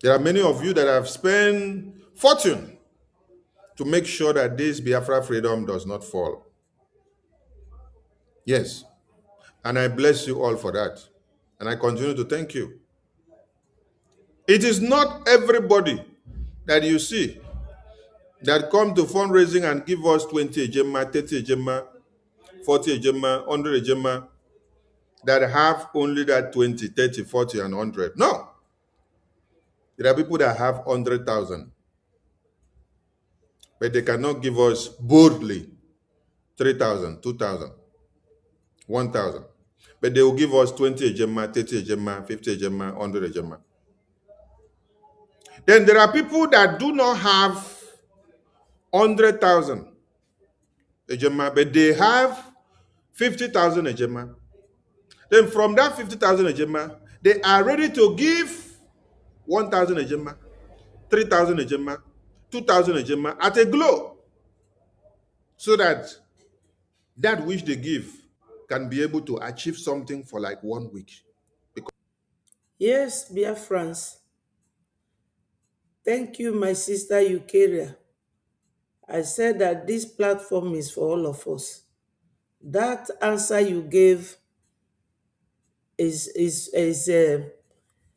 There are many of you that have spent fortune to make sure that this Biafra freedom does not fall. Yes, and I bless you all for that. And I continue to thank you. It is not everybody that you see that come to fundraising and give us 20 ejema, 30 ejema, 40 ejema, 100 ejema, that have only that 20, 30, 40, and 100. No. There are people that have 100,000, but they cannot give us boldly 3,000, 2,000, 1,000. But they will give us 20 ejema, 30 ejema, 50 ejema, 100 ejema. Then there are people that do not have 100,000 ejema, but they have 50,000 ejema. Then from that 50,000 ejema, they are ready to give 1,000 ejema, 3,000 ejema, 2,000 ejema at a glow, so that which they give can be able to achieve something for like 1 week. Yes, Biafrans. Thank you, my sister Eukaria. I said that this platform is for all of us. That answer you gave is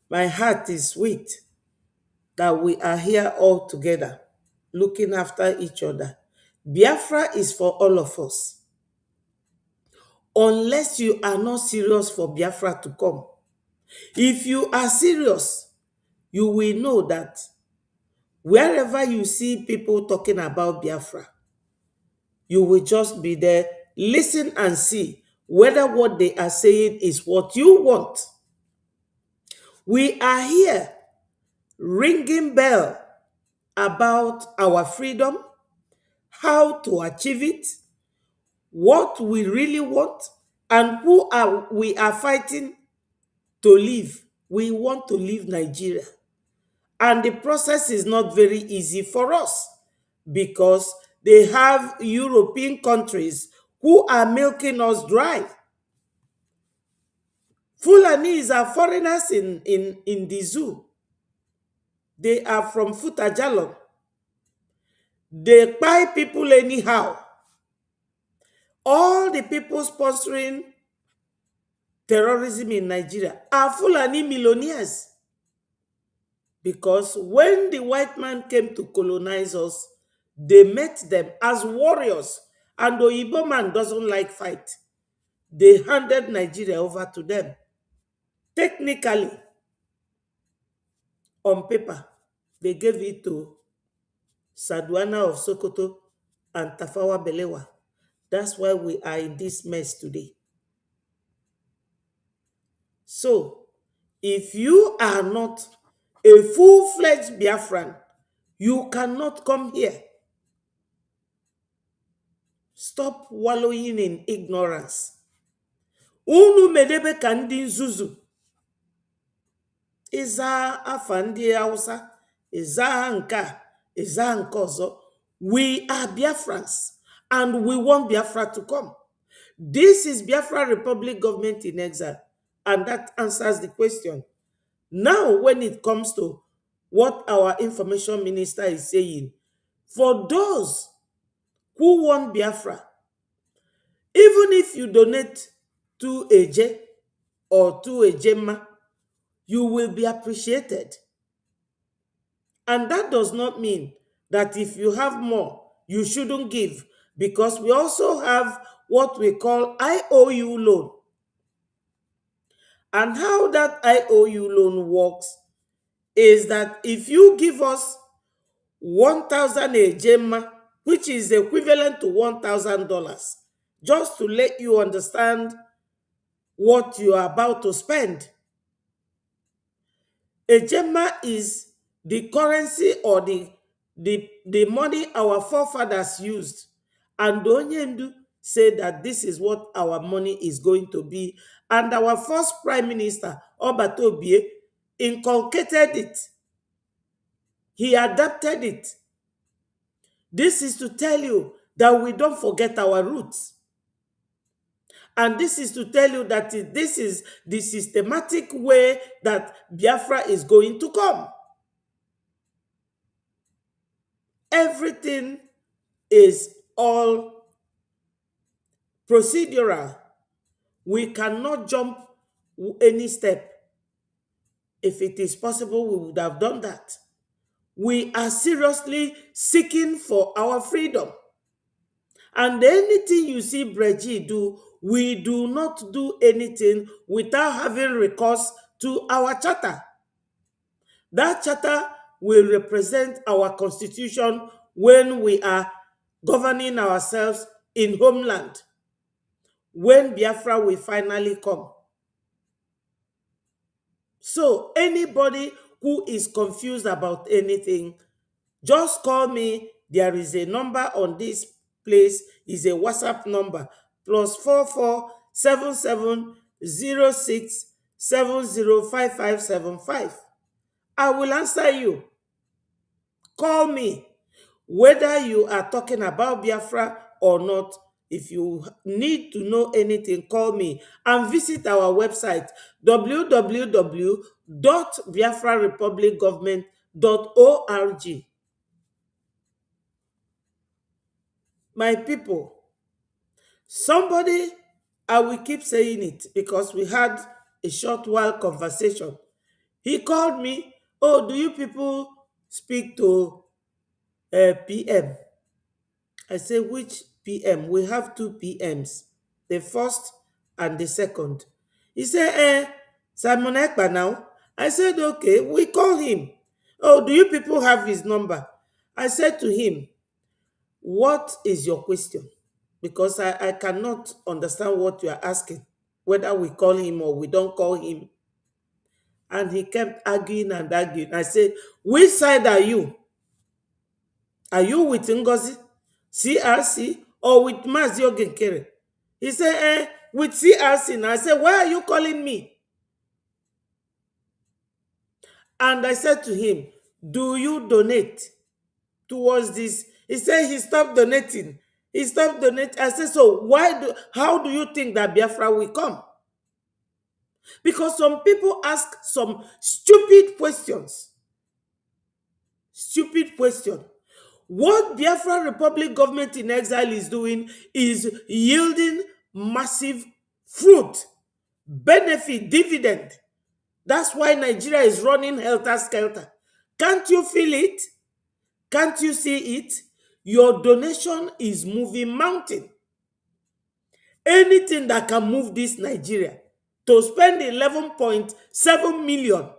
my heart is sweet that we are here all together, looking after each other. Biafra is for all of us. Unless you are not serious for Biafra to come. If you are serious, you will know that wherever you see people talking about Biafra, you will just be there, listen and see whether what they are saying is what you want. We are here ringing bell about our freedom, how to achieve it, what we really want, and we are fighting to live. We want to leave Nigeria. And the process is not very easy for us because they have European countries who are milking us dry. Fulani are foreigners in the zoo. They are from Futajalon. They buy people anyhow. All the people sponsoring terrorism in Nigeria are Fulani millionaires. Because when the white man came to colonize us, they met them as warriors. And the Igbo man doesn't like fight. They handed Nigeria over to them. Technically, on paper, they gave it to Saduana of Sokoto and Tafawa Balewa. That's why we are in this mess today. So, if you are not a full-fledged Biafran, you cannot come here. Stop wallowing in ignorance. Unu medebe ka ndị nzuzu. Ịza afa ndị Hausa, ịza nke a, ịza nke ọzọ. We are Biafrans and we want Biafra to come. This is Biafra Republic government in exile, and that answers the question. Now, when it comes to what our information minister is saying, for those who want Biafra, even if you donate to Eje or to Ejema, you will be appreciated. And that does not mean that if you have more, you shouldn't give, because we also have what we call IOU loan. And how that IOU loan works is that if you give us 1,000 Ejema, which is equivalent to $1,000, just to let you understand what you are about to spend. Ejema is the currency or the the money our forefathers used. And Onyendu said that this is what our money is going to be. And our first prime minister, Obatobie, inculcated it. He adapted it. This is to tell you that we don't forget our roots. And this is to tell you that this is the systematic way that Biafra is going to come. Everything is all procedural. We cannot jump any step. If it is possible, we would have done that. We are seriously seeking for our freedom. And anything you see Breji do, we do not do anything without having recourse to our charter. That charter will represent our constitution when we are governing ourselves in homeland, when Biafra will finally come. So anybody who is confused about anything, just call me. There is a number on this place, is a WhatsApp number, +44 7706705575. I will answer you. Call me, whether you are talking about Biafra or not. If you need to know anything, call me and visit our website www.biafrarepublicgovernment.org. My people, somebody, I will keep saying it because we had a short while conversation. He called me, oh, do you people speak to PM? I say, which PM? We have two PMs, the first and the second. He said, Simon Ekpa now. I said, okay, we call him. Oh, do you people have his number? I said to him, what is your question? Because I cannot understand what you are asking, whether we call him or we don't call him. And he kept arguing and arguing. I said, which side are you? Are you with Ngozi, CRC, or with Mazio Genkere? He said, with CRC. And I said, why are you calling me? And I said to him, do you donate towards this? He said he stopped donating. He stopped donating. I said, so how do you think that Biafra will come? Because some people ask some stupid questions. Stupid question. What Biafra Republic government in exile is doing is yielding massive fruit, benefit, dividend. That's why Nigeria is running helter-skelter. Can't you feel it? Can't you see it? Your donation is moving mountain. Anything that can move this Nigeria to spend 11.7 million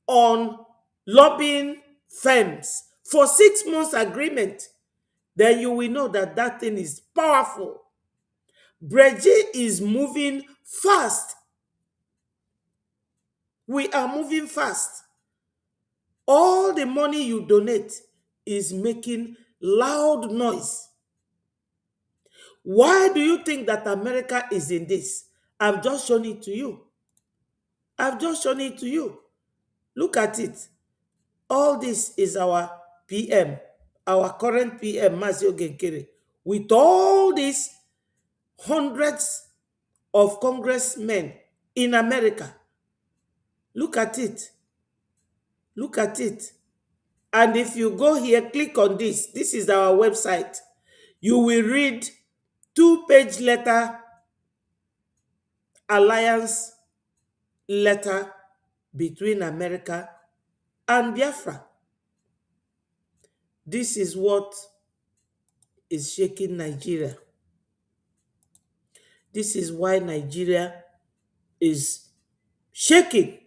on lobbying firms for 6 months agreement, then you will know that that thing is powerful. Breji is moving fast. We are moving fast. All the money you donate is making loud noise. Why do you think that America is in this? I've just shown it to you. I've just shown it to you. Look at it. All this is our PM, our current PM, Mazio Genkere, with all these hundreds of congressmen in America. Look at it. Look at it. And if you go here, click on this. This is our website. You will read 2-page letter, alliance letter between America and Biafra. This is what is shaking Nigeria. This is why Nigeria is shaking.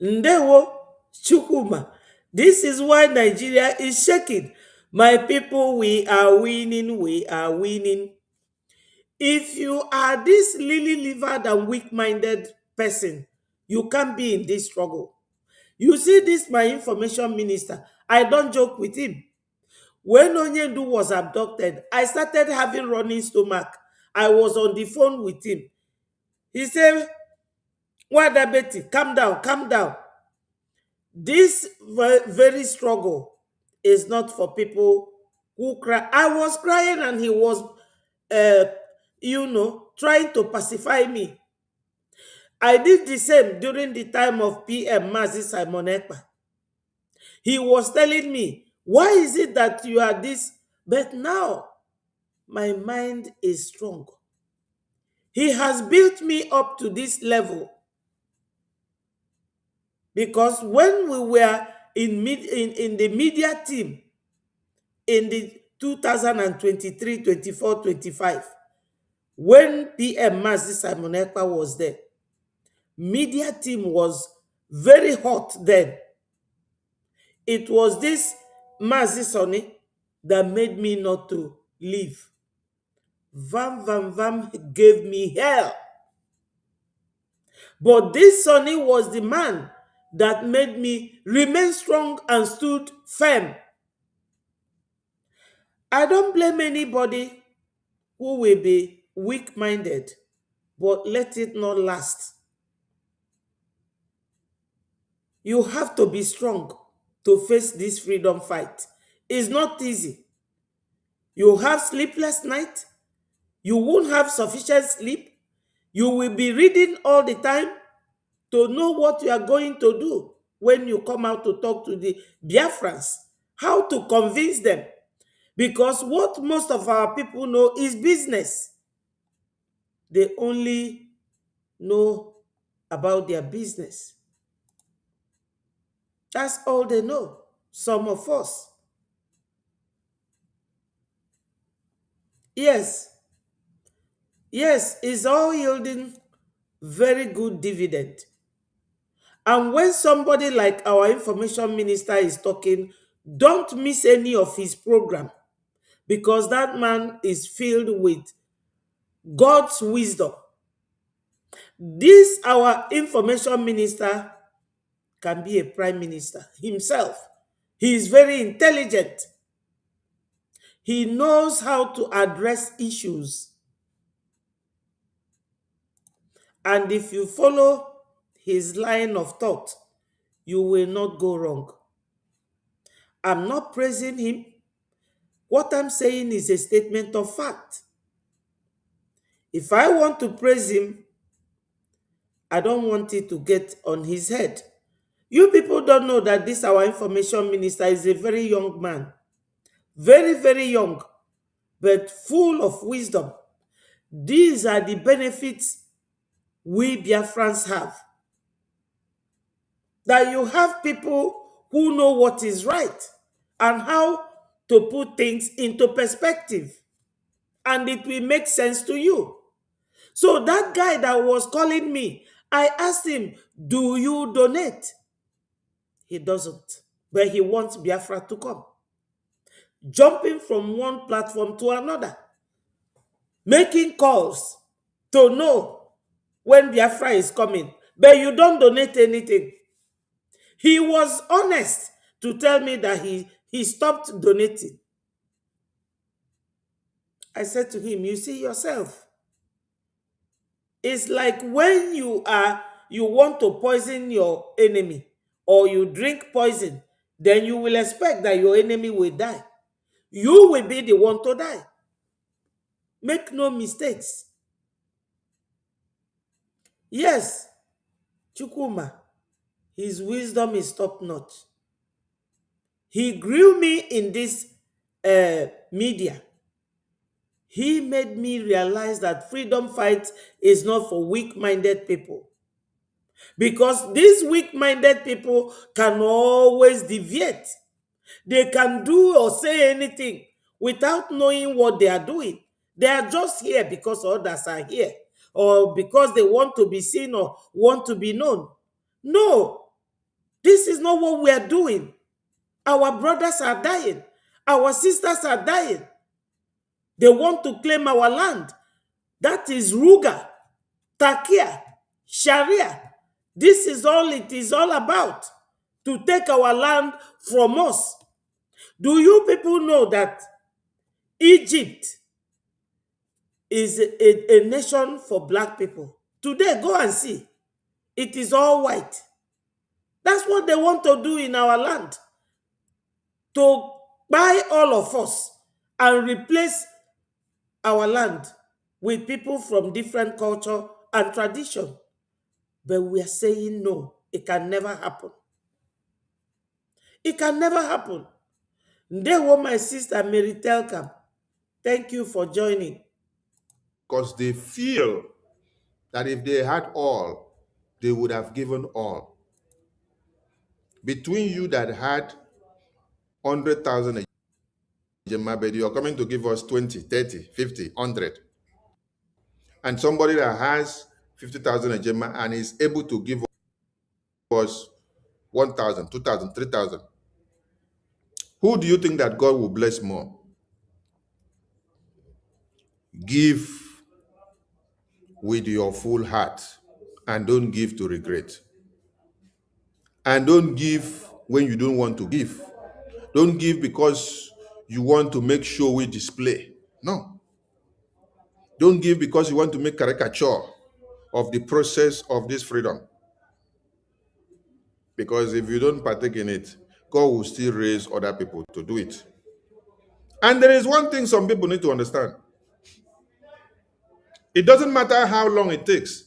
Ndewo Chukuma. This is why Nigeria is shaking. My people, we are winning. We are winning. If you are this lily-livered and weak-minded person, you can't be in this struggle. You see this, my information minister. I don't joke with him. When Onyendu was abducted, I started having running stomach. I was on the phone with him. He said, Wada Betty, calm down, calm down. This very struggle is not for people who cry. I was crying and he was, trying to pacify me. I did the same during the time of PM Mazi Simon Ekpa. He was telling me, why is it that you are this? But now, my mind is strong. He has built me up to this level. Because when we were in the media team in the 2023, 24, 25, when PM Mazi Simon Ekpa was there, media team was very hot then. It was this Mazi Sonny that made me not to leave. Vam gave me hell. But this Sonny was the man that made me remain strong and stood firm. I don't blame anybody who will be weak-minded, but let it not last. You have to be strong to face this freedom fight. It's not easy. You have sleepless nights. You won't have sufficient sleep. You will be reading all the time to know what you are going to do when you come out to talk to the Biafrans. How to convince them. Because what most of our people know is business. They only know about their business. That's all they know. Some of us. Yes, it's all yielding very good dividend. And when somebody like our information minister is talking, don't miss any of his program, because that man is filled with God's wisdom. This, our information minister, can be a prime minister himself. He is very intelligent. He knows how to address issues. And if you follow his line of thought, you will not go wrong. I'm not praising him. What I'm saying is a statement of fact. If I want to praise him, I don't want it to get on his head. You people don't know that this our information minister is a very young man. Very, very young, but full of wisdom. These are the benefits we Biafrans have. That you have people who know what is right and how to put things into perspective. And it will make sense to you. So that guy that was calling me, I asked him, do you donate? He doesn't. But he wants Biafra to come. Jumping from one platform to another. Making calls to know when Biafra is coming. But you don't donate anything. He was honest to tell me that he stopped donating. I said to him, you see yourself. It's like when you want to poison your enemy or you drink poison, then you will expect that your enemy will die. You will be the one to die. Make no mistakes. Yes, Chukuma, his wisdom is top-notch. He grew me in this media. He made me realize that freedom fight is not for weak-minded people. Because these weak-minded people can always deviate. They can do or say anything without knowing what they are doing. They are just here because others are here, or because they want to be seen or want to be known. No, this is not what we are doing. Our brothers are dying. Our sisters are dying. They want to claim our land. That is Ruga, Takia, Sharia. This is all it is all about. To take our land from us. Do you people know that Egypt is a nation for black people? Today, go and see. It is all white. That's what they want to do in our land. To buy all of us and replace our land with people from different culture and tradition. But we are saying no, it can never happen. It can never happen. They were my sister Mary Telkam. Thank you for joining. Because they feel that if they had all, they would have given all. Between you that had 100,000 Ejema, but you're coming to give us 20, 30, 50, 100. And somebody that has 50,000 Ejema and is able to give us 1,000, 2,000, 3,000. Who do you think that God will bless more? Give with your full heart and don't give to regret. And don't give when you don't want to give. Don't give because you want to make sure we display. No. Don't give because you want to make caricature of the process of this freedom. Because if you don't partake in it, God will still raise other people to do it. And there is one thing some people need to understand. It doesn't matter how long it takes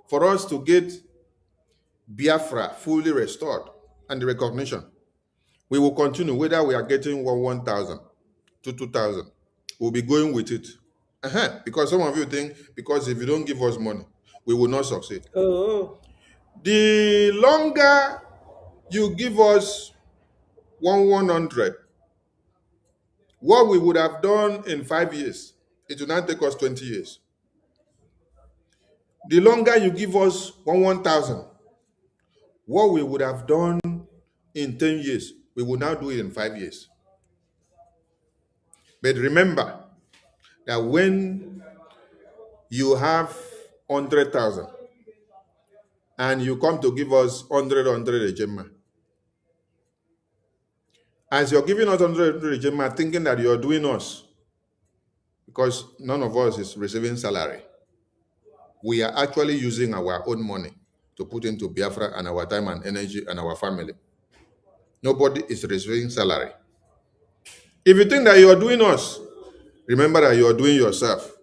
for us to get Biafra fully restored and the recognition. We will continue whether we are getting 1,000 to 2,000. We'll be going with it. Because some of you think, because if you don't give us money, we will not succeed. Oh. The longer you give us 100, what we would have done in 5 years, it will now take us 20 years. The longer you give us 1,000, what we would have done in 10 years, we will now do it in 5 years. But remember that when you have 100,000 and you come to give us 100 Ejema, as you're giving us 100 Ejema, thinking that you're doing us, because none of us is receiving salary, we are actually using our own money to put into Biafra and our time and energy and our family. Nobody is receiving salary. If you think that you are doing us, remember that you are doing yourself.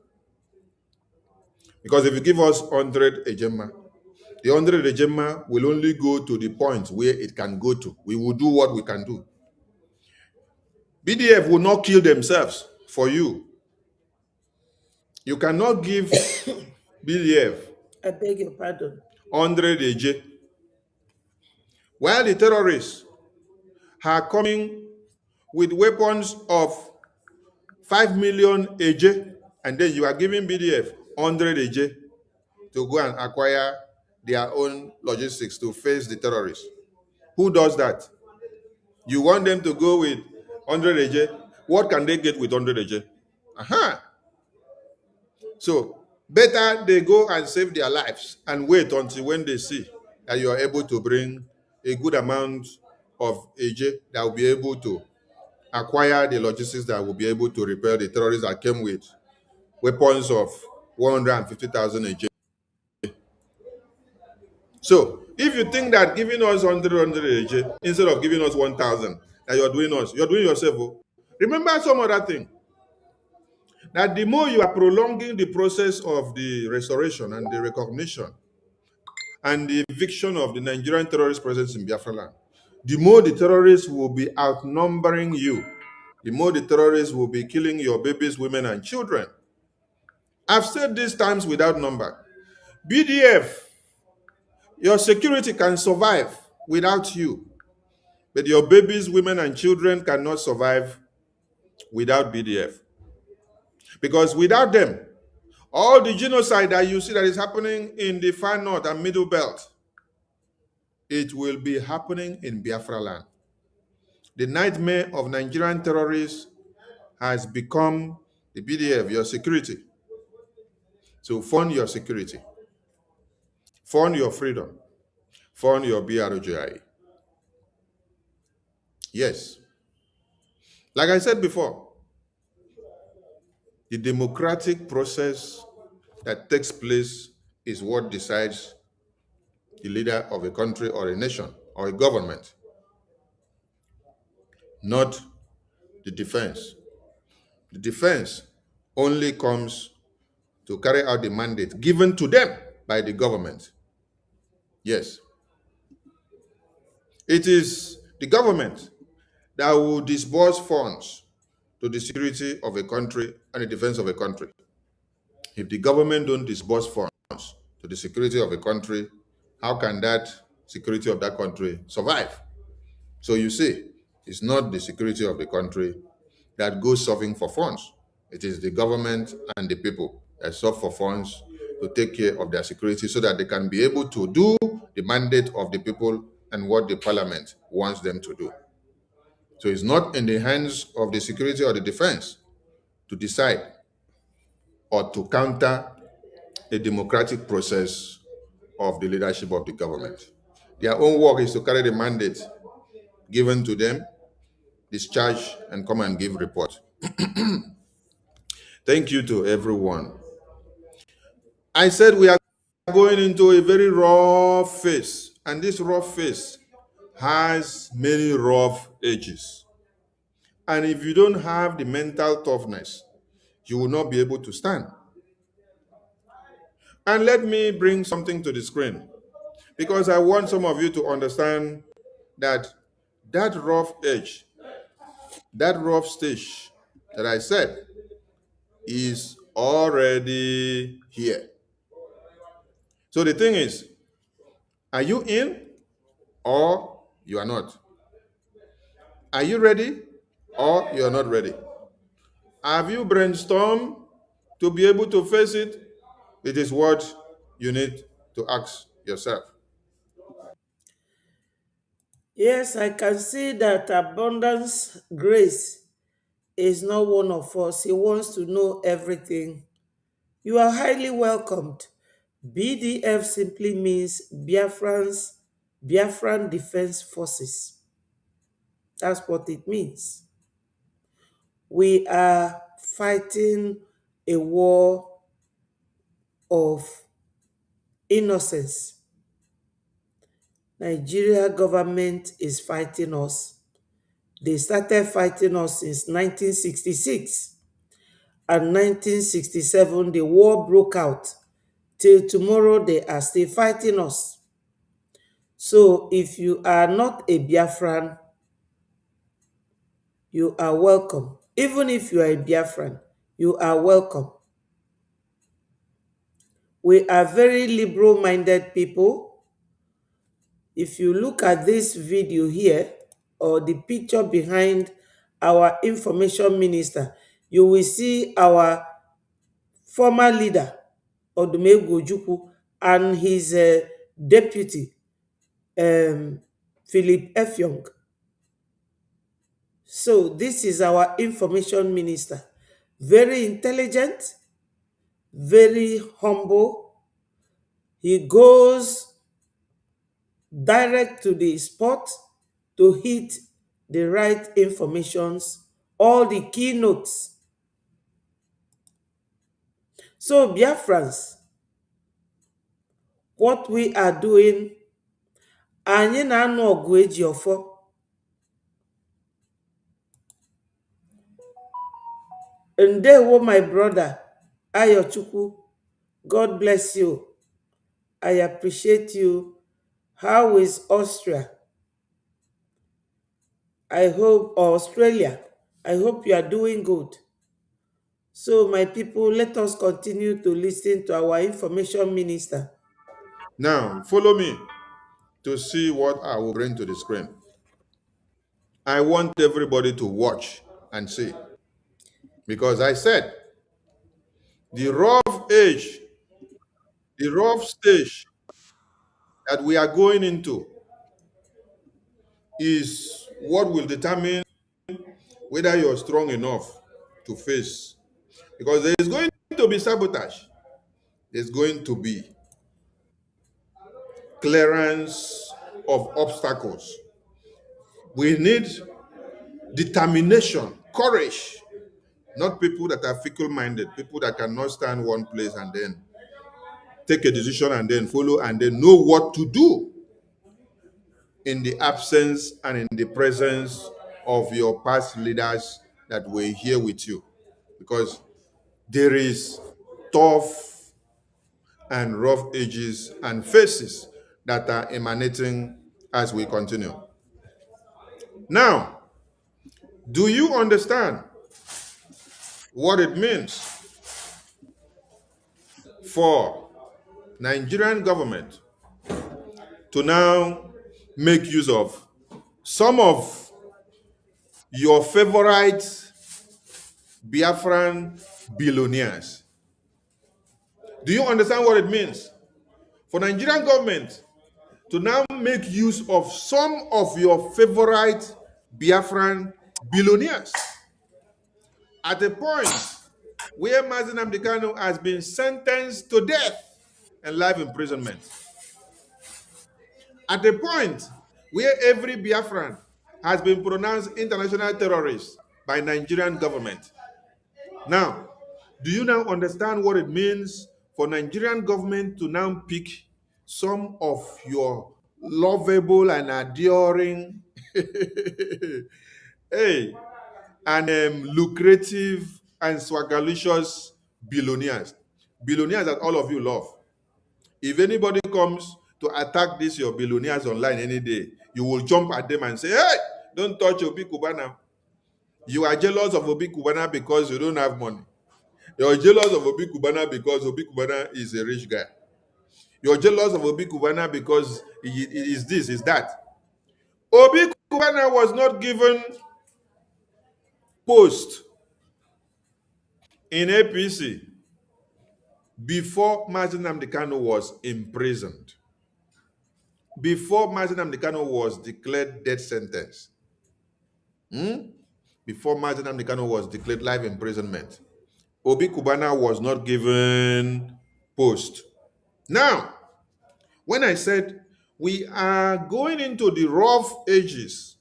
Because if you give us 100 Ejema, the 100 Ejema will only go to the point where it can go to. We will do what we can do. BDF will not kill themselves for you. You cannot give BDF I beg your pardon. 100 AJ, while the terrorists are coming with weapons of 5 million AJ, and then you are giving BDF 100 AJ to go and acquire their own logistics to face the terrorists. Who does that? You want them to go with 100 AJ? What can they get with 100 AJ? So better they go and save their lives and wait until when they see that you are able to bring a good amount of AJ that will be able to acquire the logistics that will be able to repel the terrorists that came with weapons of 150,000 AJ. So if you think that giving us 100 AJ instead of giving us 1,000, that you're doing us, you're doing yourself. Remember some other thing. That the more you are prolonging the process of the restoration and the recognition and the eviction of the Nigerian terrorist presence in Biafra land, the more the terrorists will be outnumbering you. The more the terrorists will be killing your babies, women, and children. I've said this times without number. BDF, your security can survive without you, but your babies, women, and children cannot survive without BDF. Because without them, all the genocide that you see that is happening in the far north and middle belt, it will be happening in Biafra land. The nightmare of Nigerian terrorists has become the BDF, your security. So fund your security, fund your freedom, fund your BROGI. Yes. Like I said before, the democratic process that takes place is what decides the leader of a country or a nation or a government, not the defense. The defense only comes to carry out the mandate given to them by the government. Yes, it is the government that will disburse funds to the security of a country and the defense of a country. If the government don't disburse funds to the security of a country, how can that security of that country survive? So you see, it's not the security of the country that goes serving for funds. It is the government and the people that serve for funds to take care of their security so that they can be able to do the mandate of the people and what the parliament wants them to do. So it's not in the hands of the security or the defense to decide or to counter a democratic process of the leadership of the government. Their own work is to carry the mandate given to them, discharge, and come and give report. Thank you to everyone. I said we are going into a very rough phase, and this rough phase has many rough edges. And if you don't have the mental toughness, you will not be able to stand. And let me bring something to the screen, because I want some of you to understand that that rough edge, that rough stage that I said is already here. So the thing is, are you in or you are not? Are you ready or you are not ready? Have you brainstormed to be able to face it? It is what you need to ask yourself. Yes, I can see that abundance grace is not one of us. He wants to know everything. You are highly welcomed. BDF simply means Biafran Defense Forces. That's what it means. We are fighting a war of innocence. Nigeria government is fighting us. They started fighting us since 1966. And 1967, the war broke out. Till tomorrow, they are still fighting us. So if you are not a Biafran, you are welcome. Even if you are a Biafran, you are welcome. We are very liberal-minded people. If you look at this video here, or the picture behind our information minister, you will see our former leader, Odumegwu Ojukwu, and his deputy, Philip Effiong. So this is our information minister. Very intelligent, very humble. He goes direct to the spot to hit the right informations, all the keynotes. So Biafrans, what we are doing, anyị na-anụ ọgụ eji ọfọ. Ndewo, my brother Ayochukwu. God bless you. I appreciate you. How is Austria? I hope, or Australia, I hope you are doing good. So my people, let us continue to listen to our information minister. Now, follow me to see what I will bring to the screen. I want everybody to watch and see, because I said the rough age, the rough stage that we are going into is what will determine whether you're strong enough to face. Because there is going to be sabotage, there's going to be clearance of obstacles. We need determination courage, not people that are fickle-minded, people that cannot stand one place and then take a decision and then follow and then know what to do in the absence and in the presence of your past leaders that were here with you. Because there is tough and rough edges and faces that are emanating as we continue. Now, do you understand what it means for Nigerian government to now make use of some of your favorite Biafran billionaires? Do you understand what it means for Nigerian government to now make use of some of your favorite Biafran billionaires at a point where Mazi Nnamdi Kanu has been sentenced to death and life imprisonment? At a point where every Biafran has been pronounced international terrorist by Nigerian government. Now, do you now understand what it means for Nigerian government to now pick some of your lovable and adoring hey, and lucrative and swagalicious billionaires that all of you love? If anybody comes to attack this your billionaires online any day, you will jump at them and say, hey, don't touch Obi Kubana. You are jealous of Obi Kubana because you don't have money. You're jealous of Obi Kubana because Obi Kubana is a rich guy. You're jealous of Obi Kubana because he is this, is that. Obi Kubana was not given post in APC before Mazi Nnamdi Kanu was imprisoned. Before Mazi Nnamdi Kanu was declared death sentence. Before Mazi Nnamdi Kanu was declared life imprisonment, Obi Kubana was not given post. Now, when I said we are going into the rough edges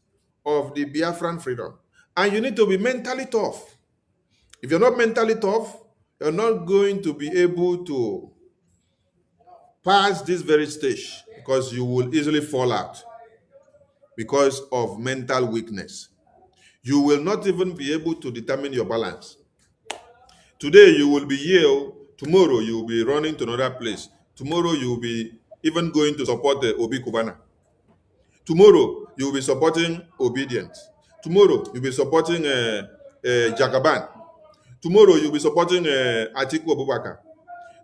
of the Biafran freedom, and you need to be mentally tough. If you're not mentally tough, you're not going to be able to pass this very stage because you will easily fall out because of mental weakness. You will not even be able to determine your balance. Today you will be here, tomorrow you will be running to another place. Tomorrow you will be even going to support the Obi Kubana. Tomorrow you will be supporting Obedience. Tomorrow you'll be supporting Jagaban. Tomorrow you'll be supporting Atiku Abubakar.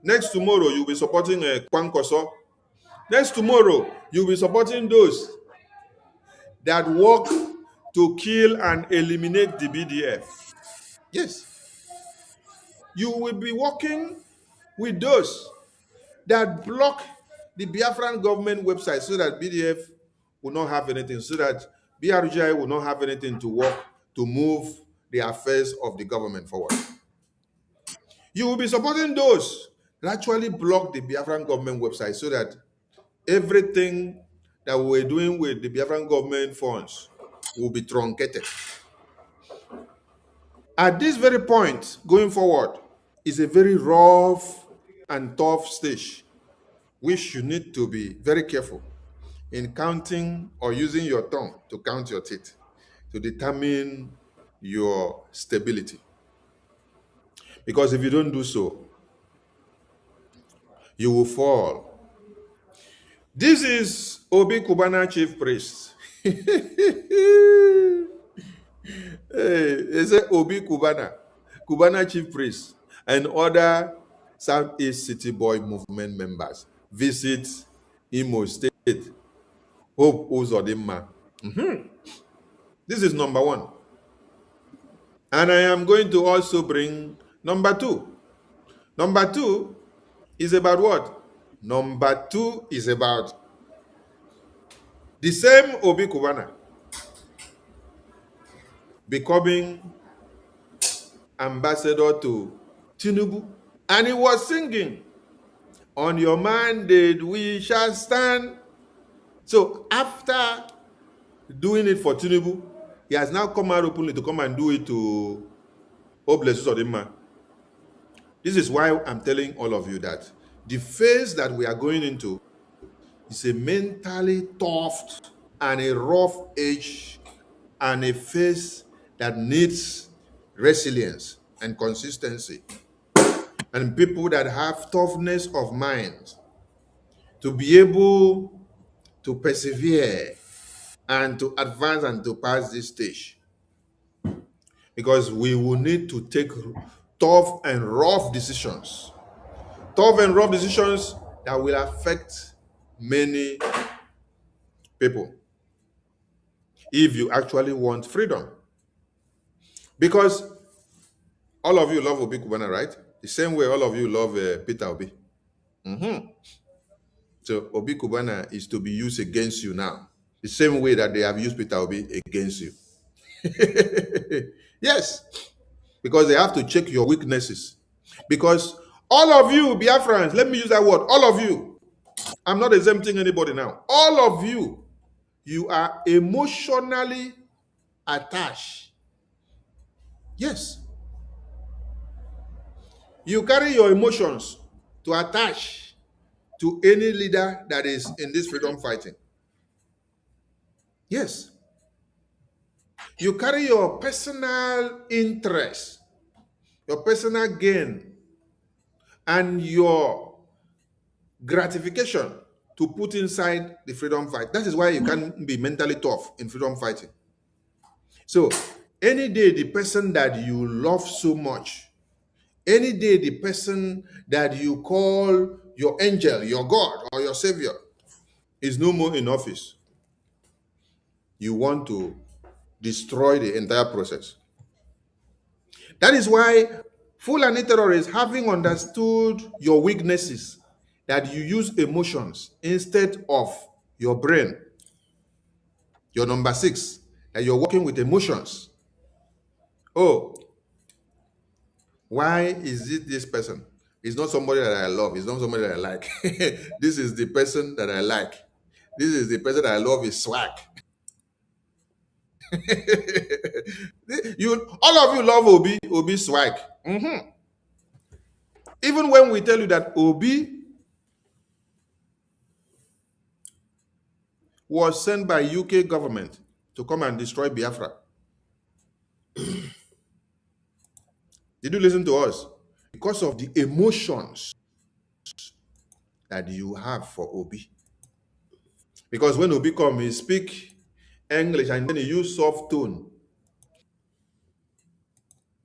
Next tomorrow you'll be supporting Kwankoso. Next tomorrow you'll be supporting those that work to kill and eliminate the BDF. Yes. You will be working with those that block the Biafran government website so that BDF will not have anything, so that BRGI will not have anything to work to move the affairs of the government forward. You will be supporting those that actually block the Biafran government website so that everything that we're doing with the Biafran government funds will be truncated. At this very point, going forward, is a very rough and tough stage, which you need to be very careful in counting or using your tongue to count your teeth to determine your stability. Because if you don't do so, you will fall. This is Obi Kubana chief priest. Hey, is it Obi Kubana chief priest, and other Southeast City Boy movement members visit Imo State, Hope Uzodinma. This is number one. And I am going to also bring number two. Number two is about what? Number two is about the same Obi Kubana becoming ambassador to Tinubu. And he was singing, on your mandate we shall stand. So after doing it for Tinubu, he has now come out openly to come and do it to Oblesus Odima. This is why I'm telling all of you that the phase that we are going into is a mentally tough and a rough age and a phase that needs resilience and consistency and people that have toughness of mind to be able to persevere and to advance and to pass this stage. Because we will need to take tough and rough decisions. Tough and rough decisions that will affect many people if you actually want freedom. Because all of you love Obi Kubana, right? The same way all of you love Peter Obi. So Obi Kubana is to be used against you now. The same way that they have used Peter Obi against you. Yes, because they have to check your weaknesses. Because all of you, Biafrans, let me use that word, all of you, I'm not exempting anybody now. All of you, you are emotionally attached. Yes. You carry your emotions to attach to any leader that is in this freedom fighting. Yes. You carry your personal interest, your personal gain, and your gratification to put inside the freedom fight. That is why you can be mentally tough in freedom fighting. So, any day the person that you love so much, any day the person that you call your angel, your God, or your savior is no more in office, you want to destroy the entire process. That is why Fulani terrorists, having understood your weaknesses, that you use emotions instead of your brain, your number 6, that you're working with emotions. Oh, why is it this person? It's not somebody that I love. It's not somebody that I like. This is the person that I like. This is the person that I love is swag. All of you love Obi swag. Even when we tell you that Obi was sent by UK government to come and destroy Biafra. Did you listen to us? Because of the emotions that you have for Obi. Because when Obi come, he speak English and then he use soft tone.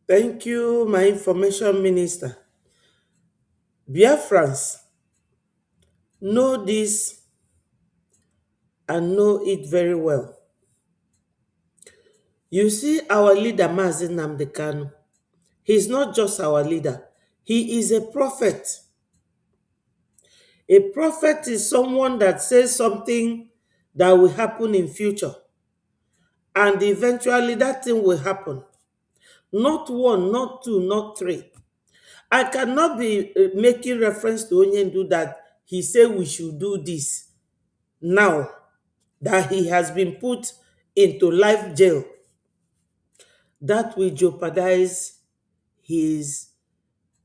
Thank you, my information minister. Biafrans know this and know it very well. You see, our leader, Mazi Nnamdi Kanu, he's not just our leader. He is a prophet. A prophet is someone that says something that will happen in future. And eventually that thing will happen. Not 1, not 2, not 3. I cannot be making reference to Onyendu that he said we should do this now that he has been put into life jail. That will jeopardize his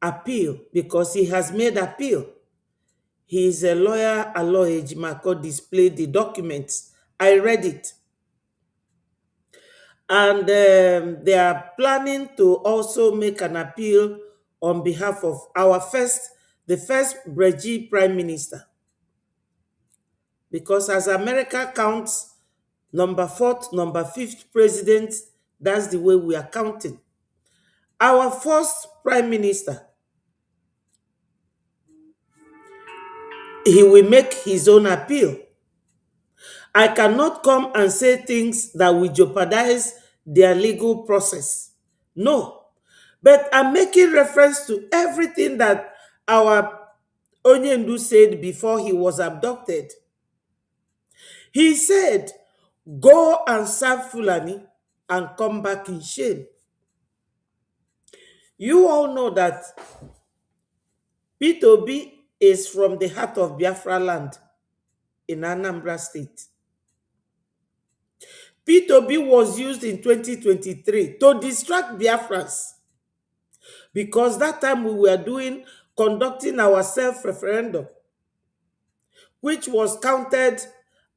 appeal because he has made appeal. He is a lawyer, Aloy Ejimako displayed the documents. I read it. And they are planning to also make an appeal on behalf of the first Breji Prime Minister. Because as America counts number 4th, number 5th president, that's the way we are counting. Our first Prime Minister, he will make his own appeal. I cannot come and say things that will jeopardize their legal process. No. But I'm making reference to everything that our Onyendu said before he was abducted. He said, go and serve Fulani and come back in shame. You all know that P2B is from the heart of Biafra land in Anambra State. P2B was used in 2023 to distract Biafrans, because that time we were conducting our self-referendum, which was counted,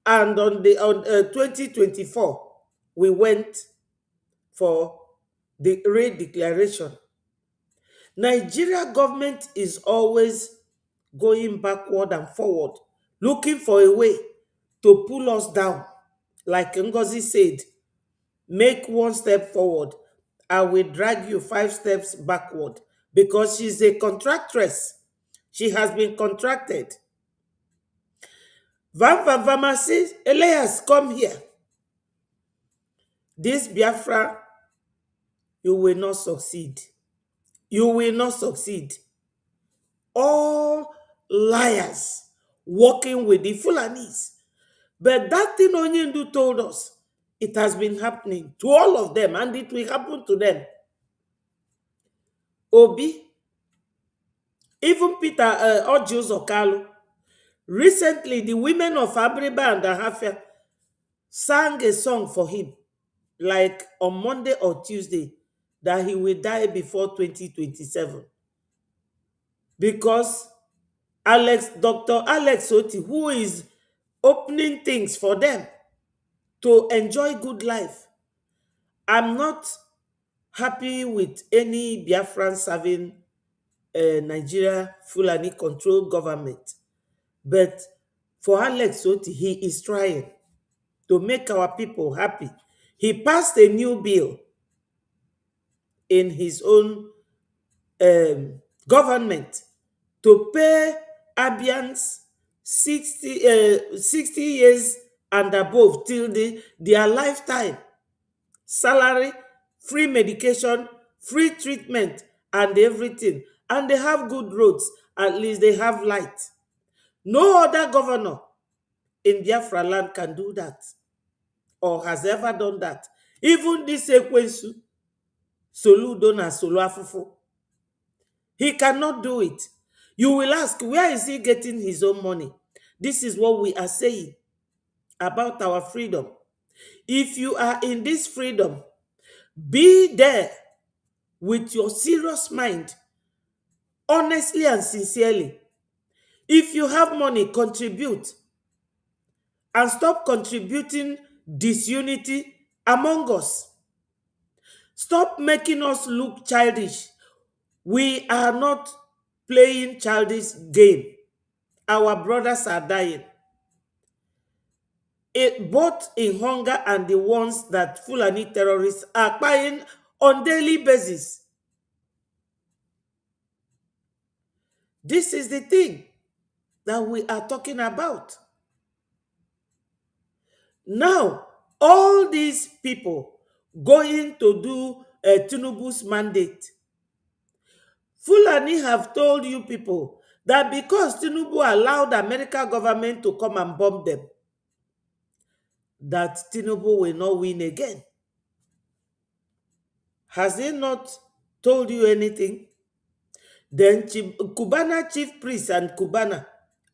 and on 2024, we went for the re-declaration. Nigeria government is always going backward and forward, looking for a way to pull us down. Like Ngozi said, make one step forward, I will drag you 5 steps backward, because she's a contractress. She has been contracted. Van Van Vama says, Elias, come here. This Biafra, you will not succeed. You will not succeed. All liars working with the Fulanis. But that thing Onyendu told us, it has been happening to all of them, and it will happen to them. Obi, even Peter Ojus Okalu, recently the women of Abriba and Ahafia sang a song for him, like on Monday or Tuesday, that he will die before 2027. Because Dr. Alex Oti, who is opening things for them to enjoy good life. I'm not happy with any Biafran serving Nigeria Fulani controlled government. But for Alex Oti, he is trying to make our people happy. He passed a new bill in his own government to pay Abians 60 years and above till their lifetime. Salary, free medication, free treatment, and everything. And they have good roads. At least they have light. No other governor in Biafra land can do that, or has ever done that. Even this Ekwensu, Soludo na Solu Afufo, he cannot do it. You will ask, where is he getting his own money? This is what we are saying about our freedom. If you are in this freedom, be there with your serious mind, honestly and sincerely. If you have money, contribute. And stop contributing disunity among us. Stop making us look childish. We are not playing childish game. Our brothers are dying. Both in hunger and the ones that Fulani terrorists are buying on daily basis. This is the thing that we are talking about. Now, all these people going to do Tinubu's mandate, Fulani have told you people that because Tinubu allowed the American government to come and bomb them, that Tinubu will not win again. Has he not told you anything? Then Cubana chief priest and Cubana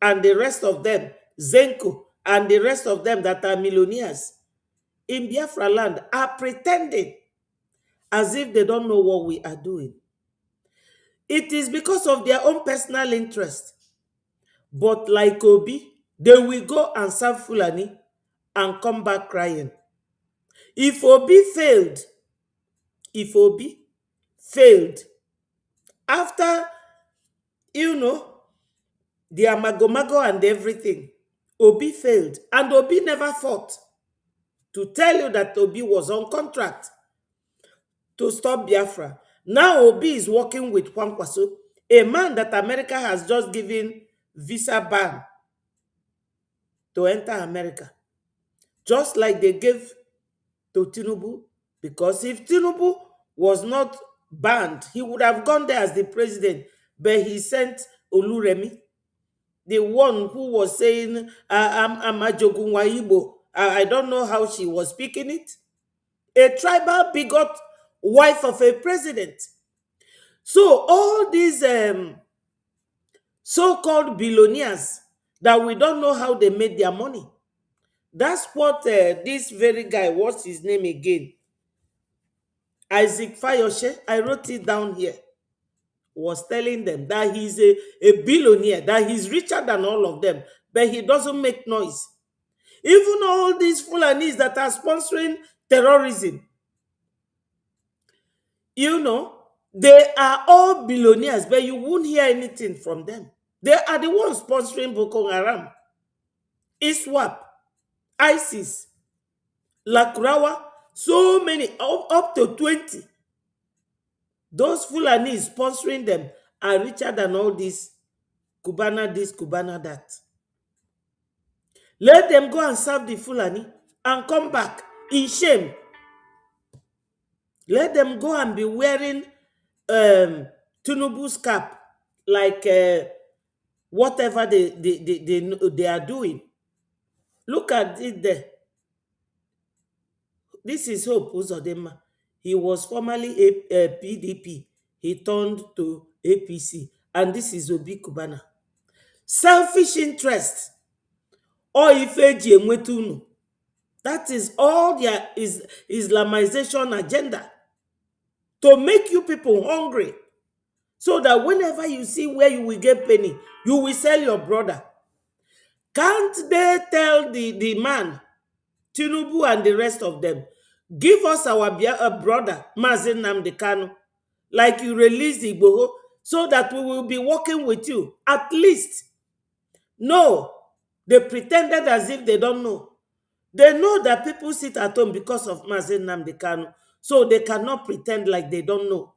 and the rest of them, Zenko and the rest of them that are millionaires in Biafra land are pretending as if they don't know what we are doing. It is because of their own personal interest. But like Obi, they will go and serve Fulani and come back crying. If Obi failed, after, the amagomago and everything, Obi failed. And Obi never fought to tell you that Obi was on contract to stop Biafra. Now Obi is working with Juan Kwaso, a man that America has just given visa ban to enter America. Just like they gave to Tinubu. Because if Tinubu was not banned, he would have gone there as the president. But he sent Oluremi, the one who was saying, I'm a Jogunwa Igbo. I don't know how she was speaking it. A tribal bigot wife of a president. So all these so-called billionaires that we don't know how they made their money, That's what this very guy, what's his name again? Isaac Fayoshe, I wrote it down here, was telling them that he's a billionaire, that he's richer than all of them, but he doesn't make noise. Even all these Fulanis that are sponsoring terrorism, you know, they are all billionaires, but you won't hear anything from them. They are the ones sponsoring Boko Haram, ISWAP, ISIS, Lakurawa, so many, up to 20. Those Fulani sponsoring them are richer than all this Cubana this, Cubana that. Let them go and serve the Fulani and come back in shame. Let them go and be wearing Tinubu's cap, like whatever they are doing. Look at it there. This is Hope Uzodinma. He was formerly a PDP. He turned to APC. And this is Obi Kubana. Selfish interest. Or ifeji enwetunu. That is all their Islamization agenda. To make you people hungry. So that whenever you see where you will get penny, you will sell your brother. Can't they tell the man, Tinubu and the rest of them, give us our brother, Mazen Nnamdi Kanu, like you release Igboho, so that we will be working with you, at least. No, they pretended as if they don't know. They know that people sit at home because of Mazen Nnamdi Kanu, so they cannot pretend like they don't know.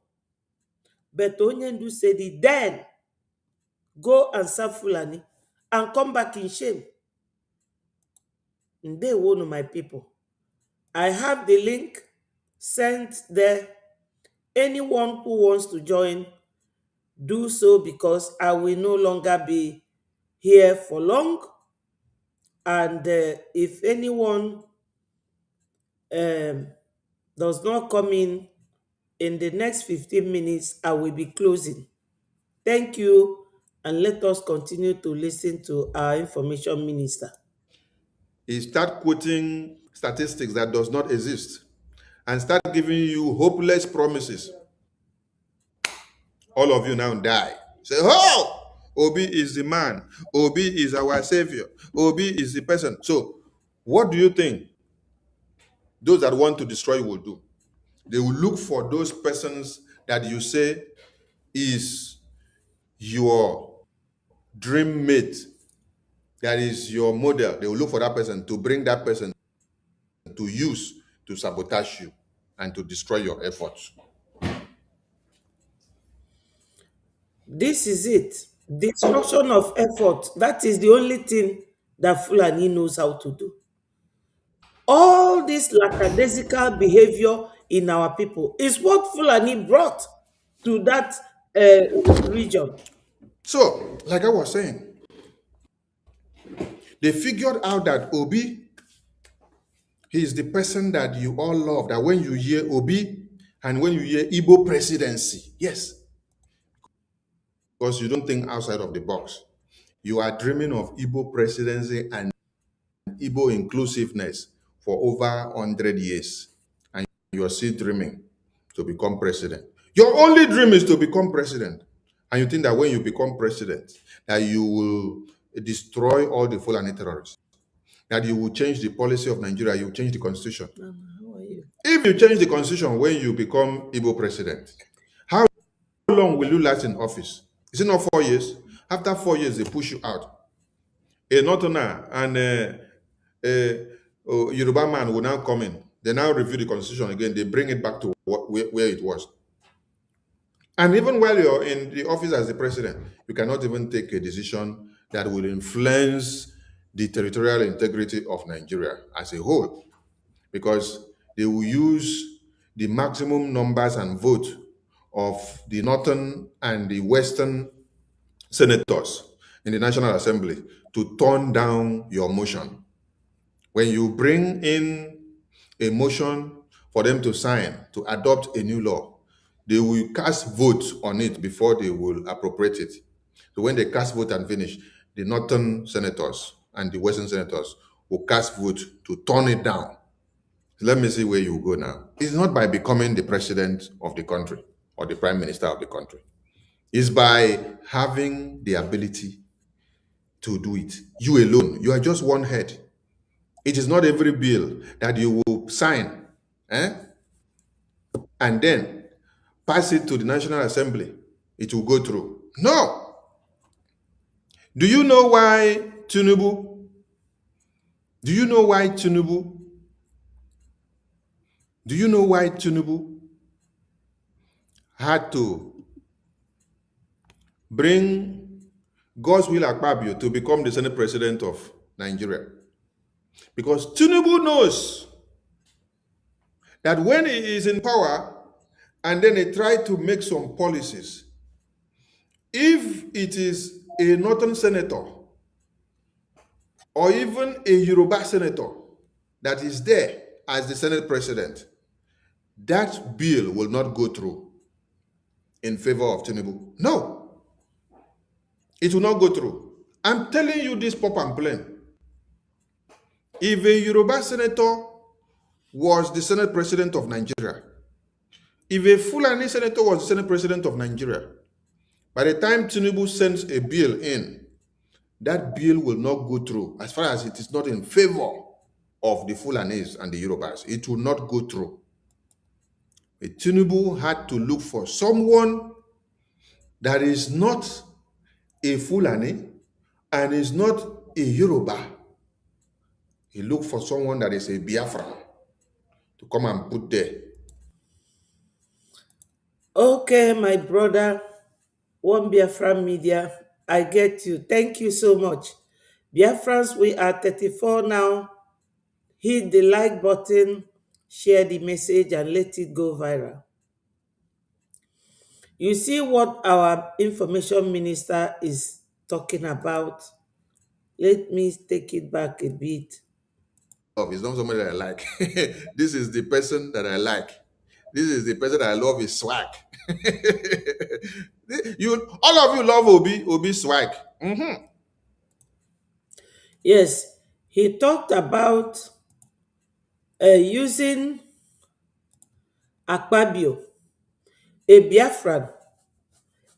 But Onyendu said, then go and serve Fulani and come back in shame. And they won't know my people. I have the link sent there. Anyone who wants to join, do so, because I will no longer be here for long. And if anyone does not come in the next 15 minutes, I will be closing. Thank you, and let us continue to listen to our information minister. He start quoting statistics that does not exist and start giving you hopeless promises. All of you now die. Say, oh, Obi is the man. Obi is our savior. Obi is the person. So what do you think those that want to destroy you will do? They will look for those persons that you say is your dream mate, that is your model. They will look for that person to bring that person to use to sabotage you and to destroy your efforts. This is it. Destruction of effort. That is the only thing that Fulani knows how to do. All this lackadaisical behavior in our people is what Fulani brought to that region. So, like I was saying, they figured out that Obi, he is the person that you all love. That when you hear Obi and when you hear Igbo presidency, yes, because you don't think outside of the box. You are dreaming of Igbo presidency and Igbo inclusiveness for over 100 years. And you are still dreaming to become president. Your only dream is to become president. And you think that when you become president, that you will destroy all the Fulani terrorists. That you will change the policy of Nigeria, you will change the constitution. How are you? If you change the constitution when you become Igbo president, how long will you last in office? Is it not 4 years? After 4 years, they push you out. A Northerner and a Yoruba man will now come in. They now review the constitution again. They bring it back to where it was. And even while you're in the office as the president, you cannot even take a decision that will influence the territorial integrity of Nigeria as a whole, because they will use the maximum numbers and vote of the northern and the western senators in the National Assembly to turn down your motion. When you bring in a motion for them to sign, to adopt a new law, they will cast votes on it before they will appropriate it. So when they cast vote and finish, the northern senators and the western senators will cast vote to turn it down. Let me see where you go now. It's not by becoming the president of the country or the prime minister of the country. It's by having the ability to do it. You alone, you are just one head. It is not every bill that you will sign and then pass it to the National Assembly. It will go through. No. Do you know why Tinubu? Do you know why Tinubu? Do you know why Tinubu had to bring Godswill Akpabio to become the Senate President of Nigeria? Because Tinubu knows that when he is in power and then he tries to make some policies, if it is a northern senator or even a Yoruba senator that is there as the Senate President, that bill will not go through in favor of Tinubu. No, it will not go through. I'm telling you this pop and plain. If a Yoruba senator was the Senate President of Nigeria, if a Fulani senator was the Senate President of Nigeria, by the time Tinubu sends a bill in, that bill will not go through as far as it is not in favor of the Fulanis and the Yorubas. It will not go through. Tinubu had to look for someone that is not a Fulani and is not a Yoruba. He looked for someone that is a Biafran to come and put there. Okay, my brother, One Biafran Media, I get you. Thank you so much. Biafrans, we are 34 now. Hit the like button, share the message, and let it go viral. You see what our information minister is talking about. Let me take it back a bit. It's not somebody that I like. This is the person that I like. This is the person that I love is swag. All of you love Obi swag. Yes, he talked about using Akpabio, a Biafran.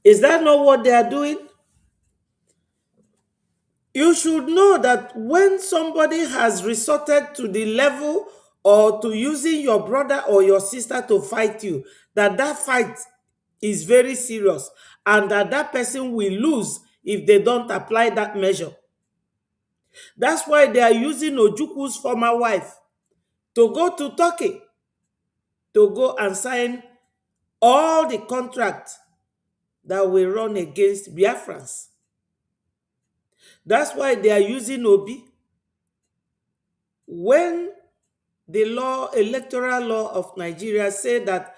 Is that not what they are doing? You should know that when somebody has resorted to the level or to using your brother or your sister to fight you, that fight is very serious and that person will lose if they don't apply that measure. That's why they are using Ojukwu's former wife to go to Turkey to go and sign all the contracts that will run against Biafrans. That's why they are using Obi. When the electoral law of Nigeria say that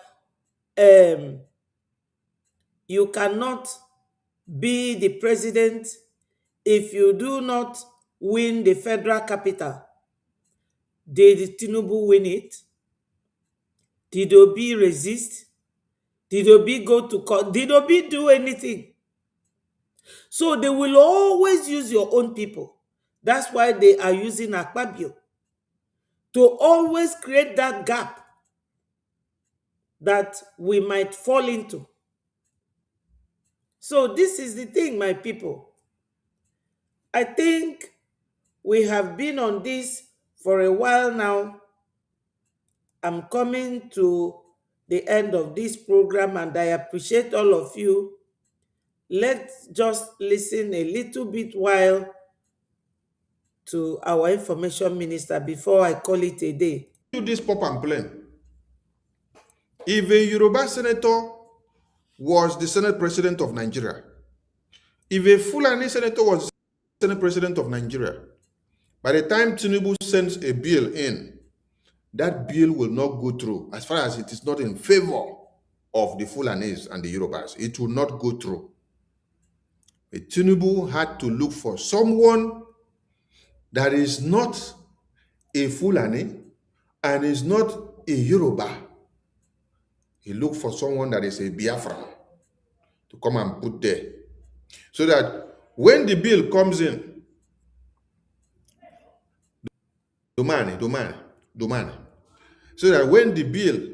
you cannot be the president if you do not win the federal capital. Did Tinubu win it? Did Obi resist? Did Obi go to court? Did Obi do anything? So they will always use your own people. That's why they are using Akpabio to always create that gap that we might fall into. So this is the thing, my people. I think we have been on this for a while now. I'm coming to the end of this program and I appreciate all of you. Let's just listen a little bit while to our information minister before I call it a day. Do this pop and plain. If a Yoruba senator was the Senate President of Nigeria, if a Fulani senator was the Senate President of Nigeria, by the time Tinubu sends a bill in, that bill will not go through as far as it is not in favor of the Fulanis and the Yorubas. It will not go through. Tinubu had to look for someone that is not a Fulani and is not a Yoruba. He looked for someone that is a Biafran to come and put there. So that when the bill comes in, domani, domani. So that when the bill,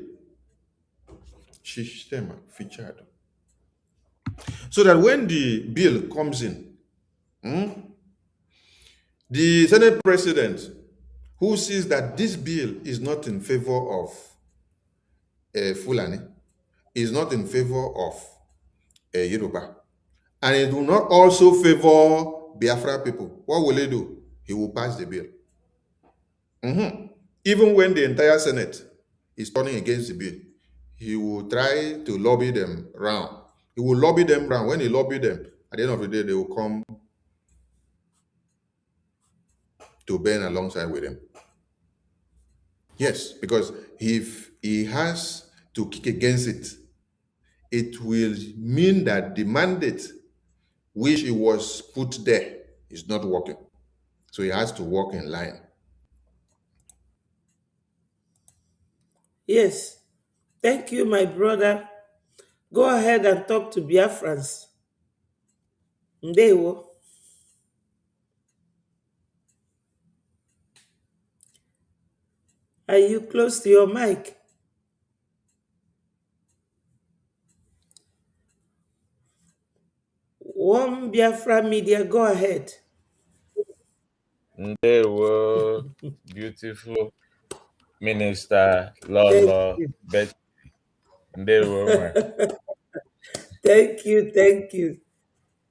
sistema featured, so that when the bill comes in, the Senate president who sees that this bill is not in favor of Fulani, is not in favor of Yoruba, and it will not also favor Biafra people, what will he do? He will pass the bill. Even when the entire Senate is turning against the bill, he will try to lobby them round. He will lobby them round. When he lobby them, at the end of the day, they will come to burn alongside with him. Yes, because if he has to kick against it, it will mean that the mandate which he was put there is not working. So he has to walk in line. Yes. Thank you, my brother. Go ahead and talk to Biafrans. Ndewo. Are you close to your mic? One Biafra media, go ahead. Ndewo, beautiful minister Thank Lolo you. Bet. Ndewo, ma. Thank you.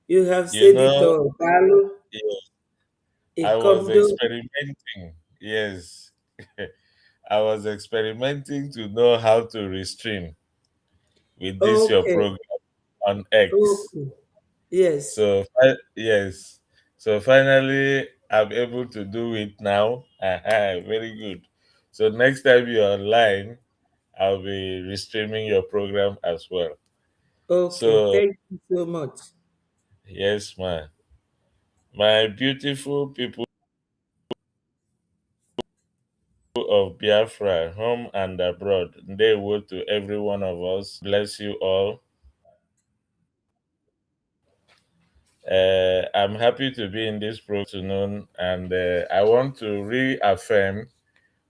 You have You said it know, all. Dalu, yeah, I was Ikomdo. experimenting. Yes, I was experimenting to know how to restream with this your Okay. program on X. Okay. Yes. Yes, so finally I'm able to do it now. Aha, very good. So next time you're online, I'll be restreaming your program as well. Okay. So Thank you so much. yes, man. My beautiful people of Biafra, home and abroad, they woe to every one of us. Bless you all. I'm happy to be in this program afternoon, and I want to reaffirm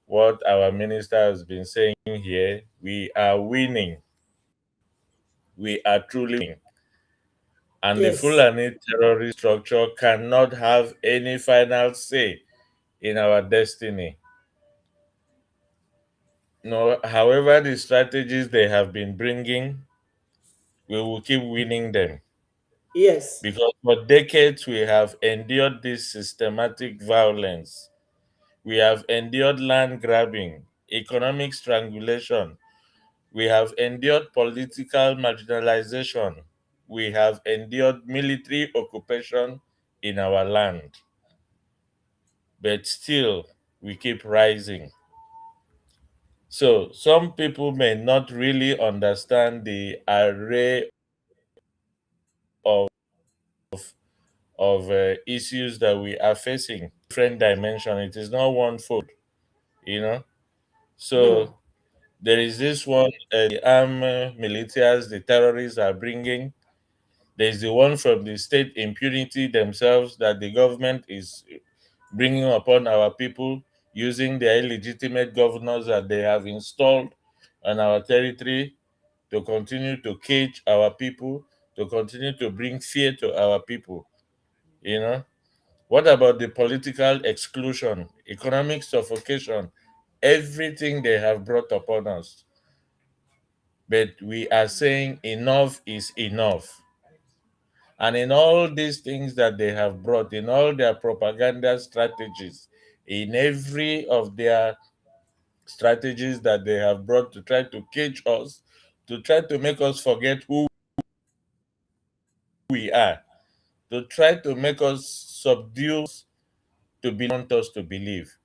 what our minister has been saying here. We are winning. We are truly winning. And the Yes. Fulani terrorist structure cannot have any final say in our destiny. No, however, the strategies they have been bringing, we will keep winning them Yes. because for decades we have endured this systematic violence. We have endured land grabbing, economic strangulation. We have endured political marginalization. We have endured military occupation in our land. But still, we keep rising. So, some people may not really understand the array of issues that we are facing, different dimension. It is not one fold, you know. So No. there is this one, the armed militias, the terrorists are bringing. There is the one from the state impunity themselves that the government is bringing upon our people using their illegitimate governors that they have installed on our territory to continue to cage our people, to continue to bring fear to our people, you know. What about the political exclusion, economic suffocation, everything they have brought upon us? But we are saying enough is enough. And in all these things that they have brought, in all their propaganda strategies, in every of their strategies that they have brought to try to cage us, to try to make us forget who we are, to try to make us subdue to be want us to believe,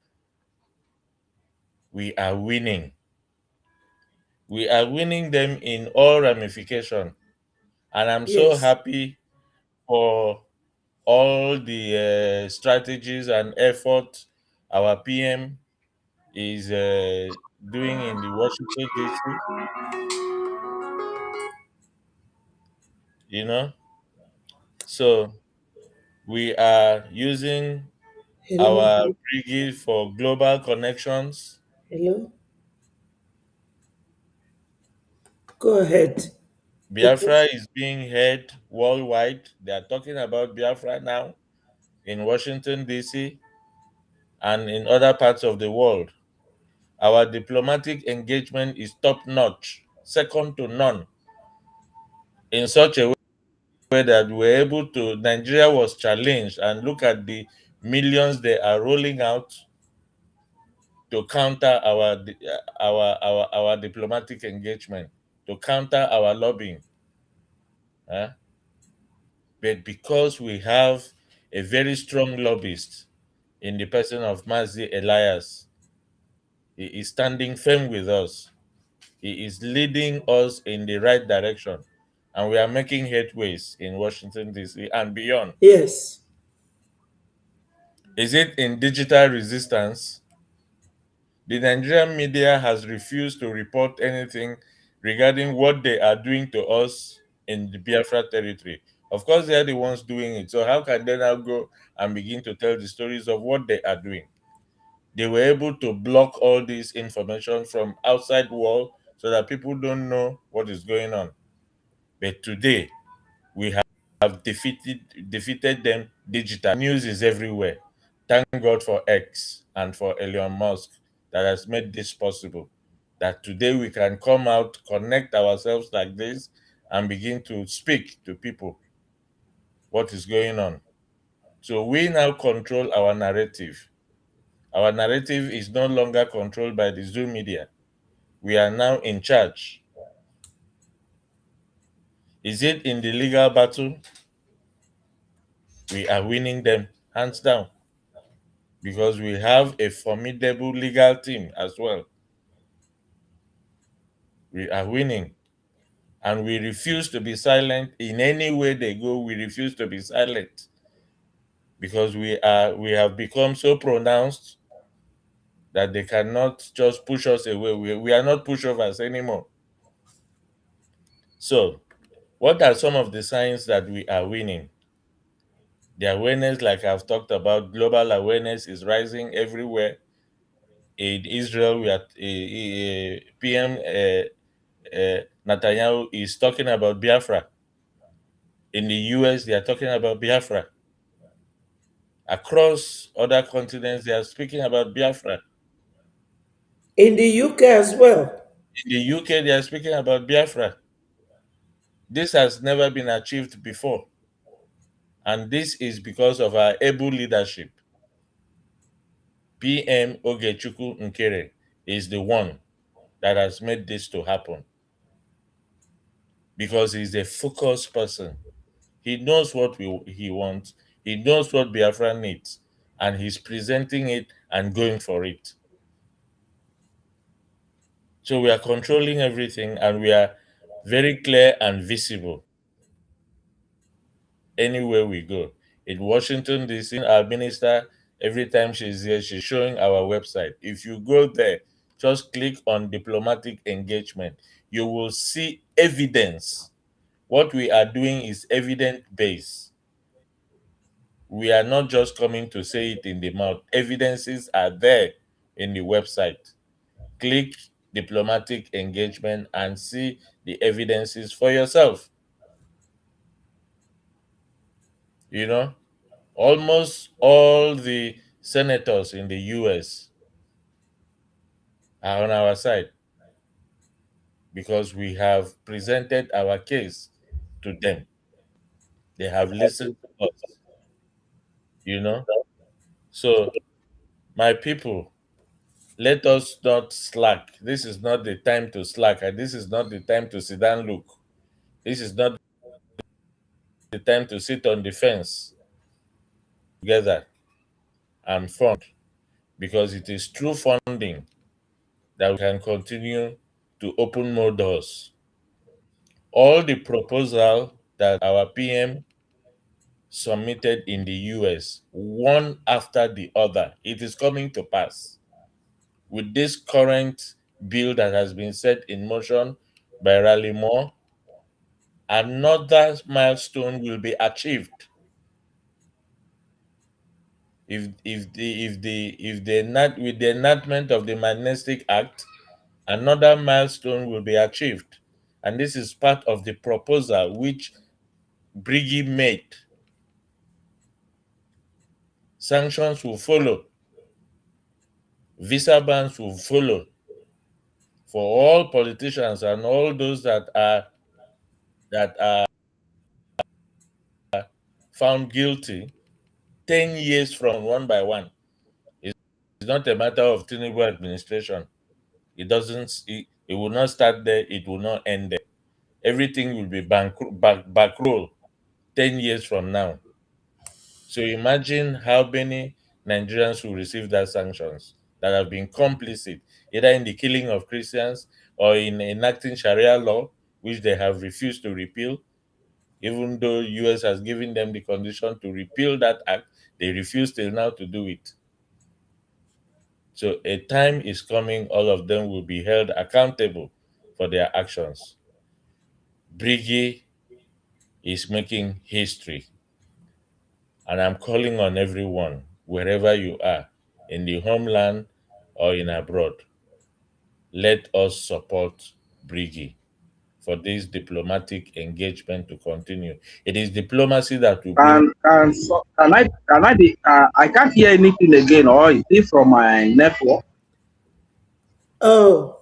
we are winning. We are winning them in all ramification. And I'm so Yes. happy for all the strategies and effort our PM is doing in the Washington, D.C., you know. So we are using Hello. our brigade for global connections. Hello. Go ahead. Biafra Because is being heard worldwide. They are talking about Biafra now in Washington, D.C., and in other parts of the world. Our diplomatic engagement is top notch, second to none, in such a way that we're able to. Nigeria was challenged, and look at the millions they are rolling out to counter our diplomatic engagement, to counter our lobbying. eh? But because we have a very strong lobbyist in the person of Mazi Elias, he is standing firm with us. He is leading us in the right direction, and we are making headways in Washington, D.C. and beyond. yes, Is it in digital resistance? The Nigerian media has refused to report anything regarding what they are doing to us in the Biafra territory. Of course, they are the ones doing it. So, how can they now go and begin to tell the stories of what they are doing? They were able to block all this information from outside world so that people don't know what is going on. But today, we have defeated them digitally. News is everywhere. Thank God for X and for Elon Musk that has made this possible. That today we can come out, connect ourselves like this, and begin to speak to people what is going on. So we now control our narrative. Our narrative is no longer controlled by the Zoom media. We are now in charge. Is it in the legal battle? We are winning them hands down, because we have a formidable legal team as well. We are winning, and we refuse to be silent in any way they go. We refuse to be silent because we have become so pronounced that they cannot just push us away. We are not pushovers anymore. So, what are some of the signs that we are winning? The awareness, like I've talked about, global awareness is rising everywhere. In Israel, we are PM Netanyahu is talking about Biafra. In the US, they are talking about Biafra. Across other continents, they are speaking about Biafra. in the UK as well. In the UK, they are speaking about Biafra. This has never been achieved before. And this is because of our able leadership. PM Ogechukwu Nkere is the one that has made this to happen because he's a focused person. He knows what he wants. He knows what Biafra needs, and he's presenting it and going for it. So we are controlling everything, and we are very clear and visible anywhere we go. In Washington, D.C., our minister, every time she's here, she's showing our website. If you go there, just click on diplomatic engagement. You will see evidence. What we are doing is evidence based. We are not just coming to say it in the mouth. Evidences are there in the website. Click diplomatic engagement and see the evidences for yourself. You know, almost all the senators in the US are on our side because we have presented our case to them. They have listened to us, you know. So, my people, let us not slack. This is not the time to slack, and this is not the time to sit down look. This is not the time to sit on the fence together and fund, because it is through funding that we can continue to open more doors. All the proposal that our PM submitted in the US, one after the other, it is coming to pass. With this current bill that has been set in motion by Raleigh Moore, another milestone will be achieved. with the enactment of the Magnetic Act, another milestone will be achieved, and this is part of the proposal which Briggy made. Sanctions will follow, visa bans will follow for all politicians and all those that are found guilty 10 years from one by one. It's not a matter of Tinubu administration. It will not start there, it will not end there. Everything will be back roll 10 years from now. So imagine how many Nigerians will receive that sanctions that have been complicit either in the killing of Christians or in enacting Sharia law, which they have refused to repeal. Even though US has given them the condition to repeal that act, they refuse till now to do it. So a time is coming, all of them will be held accountable for their actions. Briggy is making history. And I'm calling on everyone, wherever you are, in the homeland or in abroad, let us support Briggy for this diplomatic engagement to continue. It is diplomacy that will bring. I can't hear anything again, or is it from my network? Oh,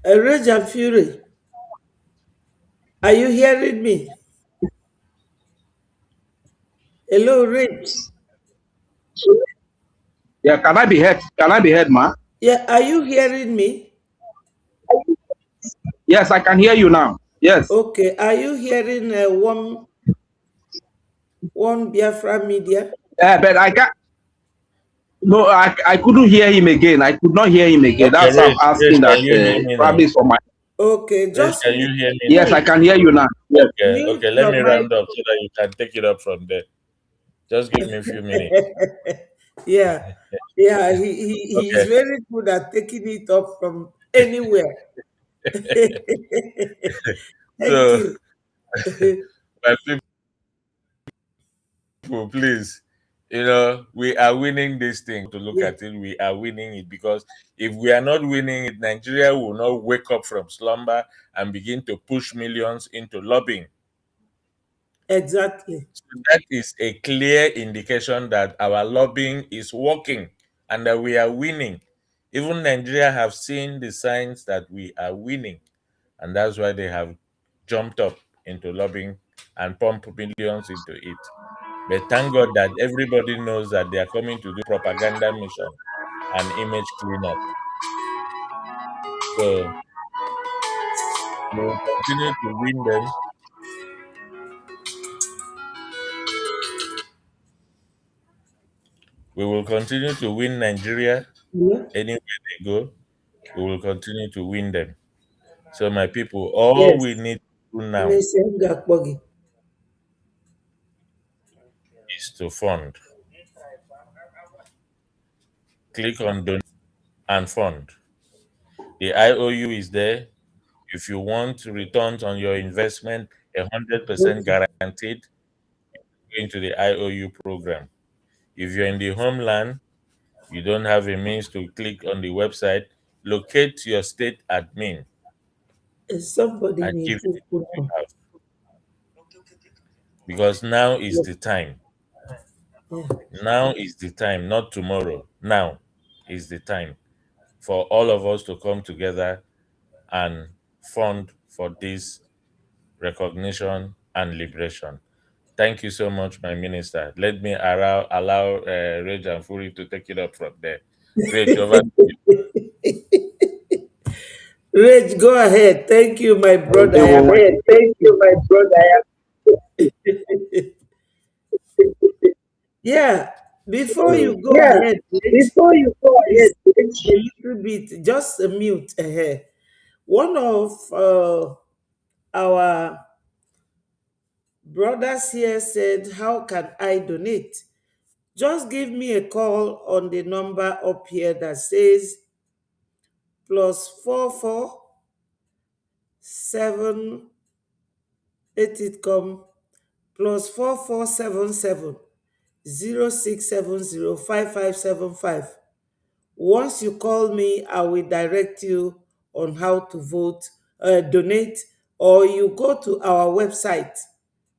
Rage and Fury, are you hearing me? Hello, Rage. Yeah, can I be heard? Can I be heard, ma? Yeah, are you hearing me? Yes, I can hear you now. Yes. Okay, are you hearing one Biafra media? But I can't. No, I couldn't hear him again. I could not hear him again. Okay, That's why I'm Rich, asking can that. you hear me now? Probably for my. Okay, Rich, just can you hear me Yes, now? I can hear you now. Yes. Okay, mute okay, let your me mic. round up so that you can take it up from there. Just give me a few minutes. Yeah, yeah, he's Okay, very good at taking it up from anywhere. Thank so you. my people, please, we are winning this thing. To look Yeah, at it, we are winning it, because if we are not winning it, Nigeria will not wake up from slumber and begin to push millions into lobbying. exactly. So that is a clear indication that our lobbying is working and that we are winning. Even Nigeria have seen the signs that we are winning, and that's why they have jumped up into lobbying and pump millions into it. But thank God that everybody knows that they are coming to do propaganda mission and image cleanup. So we will continue to win them. We will continue to win Nigeria Yeah. anywhere they go. We will continue to win them. So my people, all we Yes. need to do now Mesenga Kpogi. is to fund. Click on donate and fund. The IOU is there. If you want returns on your investment, 100% Okay. guaranteed, go into the IOU program. If you're in the homeland, you don't have a means to click on the website, locate your state admin Somebody and need give who it put what you on. have. Because now is Yeah. the time. Yeah. Now is the time, not tomorrow. Now is the time for all of us to come together and fund for this recognition and liberation. Thank you so much, my minister. Let me allow Rage and Fury to take it up from there. Rage, over to you. Rage, go ahead. Thank you, my brother. I Go ahead. Thank you, my brother. Yeah, before you go Yeah, ahead, Rich, before you go ahead, please a little bit, just a mute ahead. One of our brothers here said, how can I donate? Just give me a call on the number up here that says +44 7 8 it come +4477 0670 Once you call me, I will direct you on how to donate, or you go to our website,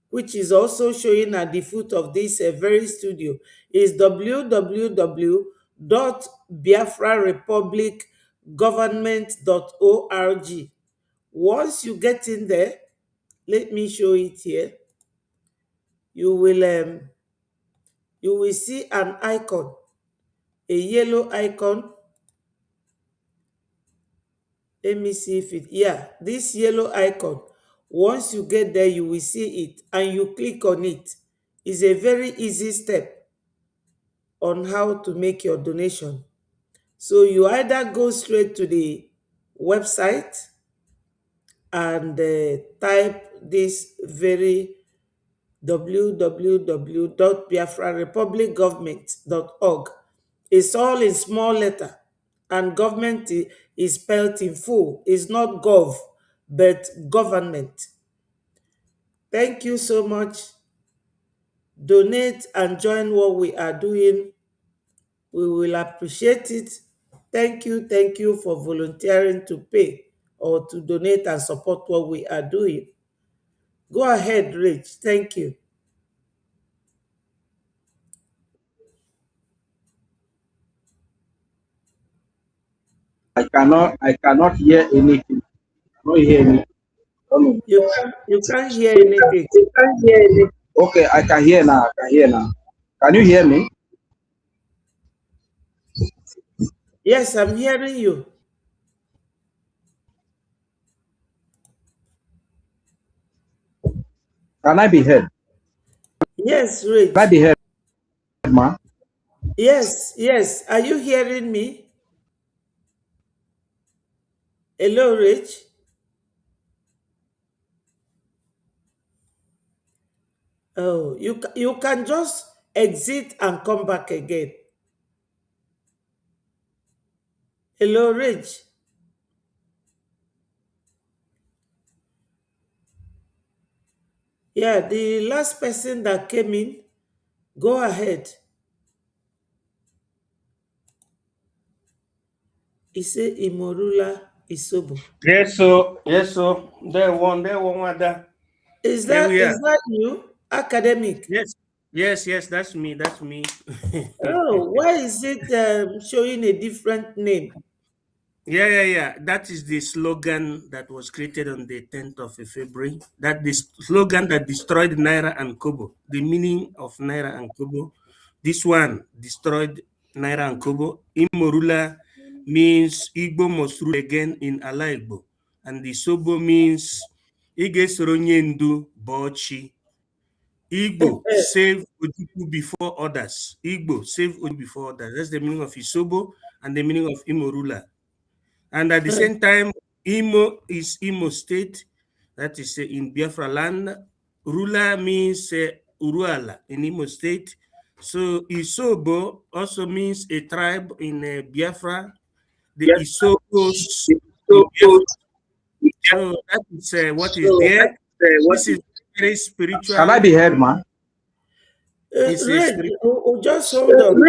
which is also showing at the foot of this very studio, is www.biafrarepublicgovernment.org. Once you get in there, let me show it here. You will see an icon, a yellow icon. Let me see if this yellow icon. Once you get there, you will see it and you click on it. It's a very easy step on how to make your donation. So you either go straight to the website and type this very www.biafrarepublicgovernment.org. It's all in small letter, and government is spelled in full. It's not gov, but government. Thank you so much. Donate and join what we are doing. We will appreciate it. Thank you for volunteering to pay or to donate and support what we are doing. Go ahead, Rich. Thank you. I cannot hear anything. I cannot hear anything. You can't hear anything. You can't hear anything. Okay, I can hear now. I can hear now. Can you hear me? Yes, I'm hearing you. Can I be heard? Yes, Rich. Can I be heard, ma? Yes. Are you hearing me? Hello, Rich. Oh, you can just exit and come back again. Hello, Rich. Yeah, the last person that came in, go ahead. He said Imorula Isobo. Yes, so there one other. Is Here that we are. you? Academic. Yes, that's me. Oh, why is it showing a different name? Yeah. That is the slogan that was created on the 10th of February. That the slogan that destroyed Naira and Kobo. The meaning of Naira and Kobo. This one destroyed Naira and Kobo. Imorula means Igbo must rule again in Ala Igbo. And the Sobo means Ige Soronyendu Bochi. Igbo save Ojukwu before others. Igbo save Ojukwu before others. That's the meaning of Isobo and the meaning of Imorula. And at the same time, Imo is Imo State, that is in Biafra land. Rula means Uruala in Imo State. So Isobo also means a tribe in Biafra, the Isobos in Biafra. So that is what is there. This is very spiritual. Can I be heard, man? Red, just hold on.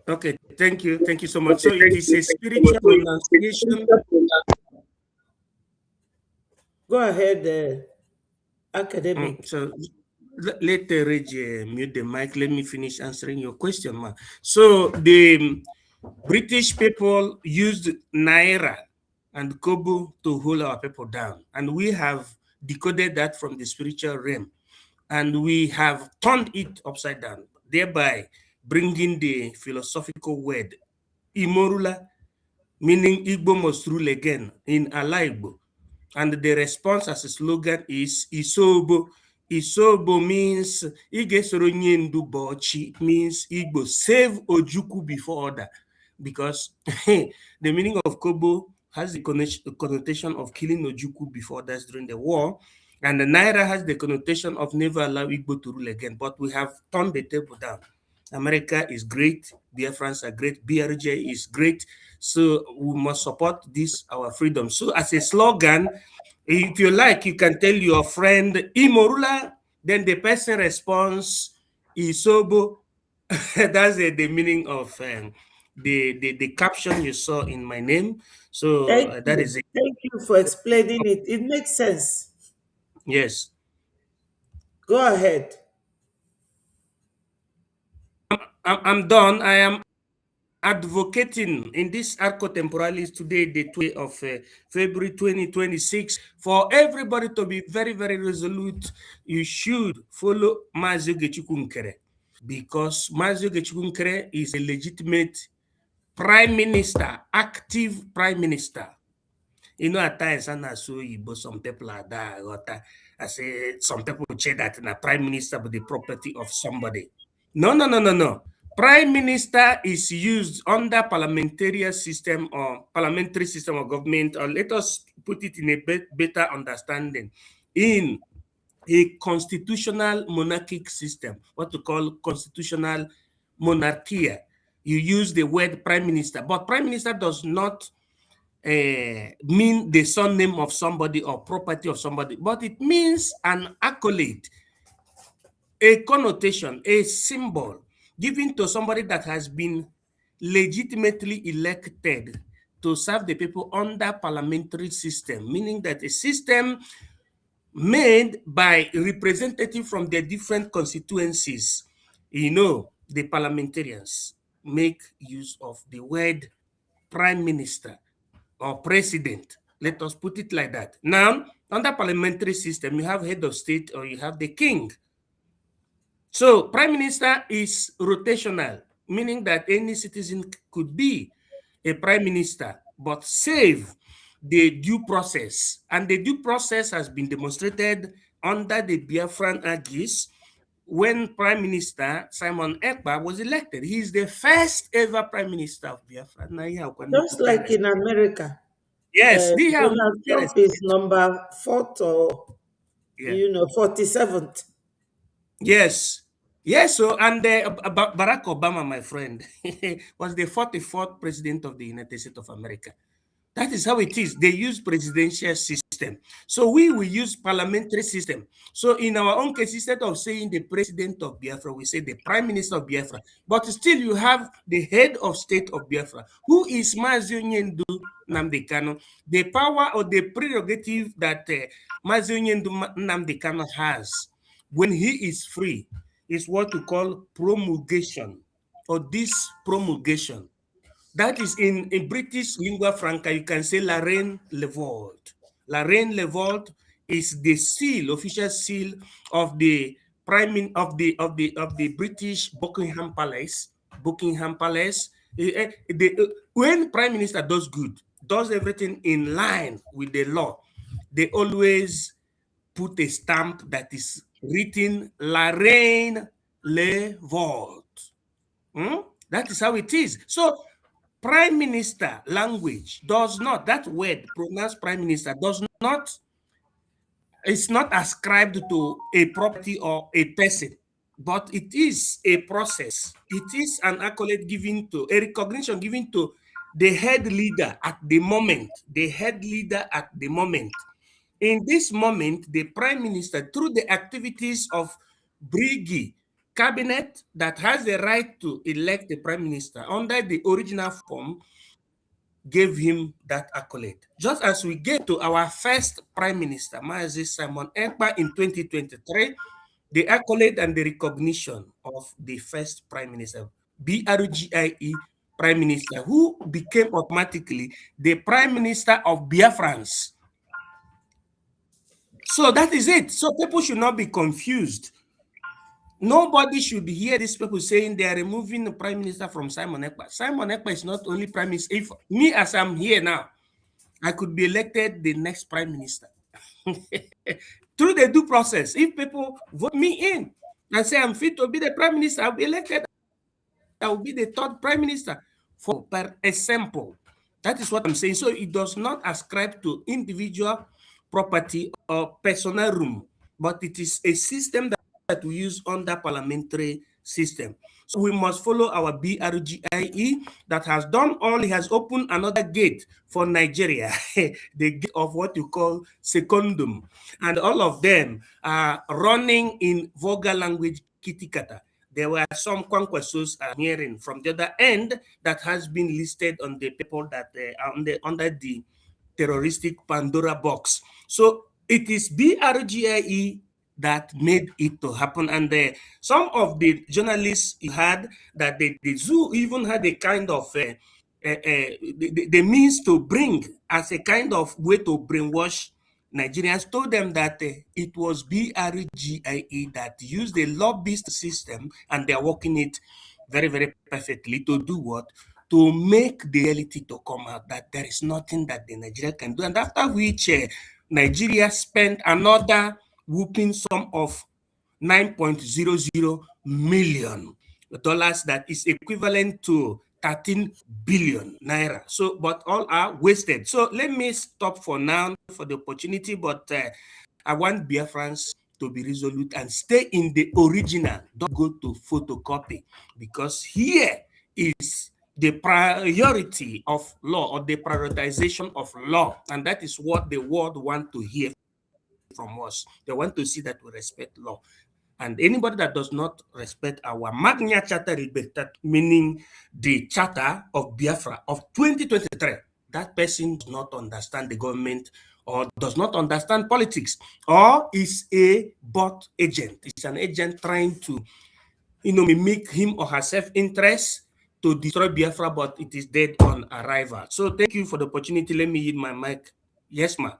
Okay, thank you so much. So it is a spiritual pronunciation. Go ahead, academic. So let Reggie mute the mic. Let me finish answering your question, ma. So the British people used Naira and Kobo to hold our people down, and we have decoded that from the spiritual realm, and we have turned it upside down, thereby bringing the philosophical word Imorula, meaning Igbo must rule again in Ala Igbo. And the response as a slogan is Isobo. Isobo means Ige Soronye Ndu Bochi, means Igbo save Ojukwu before order. Because the meaning of Kobo has the connotation of killing Ojukwu before others during the war. And the Naira has the connotation of never allow Igbo to rule again. But we have turned the table down. America is great. Biafrans are great. BRJ is great. So we must support this, our freedom. So as a slogan, If you like, you can tell your friend Imorula, then the person responds Isobo. That's the meaning of the caption you saw in my name. So Thank that you. is it. Thank you for explaining it. It makes sense. Yes. Go ahead. I'm done. I am advocating in this Arco Temporalis today, the 20th of February 2026, for everybody to be very, very resolute. You should follow Mazi Gechikunkere, because Mazi Gechikunkere is a legitimate prime minister, active prime minister. You know, at times, and so some people are there. I say some people say that in a prime minister be the property of somebody. No, no, no, no, no. Prime minister is used under parliamentary system or parliamentary system of government, or let us put it in a better understanding, in a constitutional monarchic system, what to call constitutional monarchy. You use the word prime minister, but prime minister does not mean the surname of somebody or property of somebody, but it means an accolade, a connotation, a symbol given to somebody that has been legitimately elected to serve the people under parliamentary system, meaning that a system made by representatives from their different constituencies. You know, the parliamentarians make use of the word prime minister or president. Let us put it like that. Now, under parliamentary system, you have head of state or you have the king. So prime minister is rotational, meaning that any citizen could be a prime minister, but save the due process. And the due process has been demonstrated under the Biafran aegis when Prime Minister Simon Ekpa was elected. He is the first ever Prime Minister of Biafra. Just like in America, Yes, Donald Trump is number 4th or, yeah. 47th. Yes. Yes, so and Barack Obama, my friend, was the 44th president of the United States of America. That is how it is. They use presidential system. So we will use parliamentary system. So in our own case, instead of saying the president of Biafra, we say the prime minister of Biafra. But still you have the head of state of Biafra, who is Mazi Nyendu Nnamdi Kanu. The power or the prerogative that Mazi Nyendu Nnamdi Kanu has when he is free is what we call promulgation or this promulgation. That is in British lingua franca, you can say la reine le volte. La reine le volte is the seal, official seal of the of the British Buckingham Palace. Buckingham Palace. When Prime Minister does good, does everything in line with the law, they always put a stamp that is written La Reine le volte. That is how it is. So prime minister language does not, that word pronounced prime minister does not, it's not ascribed to a property or a person, but it is a process. It is an accolade given to, a recognition given to the head leader at the moment, the head leader at the moment. In this moment, the prime minister, through the activities of Brigi cabinet that has the right to elect the prime minister under the original form, gave him that accolade. Just as we gave to our first prime minister, Mazi Simon Ekpa, in 2023, the accolade and the recognition of the first prime minister, BRGIE prime minister, who became automatically the prime minister of Biafrans. So that is it. So people should not be confused. Nobody should hear these people saying they are removing the prime minister from Simon Ekpa. Simon Ekpa is not only prime minister. If me, as I'm here now, I could be elected the next prime minister through the due process. If people vote me in and say I'm fit to be the prime minister, I'll be elected. I will be the third prime minister. For per example, that is what I'm saying. So it does not ascribe to individual property or personal room, but it is a system that we use under parliamentary system. So we must follow our BRGIE that has done all. He has opened another gate for Nigeria, the gate of what you call secondum. And all of them are running in vulgar language kitikata. There were some kwankwasos hearing from the other end that has been listed on the people that are under the terroristic Pandora box. So it is BRGIE that made it to happen. And some of the journalists had that the zoo even had a kind of the means to bring as a kind of way to brainwash Nigerians, told them that it was BRGIE that used the lobbyist system, and they're working it very, very perfectly to do what? To make the reality to come out that there is nothing that the Nigeria can do. And after which Nigeria spent another whooping sum of $9.00 million, that is equivalent to 13 billion naira. So, but all are wasted. So let me stop for now for the opportunity, but I want Biafrans to be resolute and stay in the original. Don't go to photocopy, because here is the priority of law, or the prioritization of law. And that is what the world want to hear from us. They want to see that we respect law. And anybody that does not respect our Magna Charta Libertad, meaning the Charter of Biafra of 2023, that person does not understand the government, or does not understand politics, or is a bot agent. It's an agent trying to, mimic him or her self-interest to destroy Biafra, but it is dead on arrival. So thank you for the opportunity. Let me yield my mic. Yes, ma'am.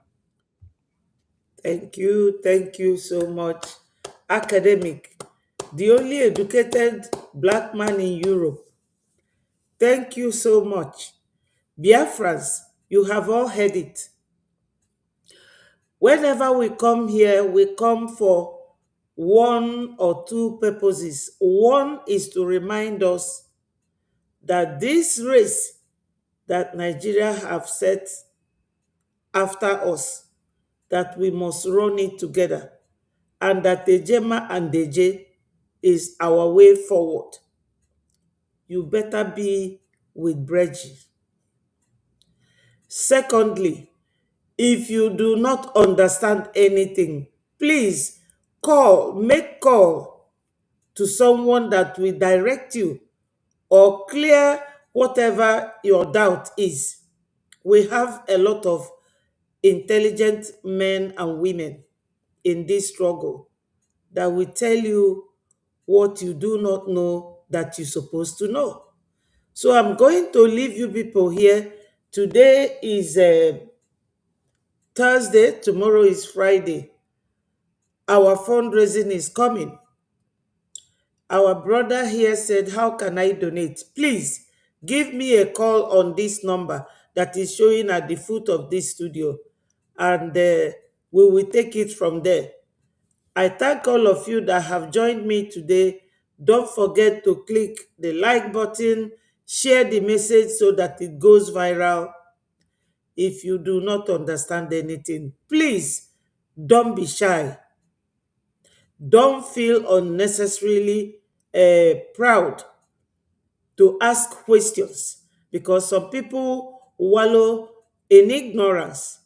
Thank you so much. Academic, the only educated black man in Europe. Thank you so much. Biafrans, you have all heard it. Whenever we come here, we come for one or two purposes. One is to remind us that this race that Nigeria have set after us, that we must run it together, and that Ejema and Deje is our way forward. You better be with Breji. Secondly, if you do not understand anything, please make call to someone that will direct you or clear whatever your doubt is. We have a lot of intelligent men and women in this struggle that will tell you what you do not know that you're supposed to know. So I'm going to leave you people here. Today is Thursday, tomorrow is Friday. Our fundraising is coming. Our brother here said, how can I donate? Please give me a call on this number that is showing at the foot of this studio, and we will take it from there. I thank all of you that have joined me today. Don't forget to click the like button, share the message so that it goes viral. If you do not understand anything, please don't be shy. Don't feel unnecessarily proud to ask questions, because some people wallow in ignorance.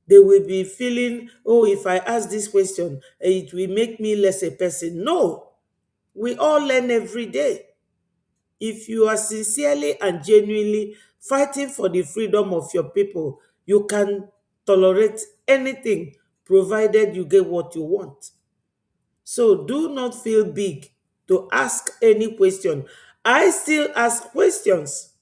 They will be feeling, oh, if I ask this question, it will make me less a person. No, we all learn every day. If you are sincerely and genuinely fighting for the freedom of your people, you can tolerate anything provided you get what you want. So do not feel big to ask any question. I still ask questions.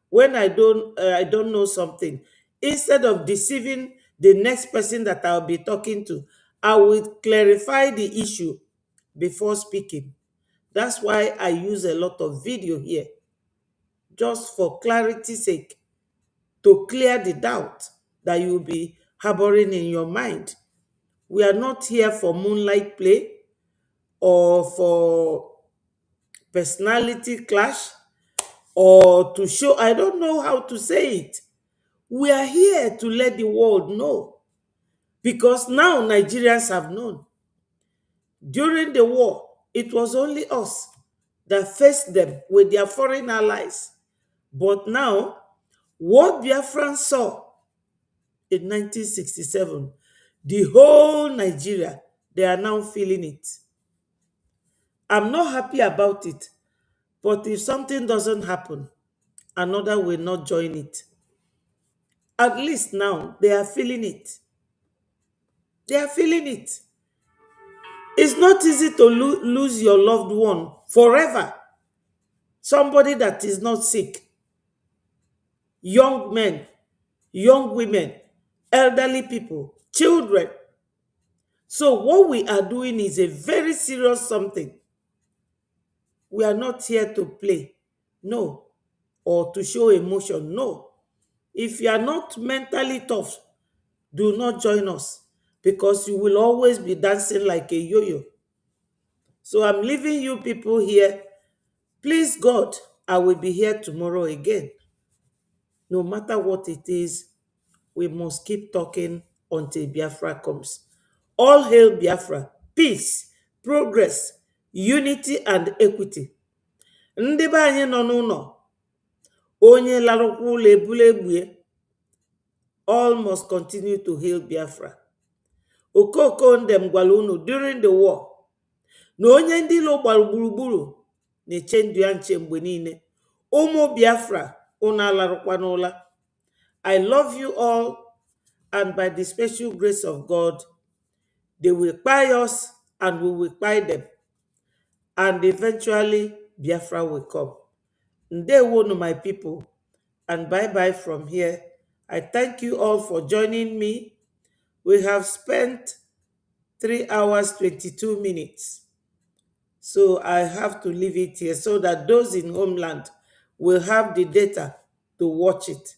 When I don't know something. Instead of deceiving the next person that I'll be talking to, I will clarify the issue before speaking. That's why I use a lot of video here, just for clarity's sake, to clear the doubt that you'll be harboring in your mind. We are not here for moonlight play or for personality clash or to show, I don't know how to say it. We are here to let the world know, because now Nigerians have known During the war, it was only us that faced them with their foreign allies. But now, what Biafrans saw in 1967, the whole Nigeria, they are now feeling it. I'm not happy about it, but if something doesn't happen, another will not join it. At least now, they are feeling it. They are feeling it. It's not easy to lose your loved one forever. Somebody that is not sick. Young men, young women, elderly people, children. So what we are doing is a very serious something. We are not here to play, no, or to show emotion, no. If you are not mentally tough, do not join us because you will always be dancing like a yo-yo. So I'm leaving you people here. Please God, I will be here tomorrow again. No matter what it is, we must keep talking until Biafra comes. All hail Biafra, peace, progress, unity and equity. Ndị be anyị nọ n'ụlọ, onye larụkwa ụlọ ebule egbue, all must continue to hail Biafra. Okoko ndem gwara unu during the war, na onye ndị ilo gbara gburugburu na-eche ndụ ya nche mgbe niile. Ụmụ Biafra, unu alarụkwa n'ụla. I love you all, and by the special grace of God, they will buy us and we will buy them. And eventually, Biafra will come. Ndewo, my people, and bye-bye from here. I thank you all for joining me. We have spent 3 hours, 22 minutes. So I have to leave it here so that those in homeland will have the data to watch it.